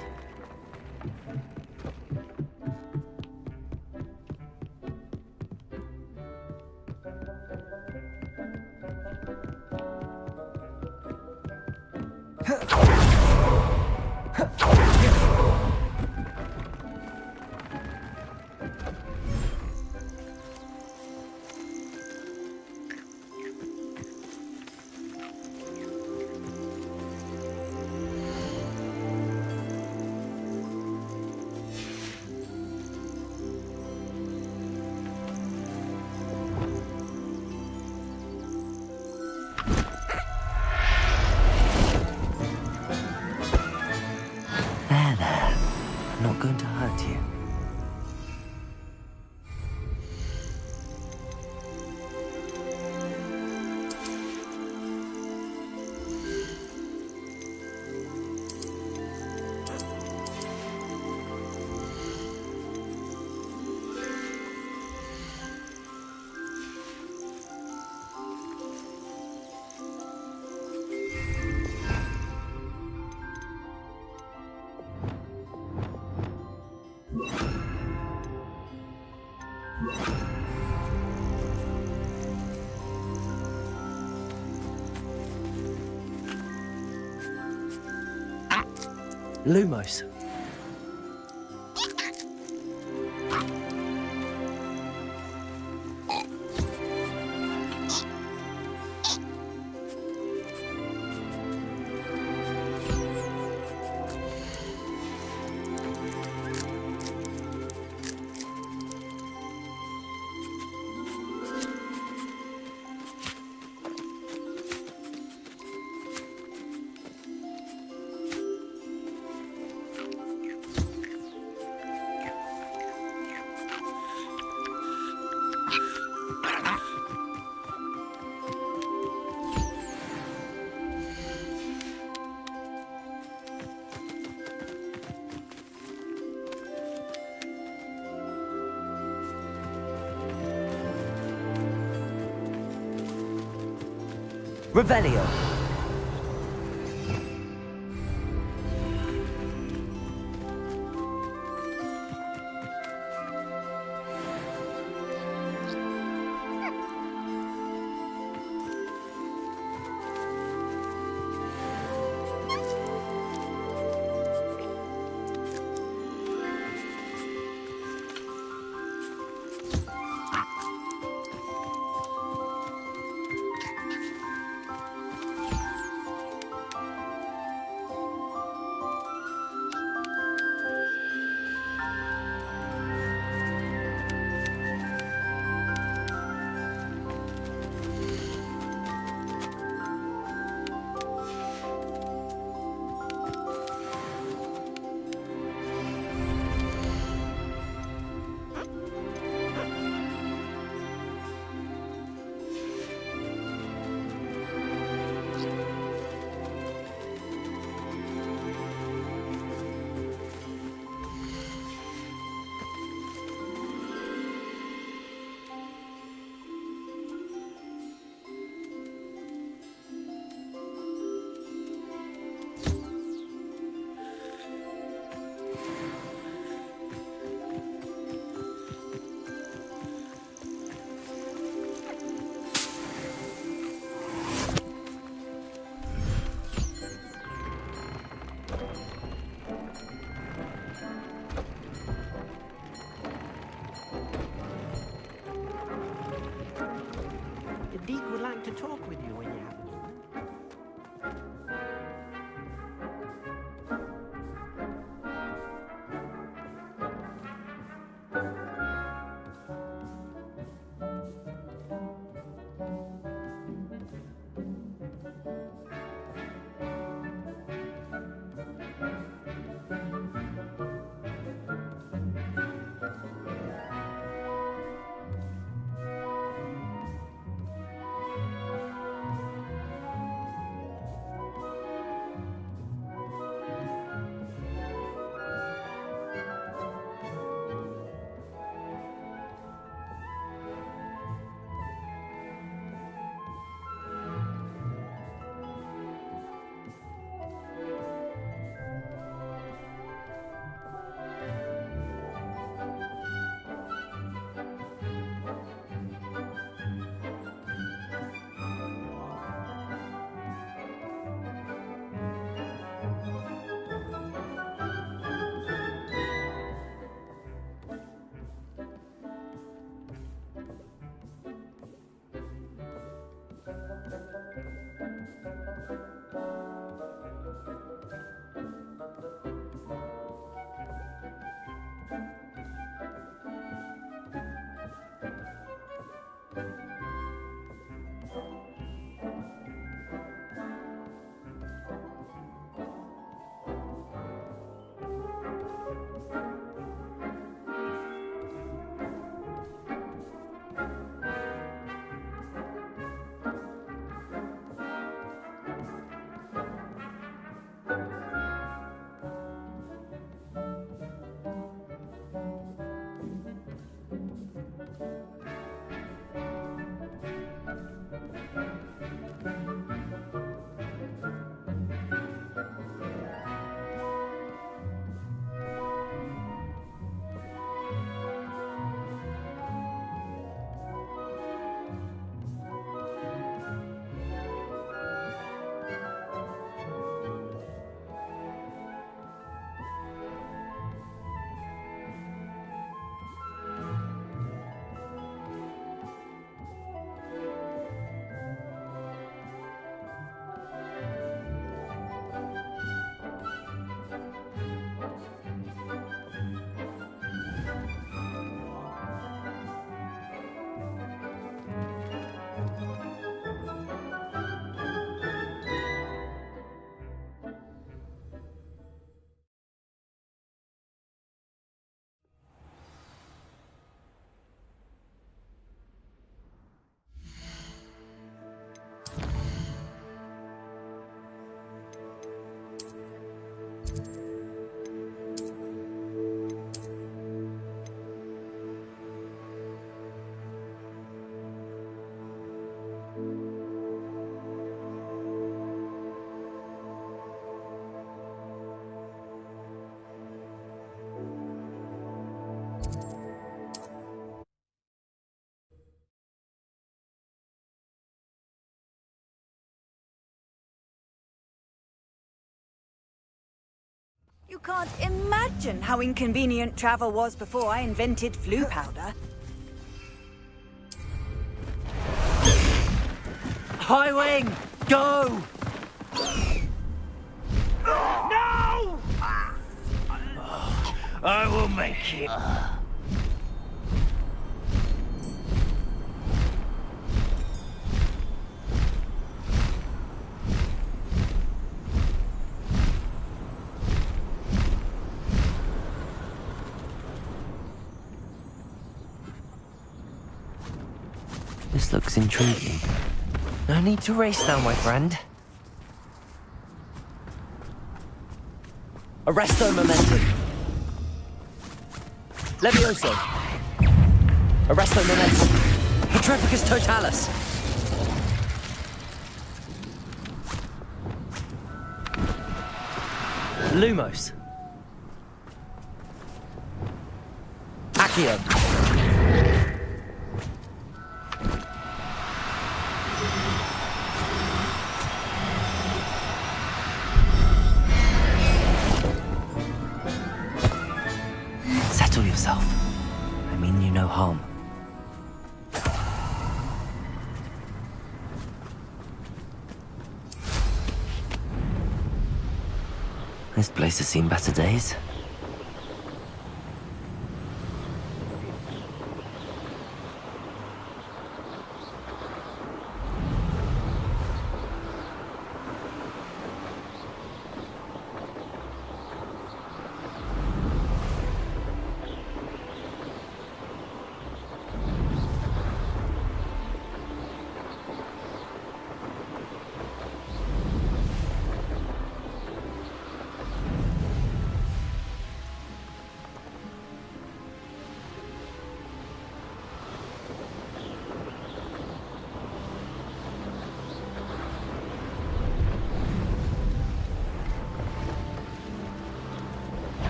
Lumos. Revelio. Deke would like to talk with you when you have a moment. You can't imagine how inconvenient travel was before I invented flu powder. High wing, go! No! I will make it. This looks intriguing. No need to race now, my friend. Arresto momentum. Levioso. Arresto momentum. Petrificus totalis. Lumos. Accio. Settle yourself. I mean you no harm. This place has seen better days.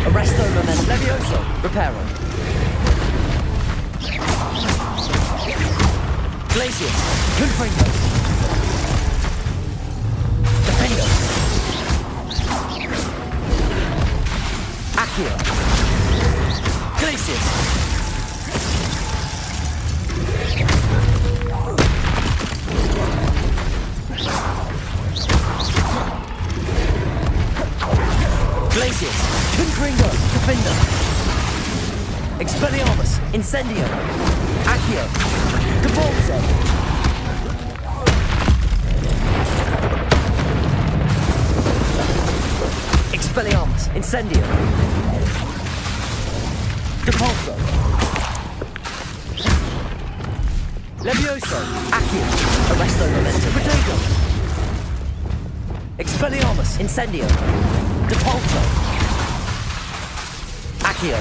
Arresto momentum. Levioso. Reparo. Glacius. Confringo. Defendo. Accio. Glacius. Glacius. Confringo. Defender. Expelliarmus. Incendio. Accio. Cabalse. Expelliarmus. Incendio. Depulso. Levioso. Accio. Arresto momentum. Protego. Expelliarmus. Incendio. Depulso. Accio.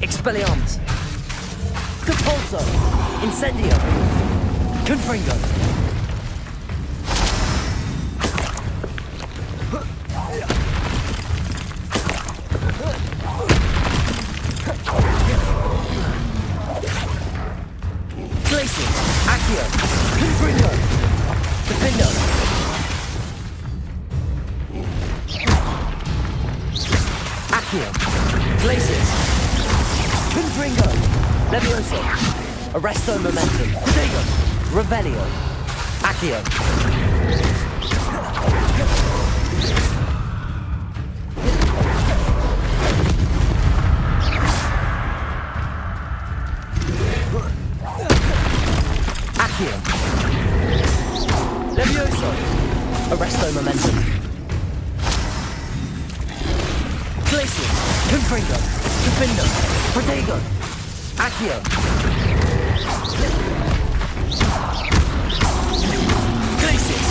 Expelliarmus. Depulso. Incendio. Confringo. Glacius. Accio. Confringo. Defendo. Accio. Glacius. Confringo. Levioso. Arresto momentum. Protego. Revelio. Accio. Accio. Levioso. Arresto momentum. Glacius. Confringo. Defendo. Protego. Accio. Glacius.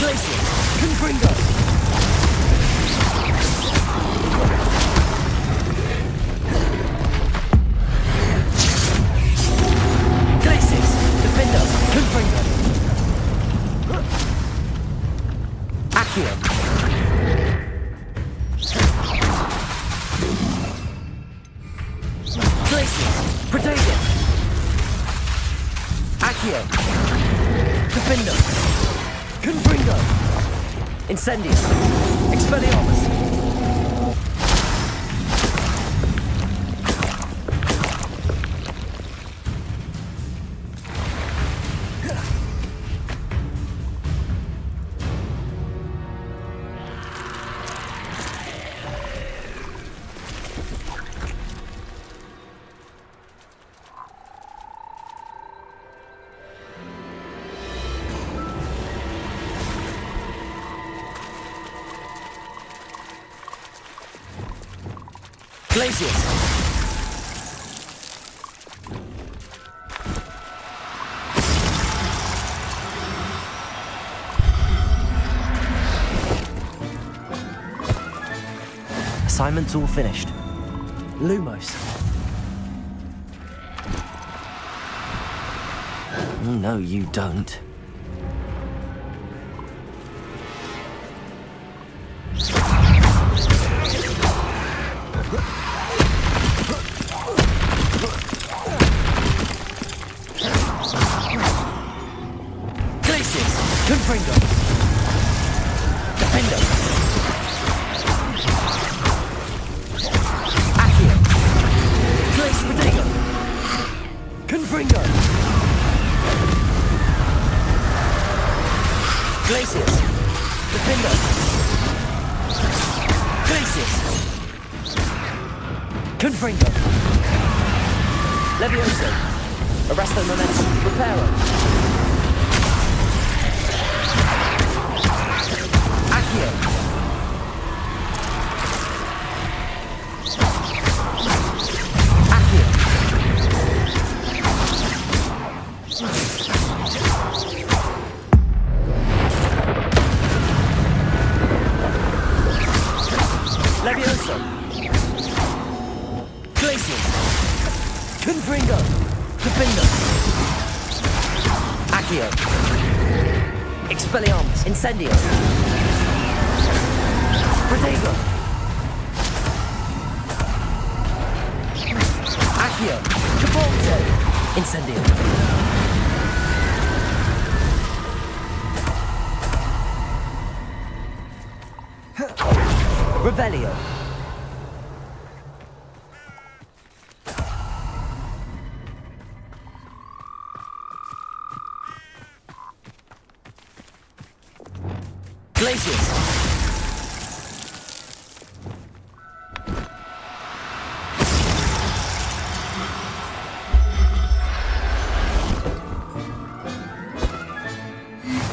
Glacius! Confringo! Glacius! Defender! Confringo! Accio! Glacius! Protego! Accio! Defender! Confringo! Incendio! Expelliarmus! Glacius! Assignment's all finished. Lumos. No, you don't. Glacius! Confringo! Defender! Accio! Glace Protego! Confringo! Glacius! Defender! Glacius! Confringo! Levioso! Arresto Momentum! Reparo! Accio! Accio! Levioso! Glacius! Confringo! Defender! Accio! Expelliarmus! Incendio! Protego! Accio! Cabalzo! Incendio! Revelio! Glacius!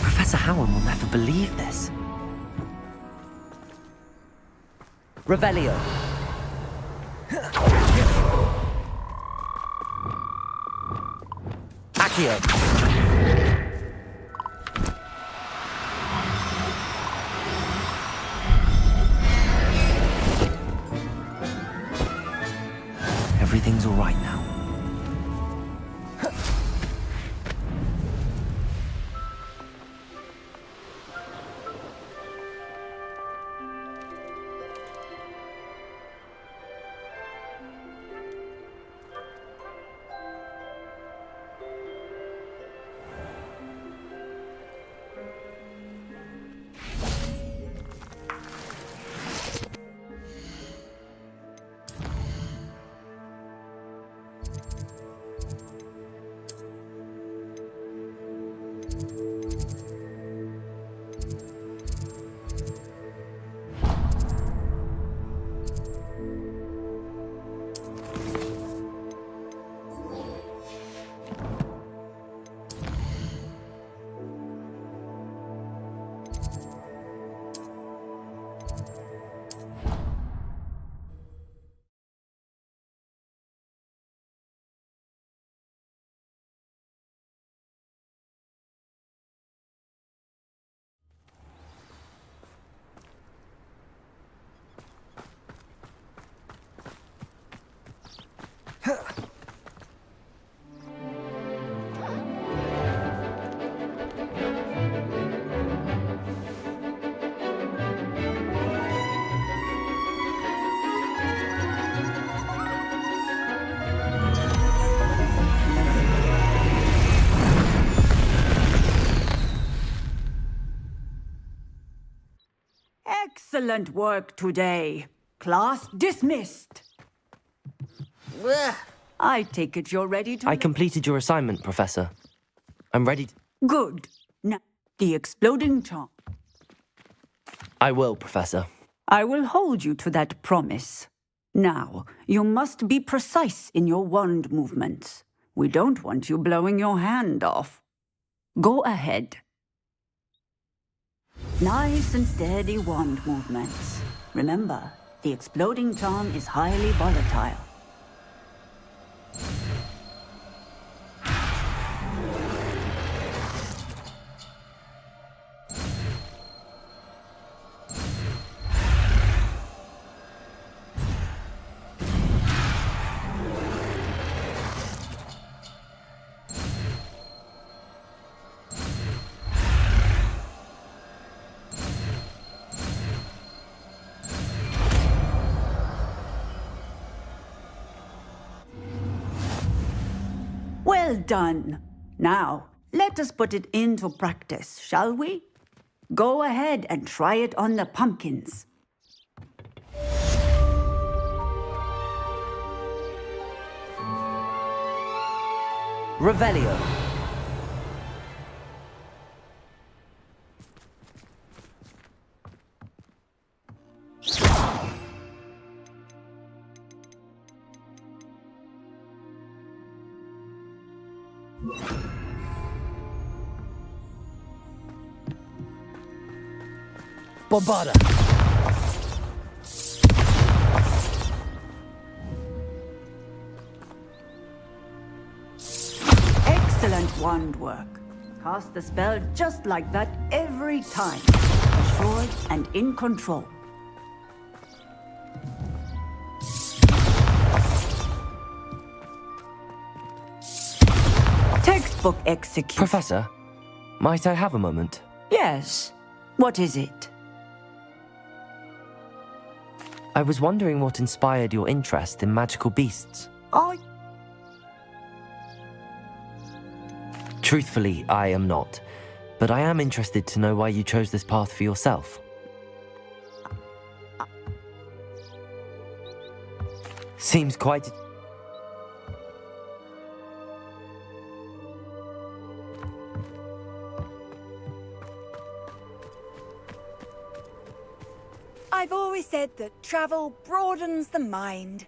Professor Howard will never believe this. Revelio! Accio! Everything's all right now. Excellent work today. Class dismissed. I take it you're ready to... I completed your assignment, Professor. I'm ready to... Good. Now, the exploding charm. I will, Professor. I will hold you to that promise. Now, you must be precise in your wand movements. We don't want you blowing your hand off. Go ahead. Nice and steady wand movements. Remember, the exploding charm is highly volatile. Well done. Now, let us put it into practice, shall we? Go ahead and try it on the pumpkins. Revelio. Bombarda. Excellent wand work. Cast the spell just like that every time. Assured and in control. Textbook execute. Professor, might I have a moment? Yes. What is it? I was wondering what inspired your interest in magical beasts. Truthfully, I am not. But I am interested to know why you chose this path for yourself. Seems quite... I've always said that travel broadens the mind.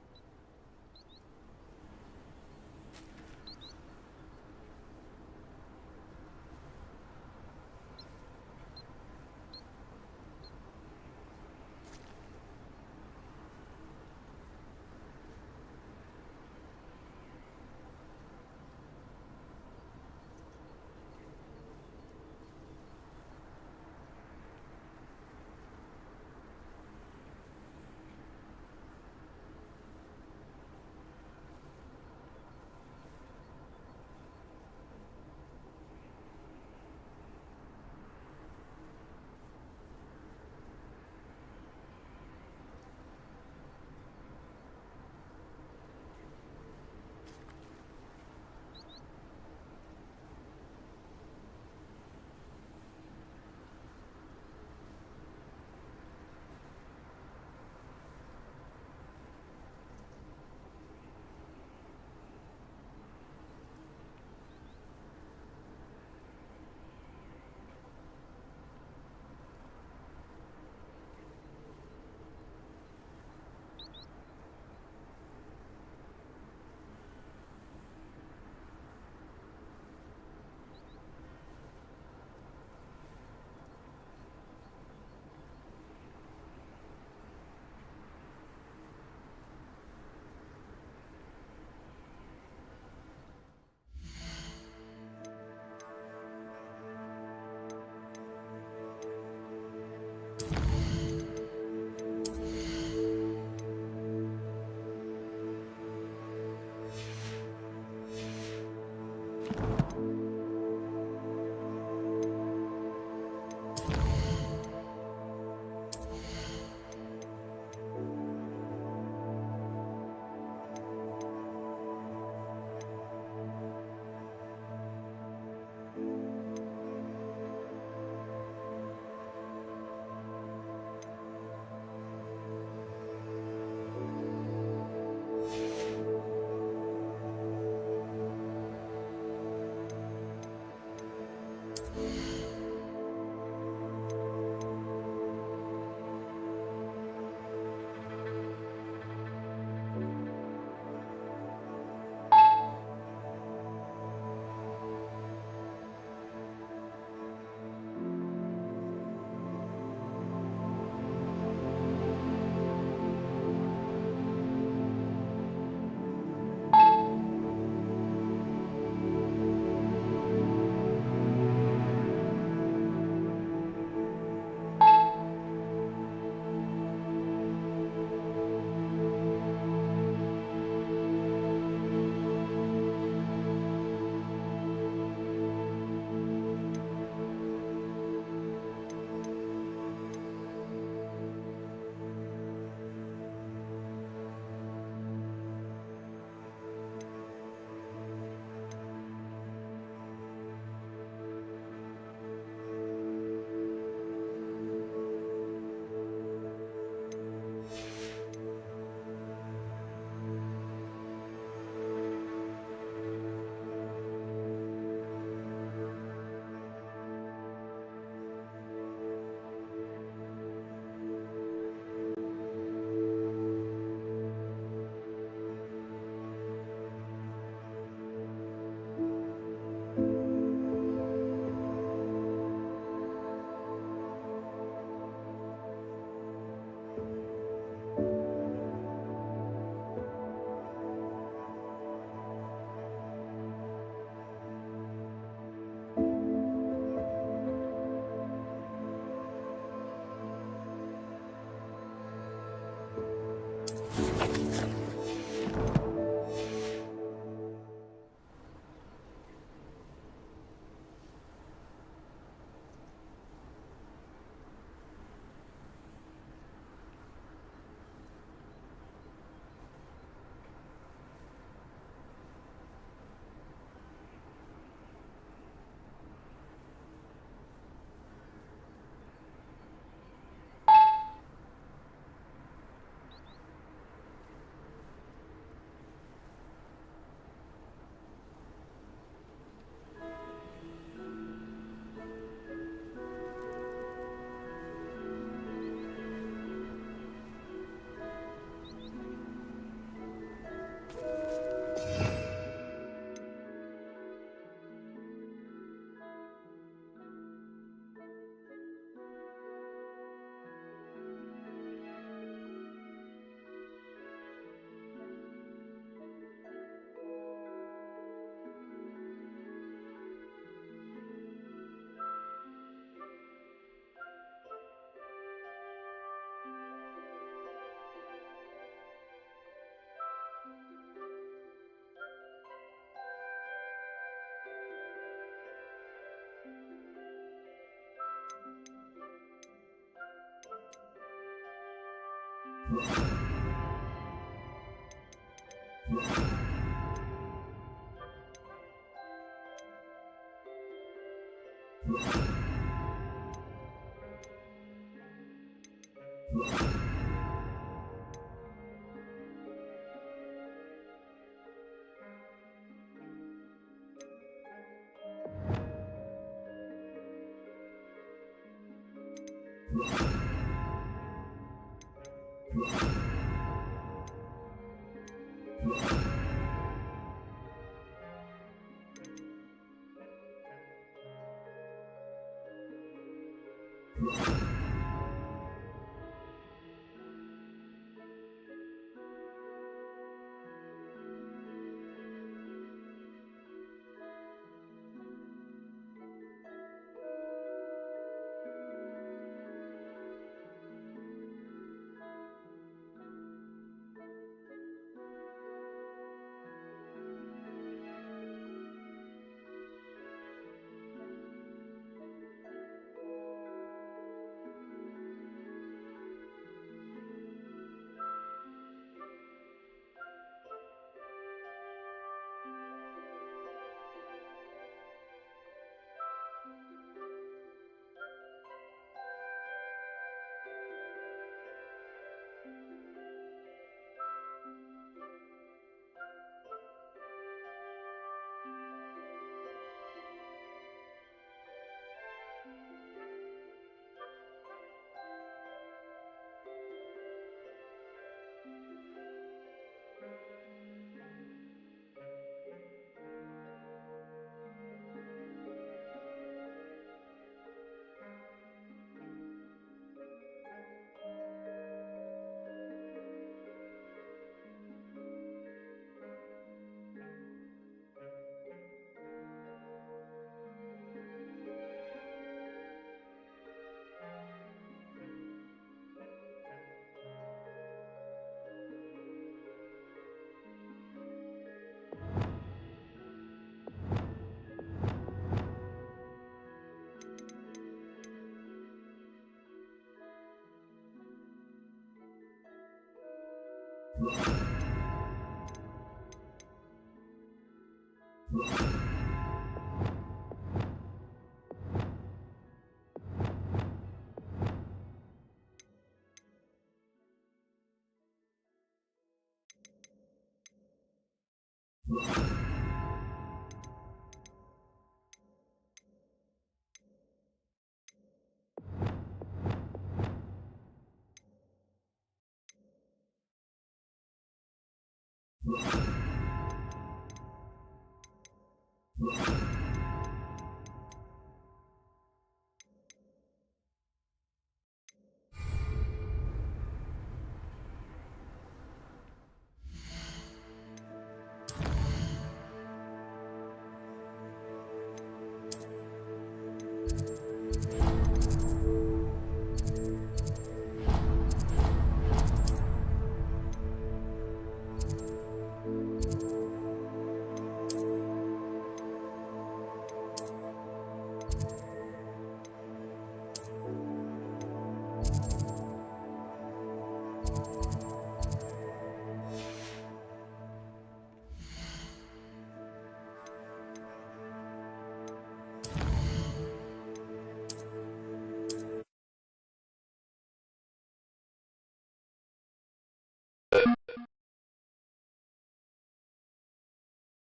you